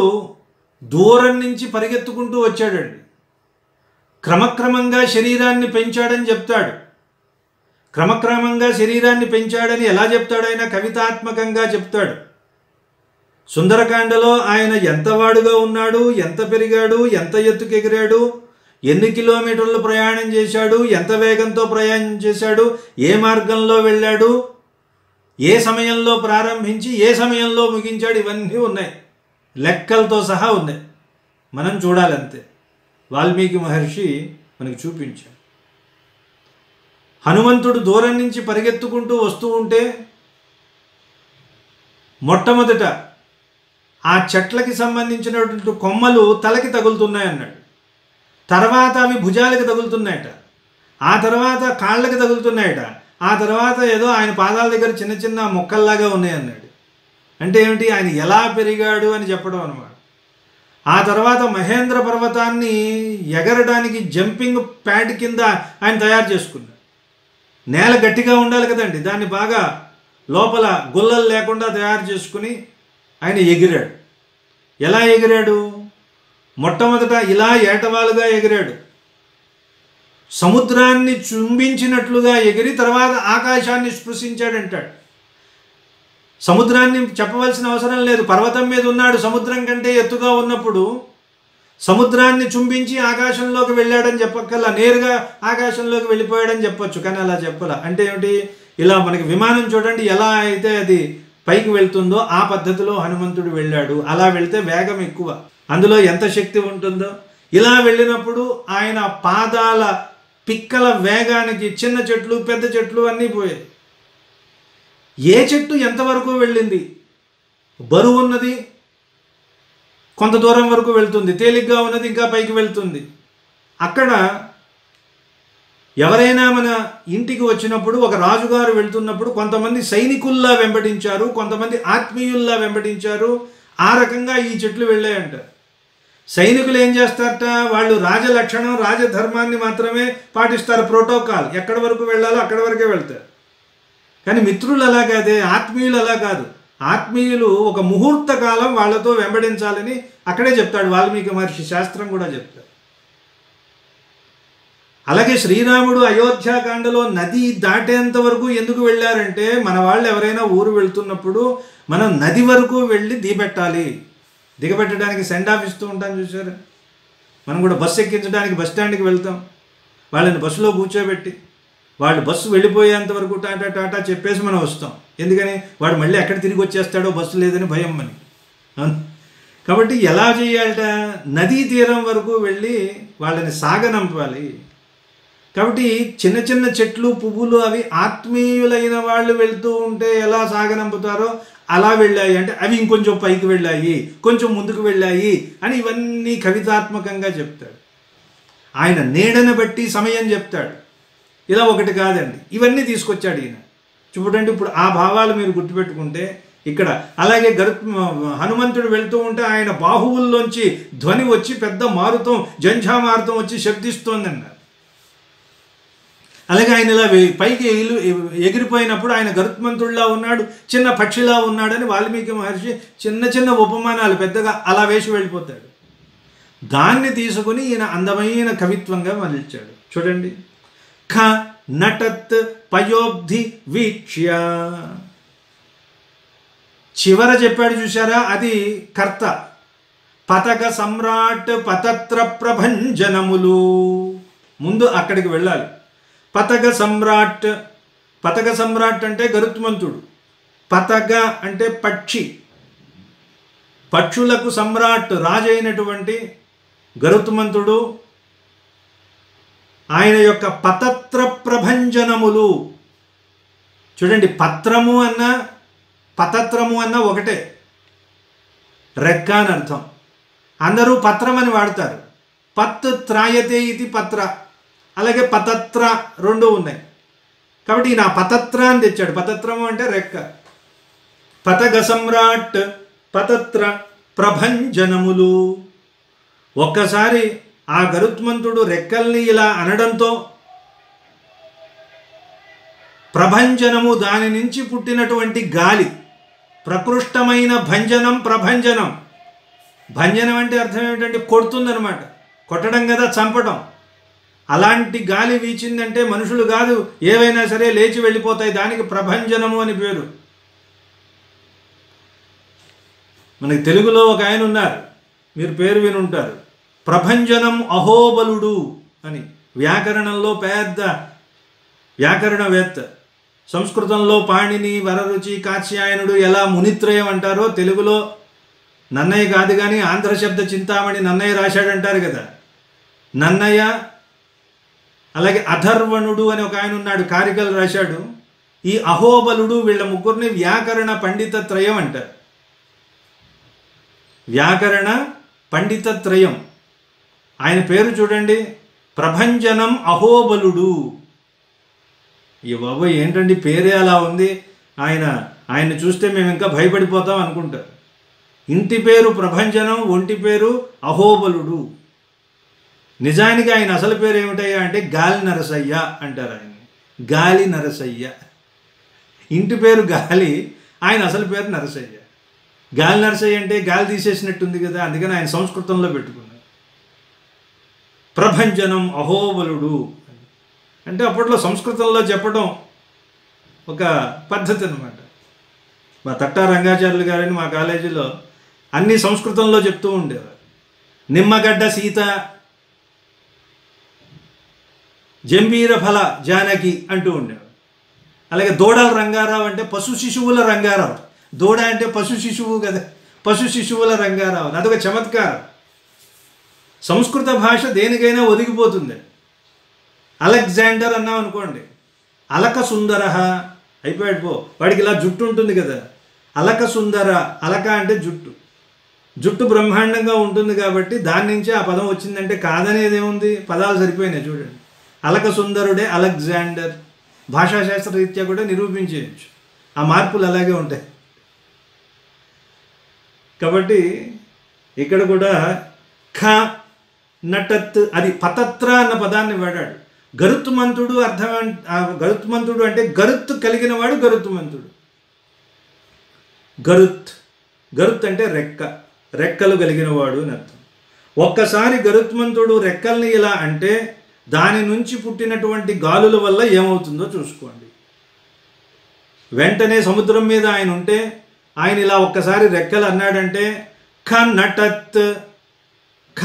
[SPEAKER 1] దూరం నుంచి పరిగెత్తుకుంటూ వచ్చాడండి. క్రమక్రమంగా శరీరాన్ని పెంచాడని చెప్తాడు. క్రమక్రమంగా శరీరాన్ని పెంచాడని ఎలా చెప్తాడు? ఆయన కవితాత్మకంగా చెప్తాడు. సుందరకాండలో ఆయన ఎంత వాడుగా ఉన్నాడు, ఎంత పెరిగాడు, ఎంత ఎత్తుకు ఎగిరాడు, ఎన్ని కిలోమీటర్లు ప్రయాణం చేశాడు, ఎంత వేగంతో ప్రయాణం చేశాడు, ఏ మార్గంలో వెళ్ళాడు, ఏ సమయంలో ప్రారంభించి ఏ సమయంలో ముగించాడు, ఇవన్నీ ఉన్నాయి. లెక్కలతో సహా ఉన్నాయి. మనం చూడాలంతే. వాల్మీకి మహర్షి మనకి చూపించాడు. హనుమంతుడు దూరం నుంచి పరిగెత్తుకుంటూ వస్తూ ఉంటే మొట్టమొదట ఆ చెట్లకి సంబంధించినటువంటి కొమ్మలు తలకి తగులుతున్నాయన్నాడు. తర్వాత అవి భుజాలకి తగులుతున్నాయట. ఆ తర్వాత కాళ్ళకి తగులుతున్నాయట. ఆ తర్వాత ఏదో ఆయన పాదాల దగ్గర చిన్న చిన్న మొక్కల్లాగా ఉన్నాయన్నాడు. అంటే ఏమిటి? ఆయన ఎలా పెరిగాడు అని చెప్పడం అన్నమాట. ఆ తర్వాత మహేంద్ర పర్వతాన్ని ఎగరడానికి జంపింగ్ ప్యాడ్ కింద ఆయన తయారు చేసుకున్నాడు. నేల గట్టిగా ఉండాలి కదండి, దాన్ని బాగా లోపల గుల్లలు లేకుండా తయారు చేసుకుని ఆయన ఎగిరాడు. ఎలా ఎగిరాడు? మొట్టమొదట ఇలా ఏటవాలుగా ఎగిరాడు. సముద్రాన్ని చుంబించినట్లుగా ఎగిరి తర్వాత ఆకాశాన్ని స్పృశించాడంటాడు. సముద్రాన్ని చెప్పవలసిన అవసరం లేదు. పర్వతం మీద ఉన్నాడు, సముద్రం కంటే ఎత్తుగా ఉన్నప్పుడు సముద్రాన్ని చుంబించి ఆకాశంలోకి వెళ్ళాడని చెప్పక్కల్లా, నేరుగా ఆకాశంలోకి వెళ్ళిపోయాడని చెప్పొచ్చు. కానీ అలా చెప్పాల. అంటే ఏమిటి? ఇలా మనకి విమానం చూడండి ఎలా అయితే అది పైకి వెళ్తుందో ఆ పద్ధతిలో హనుమంతుడు వెళ్ళాడు. అలా వెళ్తే వేగం ఎక్కువ, అందులో ఎంత శక్తి ఉంటుందో. ఇలా వెళ్ళినప్పుడు ఆయన పాదాల పిక్కల వేగానికి చిన్న చెట్లు పెద్ద చెట్లు అన్నీ పోయాయి. ఏ చెట్టు ఎంతవరకు వెళ్ళింది? బరువు ఉన్నది కొంత దూరం వరకు వెళ్తుంది, తేలిగ్గా ఉన్నది ఇంకా పైకి వెళ్తుంది. అక్కడ ఎవరైనా మన ఇంటికి వచ్చినప్పుడు, ఒక రాజుగారు వెళ్తున్నప్పుడు కొంతమంది సైనికుల్లా వెంబడించారు, కొంతమంది ఆత్మీయుల్లా వెంబడించారు. ఆ రకంగా ఈ చెట్లు వెళ్ళాయంట. సైనికులు ఏం చేస్తారట? వాళ్ళు రాజలక్షణం రాజధర్మాన్ని మాత్రమే పాటిస్తారు, ప్రోటోకాల్. ఎక్కడి వరకు వెళ్ళాలో అక్కడి వరకే వెళ్తారు. కానీ మిత్రులు అలా కాదే, ఆత్మీయులు అలా కాదు. ఆత్మీయులు ఒక ముహూర్త కాలం వాళ్ళతో వెంబడించాలని అక్కడే చెప్తాడు వాల్మీకి మహర్షి. శాస్త్రం కూడా చెప్తాడు. అలాగే శ్రీరాముడు అయోధ్యాకాండలో నది దాటేంత వరకు ఎందుకు వెళ్ళారంటే, మన వాళ్ళు ఎవరైనా ఊరు వెళ్తున్నప్పుడు మనం నది వరకు వెళ్ళి దిగబెట్టాలి. దిగబెట్టడానికి సెండ్ ఆఫ్ ఇస్తూ ఉంటాం చూసారు. మనం కూడా బస్సు ఎక్కించడానికి బస్ స్టాండ్కి వెళ్తాం, వాళ్ళని బస్సులో కూర్చోబెట్టి వాళ్ళు బస్సు వెళ్ళిపోయేంత వరకు టాటా టాటా చెప్పేసి మనం వస్తాం. ఎందుకని? వాడు మళ్ళీ ఎక్కడ తిరిగి వచ్చేస్తాడో, బస్సు లేదని భయం అని. కాబట్టి ఎలా చేయాలట? నదీ తీరం వరకు వెళ్ళి వాళ్ళని సాగనంపాలి. కాబట్టి చిన్న చిన్న చెట్లు పువ్వులు అవి ఆత్మీయులైన వాళ్ళు వెళ్తూ ఉంటే ఎలా సాగనంపుతారో అలా వెళ్ళాయి. అంటే అవి ఇంకొంచెం పైకి వెళ్ళాయి, కొంచెం ముందుకు వెళ్ళాయి అని ఇవన్నీ కవితాత్మకంగా చెప్తాడు. ఆయన నీడను బట్టి సమయం చెప్తాడు. ఇలా ఒకటి కాదండి, ఇవన్నీ తీసుకొచ్చాడు ఈయన. చూడండి, ఇప్పుడు ఆ భావాలు మీరు గుర్తుపెట్టుకుంటే ఇక్కడ. అలాగే హనుమంతుడు వెళ్తూ ఉంటే ఆయన బాహువుల్లోంచి ధ్వని వచ్చి పెద్ద మారుతం, జంఝామారుతం వచ్చి శబ్దిస్తోందన్నారు. అలాగే ఆయన ఇలా పైకి ఎగిరిపోయినప్పుడు ఆయన గరుత్మంతుడిలా ఉన్నాడు, చిన్న పక్షిలా ఉన్నాడని వాల్మీకి మహర్షి చిన్న చిన్న ఉపమానాలు పెద్దగా అలా వేసి వెళ్ళిపోతాడు. దాన్ని తీసుకుని ఈయన అందమైన కవిత్వంగా మలిచాడు. చూడండి, ఖ నటత్ పయోబ్ధి వీక్ష్య. చివర చెప్పాడు చూసారా, అది కర్త. పతక సమ్రాట్ పతత్ర ప్రభంజనములు. ముందు అక్కడికి వెళ్ళాలి. పతక సమ్రాట్. పతక సమ్రాట్ అంటే గరుత్మంతుడు. పతక అంటే పక్షి. పక్షులకు సమ్రాట్ రాజు అయినటువంటి గరుత్మంతుడు ఆయన యొక్క పతత్ర ప్రభంజనములు. చూడండి, పత్రము అన్న పతత్రము అన్న ఒకటే, రెక్క అని అర్థం. అందరూ పత్రం అని వాడతారు. పత్ త్రాయతే ఇది పత్ర. అలాగే పతత్ర రెండు ఉన్నాయి. కాబట్టి ఈయన పతత్ర అని తెచ్చాడు. పతత్రము అంటే రెక్క. పతక సమ్రాట్ పతత్ర ప్రభంజనములు. ఒక్కసారి ఆ గరుత్మంతుడు రెక్కల్ని ఇలా అనడంతో ప్రభంజనము, దాని నుంచి పుట్టినటువంటి గాలి, ప్రకృష్టమైన భంజనం, ప్రభంజనం. భంజనం అంటే అర్థం ఏమిటంటే కొడుతుందనమాట. కొట్టడం కదా, చంపడం. అలాంటి గాలి వీచిందంటే మనుషులు కాదు, ఏవైనా సరే లేచి వెళ్ళిపోతాయి. దానికి ప్రభంజనము అని పేరు. మనకి తెలుగులో ఒక ఆయన ఉన్నారు, మీరు పేరు వినుంటారు, ప్రభంజనం అహోబలుడు అని. వ్యాకరణంలో పెద్ద వ్యాకరణవేత్త. సంస్కృతంలో పాణిని, వరరుచి, కాత్యాయనుడు ఎలా మునిత్రయం అంటారో తెలుగులో నన్నయ్య కాదు కానీ ఆంధ్ర శబ్ద చింతామణి నన్నయ్య రాశాడంటారు కదా. నన్నయ్య, అలాగే అధర్వణుడు అని ఒక ఆయన ఉన్నాడు, కారికలు రాశాడు. ఈ అహోబలుడు వీళ్ళ ముగ్గురిని వ్యాకరణ పండిత త్రయం అంటారు. వ్యాకరణ పండిత త్రయం. ఆయన పేరు చూడండి, ప్రభంజనం అహోబలుడు. ఈ బాబు ఏంటండి పేరే అలా ఉంది, ఆయన్ని చూస్తే మేము ఇంకా భయపడిపోతాం అనుకుంటారు. ఇంటి పేరు ప్రభంజనం, ఒంటి పేరు అహోబలుడు. నిజానికి ఆయన అసలు పేరు ఏమిటయ్యా అంటే గాలి నరసయ్య అంటారు. ఆయన గాలి నరసయ్య. ఇంటి పేరు గాలి, ఆయన అసలు పేరు నరసయ్య. గాలి నరసయ్య అంటే గాలి తీసేసినట్టుంది కదా, అందుకని ఆయన సంస్కృతంలో పెట్టుకున్నారు ప్రభంజనం అహోబలుడు అంటే. అప్పట్లో సంస్కృతంలో చెప్పడం ఒక పద్ధతి అన్నమాట. మా తట్టా రంగాచార్యులు గారని మా కాలేజీలో అన్నీ సంస్కృతంలో చెప్తూ ఉండేవారు. నిమ్మగడ్డ సీత, జంబీర ఫల జానకి అంటూ ఉండేవారు. అలాగే దూడల రంగారావు అంటే పశు శిశువుల రంగారావు. దూడ అంటే పశు శిశువు కదా, పశు శిశువుల రంగారావు. అదొక చమత్కారం. సంస్కృత భాష దేనికైనా ఒదిగిపోతుంది. అలెగ్జాండర్ అన్నాం అనుకోండి, అలక సుందర అయిపోయాడు పో, వాడికి ఇలా జుట్టు ఉంటుంది కదా, అలక సుందర. అలక అంటే జుట్టు, జుట్టు బ్రహ్మాండంగా ఉంటుంది కాబట్టి దాని నుంచే ఆ పదం వచ్చిందంటే కాదనేది ఏముంది, పదాలు సరిపోయినాయి చూడండి. అలక సుందరుడే అలెగ్జాండర్. భాషాశాస్త్ర రీత్యా కూడా నిరూపించేయచ్చు, ఆ మార్పులు అలాగే ఉంటాయి. కాబట్టి ఇక్కడ కూడా ఖ నటత్, అది పతత్ర అన్న పదాన్ని వాడాడు. గరుత్మంతుడు అర్థం, గరుత్మంతుడు అంటే గరుత్తు కలిగిన వాడు గరుత్మంతుడు. గరుత్ అంటే రెక్క, రెక్కలు కలిగిన వాడు అని అర్థం. ఒక్కసారి గరుత్మంతుడు రెక్కల్ని ఇలా అంటే దాని నుంచి పుట్టినటువంటి గాలుల వల్ల ఏమవుతుందో చూసుకోండి. వెంటనే సముద్రం మీద ఆయన ఉంటే, ఆయన ఇలా ఒక్కసారి రెక్కలు అన్నాడంటే ఖ నటత్, ఖ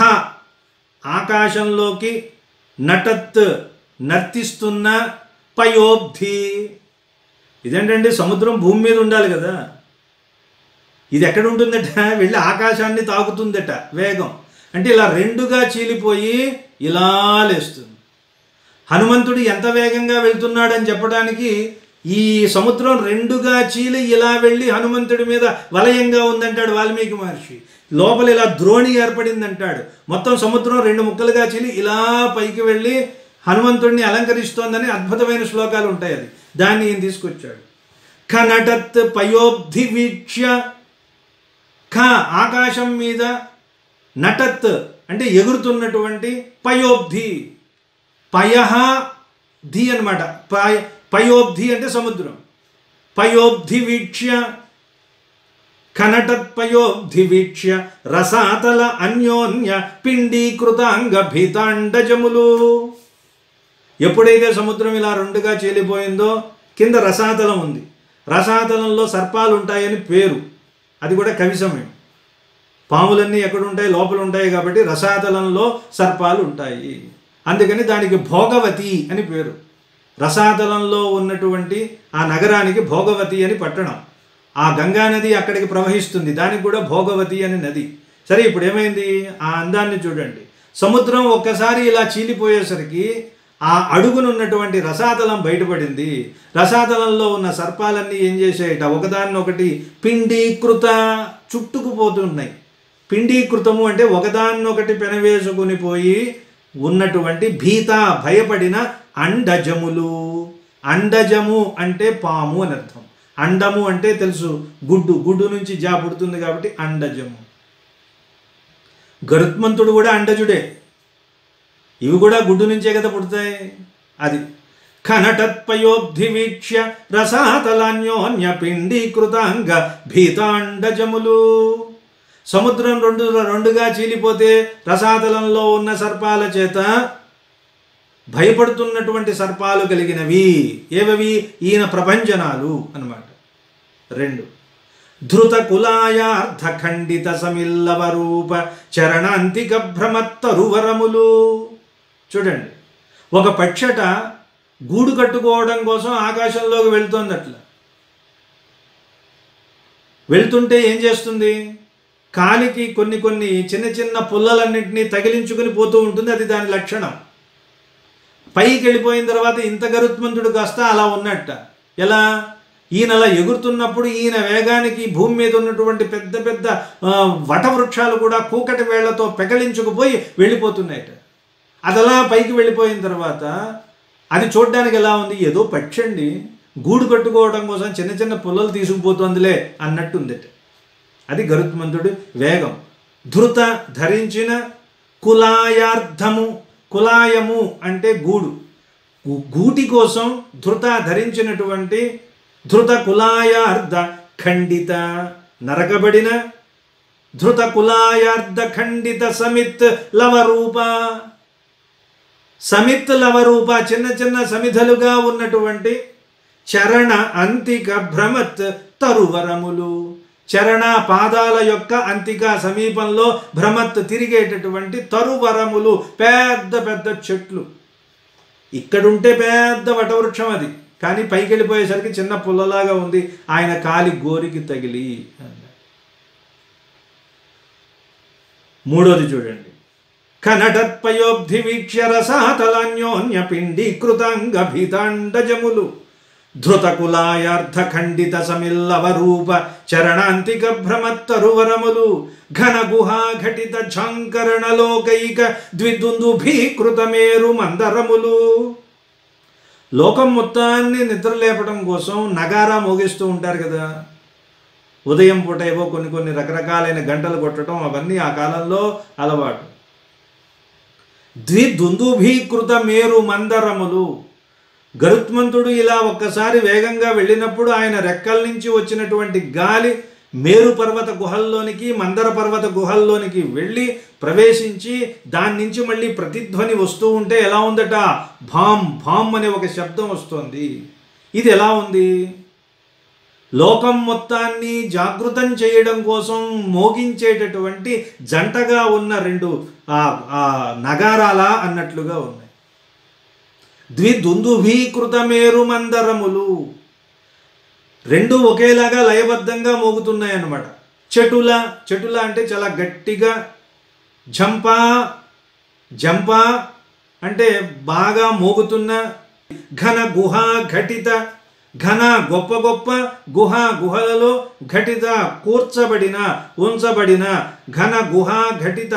[SPEAKER 1] ఆకాశంలోకి, నటత్ నర్తిస్తున్న, పయోబ్ధి. ఇదేంటండి, సముద్రం భూమి మీద ఉండాలి కదా, ఇది ఎక్కడ ఉంటుందట, వెళ్ళి ఆకాశాన్ని తాకుతుందట వేగం. అంటే ఇలా రెండుగా చీలిపోయి ఇలా లేస్తుంది. హనుమంతుడు ఎంత వేగంగా వెళ్తున్నాడని చెప్పడానికి ఈ సముద్రం రెండుగా చీలి ఇలా వెళ్ళి హనుమంతుడి మీద వలయంగా ఉందంటాడు వాల్మీకి మహర్షి. లోపల ఇలా ద్రోణి ఏర్పడిందంటాడు. మొత్తం సముద్రం రెండు ముక్కలుగా చీలి ఇలా పైకి వెళ్ళి హనుమంతుడిని అలంకరిస్తోందని అద్భుతమైన శ్లోకాలు ఉంటాయి. అది దాన్ని ఈయన తీసుకొచ్చాడు. ఖ నటత్ పయోబ్ధి వీక్ష్య, ఖ ఆకాశం మీద, నటత్ అంటే ఎగురుతున్నటువంటి, పయోబ్ధి పయః ధి అనమాట. పయోబ్ధి అంటే సముద్రం. పయోబ్ధి వీక్ష్య, ఖనటత్ పయోబ్ధి వీక్ష్య రసాతల అన్యోన్య పిండీకృతాంగ భీతాండజములు. ఎప్పుడైతే సముద్రం ఇలా రెండుగా చీలిపోయిందో కింద రసాతలం ఉంది. రసాతలంలో సర్పాలు ఉంటాయని పేరు. అది కూడా కవి సమయం. పాములన్నీ ఎక్కడుంటాయి, లోపల ఉంటాయి కాబట్టి రసాతలంలో సర్పాలు ఉంటాయి. అందుకని దానికి భోగవతి అని పేరు. రసాతలంలో ఉన్నటువంటి ఆ నగరానికి భోగవతి అని పట్టణం. ఆ గంగానది అక్కడికి ప్రవహిస్తుంది, దానికి కూడా భోగవతి అని నది. సరే, ఇప్పుడు ఏమైంది, ఆ అందాన్ని చూడండి. సముద్రం ఒక్కసారి ఇలా చీలిపోయేసరికి ఆ అడుగునున్నటువంటి రసాతలం బయటపడింది. రసాతలంలో ఉన్న సర్పాలన్నీ ఏం చేసాయట, ఒకదాన్నొకటి పిండీకృత, చుట్టుకుపోతున్నాయి. పిండీకృతము అంటే ఒకదాన్నొకటి పెనవేసుకుని పోయి ఉన్నటువంటి భీత, భయపడిన అండజములు. అండజము అంటే పాము అని అర్థం. అండము అంటే తెలుసు, గుడ్డు, గుడ్డు నుంచి జా పుడుతుంది కాబట్టి అండజము. గరుత్మంతుడు కూడా అండజుడే, ఇవి కూడా గుడ్డు నుంచే కదా పుడతాయి. అది ఖనటత్పయోబ్ధి వీక్ష్య రసాతలాన్యోన్య పిండీకృతాంగ భీతాండజములు. సముద్రం రెండుగా చీలిపోతే రసాతలంలో ఉన్న సర్పాల చేత భయపడుతున్నటువంటి సర్పాలు కలిగినవి. ఏవవి? ఈయన ప్రభంజనాలు అన్నమాట. 2 ధృత కులాయార్థ ఖండిత సమిల్లవ రూప చరణాంతిక భ్రమత్తరువరములు. చూడండి, ఒక పక్షట గూడు కట్టుకోవడం కోసం ఆకాశంలోకి వెళ్తుంది. అట్లా వెళ్తుంటే ఏం చేస్తుంది? కాలికి కొన్ని చిన్న చిన్న పుల్లలన్నింటినీ తగిలించుకుని పోతూ ఉంటుంది. అది దాని లక్షణం. పైకి వెళ్ళిపోయిన తర్వాత ఇంత గరుత్మంతుడు కాస్త అలా ఉన్నట్ట. ఎలా? ఈయన అలా ఎగురుతున్నప్పుడు ఈయన వేగానికి భూమి మీద ఉన్నటువంటి పెద్ద పెద్ద వటవృక్షాలు కూడా కూకటి వేళ్లతో పెకలించుకుపోయి వెళ్ళిపోతున్నాయట. అది అలా పైకి వెళ్ళిపోయిన తర్వాత అది చూడ్డానికి ఎలా ఉంది? ఏదో పక్షి అండి, గూడు కట్టుకోవడం కోసం చిన్న చిన్న పుల్లలు తీసుకుపోతుందిలే అన్నట్టుందట. అది గరుత్మంతుడి వేగం. ధృత ధరించిన, కులాయార్థము, కులాయము అంటే గూడు, గూటి కోసం ధృత ధరించినటువంటి ధృత కులాయార్ధ ఖండిత నరకబడిన, ధృత కులాయార్ధ ఖండిత సమిత్ లవరూప. సమిత్ లవరూప చిన్న చిన్న సమిధలుగా ఉన్నటువంటి చరణ అంతిక భ్రమత్ తరువరములు. చరణ పాదాల యొక్క అంతిక సమీపంలో భ్రమత్ తిరిగేటటువంటి తరువరములు, పెద్ద పెద్ద చెట్లు. ఇక్కడుంటే పెద్ద వటవృక్షం అది, కానీ పైకి వెళ్ళిపోయేసరికి చిన్న పుల్లలాగా ఉంది. ఆయన కాలి గోరికి తగిలి. 3వది చూడండి. కనటత్పయోబ్ధి వీక్ష్య రసాతలాన్యోన్య పిండీకృతాంగ భీతాండజములు. ధృతకులాయార్థ ఖండిత సమిల్లవ రూప చరణాంతిక భ్రమత్తరువరములు. ఘన గుహా ఘటిత ఝాంకరణలోకైక ద్విదుందుభీకృత మేరు మందరములు. లోకం మొత్తాన్ని నిద్ర లేపడం కోసం నగారా మోగిస్తూ ఉంటారు కదా. ఉదయం పూట ఏవో కొన్ని రకరకాలైన గంటలు కొట్టడం, అవన్నీ ఆ కాలంలో అలవాటు. ద్విదుందుభీకృత మేరు మందరములు. గరుత్మంతుడు ఇలా ఒక్కసారి వేగంగా వెళ్ళినప్పుడు ఆయన రెక్కల నుంచి వచ్చినటువంటి గాలి మేరు పర్వత గుహల్లోనికి, మందర పర్వత గుహల్లోనికి వెళ్ళి ప్రవేశించి దాని నుంచి మళ్ళీ ప్రతిధ్వని వస్తూ ఉంటే ఎలా ఉందట? భాం భాం అనే ఒక శబ్దం వస్తుంది. ఇది ఎలా ఉంది? లోకం మొత్తాన్ని జాగృతం చేయడం కోసం మోగించేటటువంటి జంటగా ఉన్న 2 నగారాల అన్నట్లుగా ఉన్నాయి. ద్విదుందుభీకృత మేరు మందరములు. 2 ఒకేలాగా లయబద్ధంగా మోగుతున్నాయి అన్నమాట. చెటుల, చెటుల అంటే చాలా గట్టిగా, జంపా అంటే బాగా మోగుతున్న, ఘన గుహా ఘటిత, ఘన గొప్ప గొప్ప, గుహ గుహలలో, ఘటిత కూర్చబడిన ఉంచబడిన, ఘన గుహా ఘటిత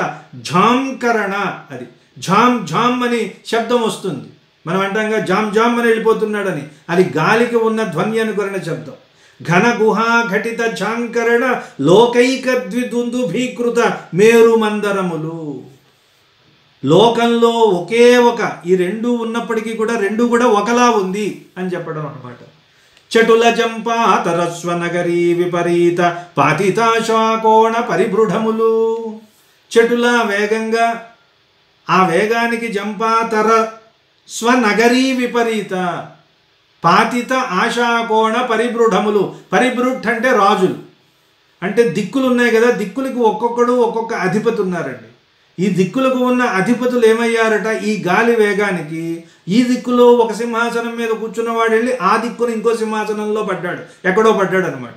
[SPEAKER 1] ఝాంకరణ. అది ఝాం ఝాం అని శబ్దం వస్తుంది. మనం అంటాంగా జామ్ జామ్ అని వెళ్ళిపోతున్నాడని, అది గాలికి ఉన్న ధ్వని అనుకరణ శబ్దం. ఘన గుహా ఘటిత ఝాంకరణ లోకైక ద్విదుందుభీకృత మేరు మందరములు. లోకంలో ఒకే ఒక ఈ 2 ఉన్నప్పటికీ కూడా 2 కూడా ఒకలా ఉంది అని చెప్పడం అన్నమాట. చటుల జంపాతరస్వ నగరీ విపరీత పాతితాశాకోణ పరిబృఢములు. చటుల వేగంగా, ఆ వేగానికి జంపాతర స్వనగరీ విపరీత పాతిత ఆశాకోణ పరిబృఢములు. పరిబృఢ్ అంటే రాజులు, అంటే దిక్కులు ఉన్నాయి కదా, దిక్కులకి ఒక్కొక్కడు ఒక్కొక్క అధిపతి ఉన్నారండి. ఈ దిక్కులకు ఉన్న అధిపతులు ఏమయ్యారట? ఈ గాలి వేగానికి ఈ దిక్కులో ఒక సింహాసనం మీద కూర్చున్నవాడు వెళ్ళి ఆ దిక్కున ఇంకో సింహాసనంలో పడ్డాడు, ఎక్కడో పడ్డాడు అనమాట.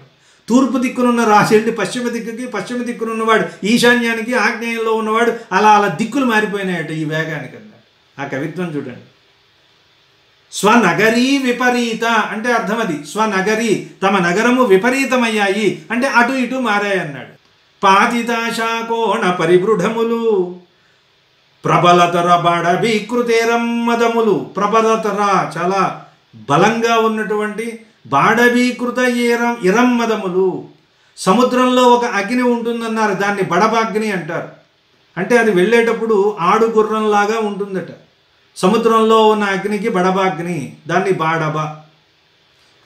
[SPEAKER 1] తూర్పు దిక్కునున్న రాజు వెళ్ళి పశ్చిమ దిక్కుకి, పశ్చిమ దిక్కునున్నవాడు ఈశాన్యానికి, ఆగ్నేయంలో ఉన్నవాడు అలా దిక్కులు మారిపోయినాయట ఈ వేగానికి అన్నమాట. ఆ కవిత్వం చూడండి. స్వనగరీ విపరీత అంటే అర్థం అది. స్వనగరీ, తమ నగరము విపరీతమయ్యాయి అంటే అటు ఇటు మారాయి అన్నాడు. పాతితాశాకోణ పరిబృఢములు. ప్రబలతర బాడభీకృతేరమ్మదములు. ప్రబలతర చాలా బలంగా ఉన్నటువంటి, బాడభీకృత ఇరమ్మదములు. సముద్రంలో ఒక అగ్ని ఉంటుందన్నారు, దాన్ని బడబాగ్ని అంటారు. అంటే అది వెళ్ళేటప్పుడు ఆడు గుర్రంలాగా ఉంటుందట. సముద్రంలో ఉన్న అగ్నికి బడబాగ్ని, దాన్ని బాడబ.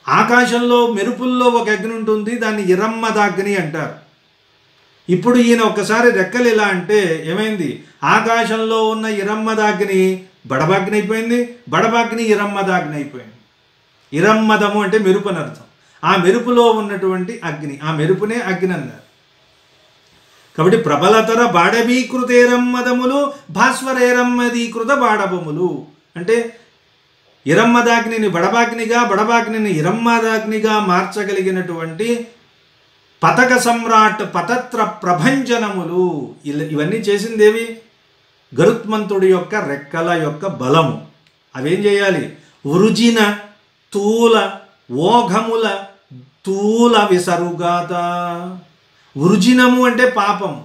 [SPEAKER 1] ఆకాశంలో మెరుపుల్లో ఒక అగ్ని ఉంటుంది, దాన్ని ఇరమ్మదాగ్ని అంటారు. ఇప్పుడు ఈయన ఒక్కసారి రెక్కలు ఇలా అంటే ఏమైంది? ఆకాశంలో ఉన్న ఇరమ్మదాగ్ని బడబాగ్ని అయిపోయింది, బడబాగ్ని ఇరమ్మదాగ్ని అయిపోయింది. ఇరమ్మదము అంటే మెరుపు అని అర్థం. ఆ మెరుపులో ఉన్నటువంటి అగ్ని, ఆ మెరుపునే అగ్ని అన్నారు. కాబట్టి ప్రబలతర బాడబీకృతేరమ్మదములు భాస్వరేరమ్మదీకృత బాడబములు అంటే ఇరమ్మదాగ్నిని బడబాగ్నిగా, బడబాగ్నిని ఇరమ్మదాగ్నిగా మార్చగలిగినటువంటి పతక సమ్రాట్ పతత్ర ప్రభంజనములు. ఇవన్నీ చేసిందేవి గరుత్మంతుడి యొక్క రెక్కల యొక్క బలము. అవేం చేయాలి? వృజిన తూల ఓఘముల తూల విసరుగాత. వృజినము అంటే పాపము.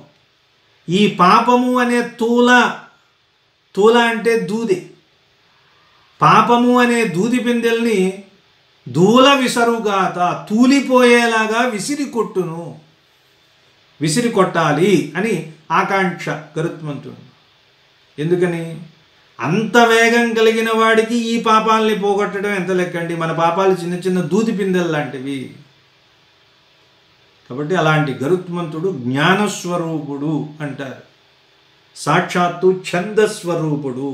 [SPEAKER 1] ఈ పాపము అనే తూల అంటే దూది. పాపము అనే దూది పిందెల్ని దూల విసరుగాత తూలిపోయేలాగా విసిరి కొట్టును, విసిరి కొట్టాలి అని ఆకాంక్ష గరుత్మంతుడు. ఎందుకని? అంత వేగం కలిగిన వాడికి ఈ పాపాలని పోగొట్టడం ఎంత లెక్కండి. మన పాపాలు చిన్న చిన్న దూది పిందెలు లాంటివి. కాబట్టి అలాంటి గరుత్మంతుడు జ్ఞానస్వరూపుడు అంటారు, సాక్షాత్తు ఛందస్వరూపుడు.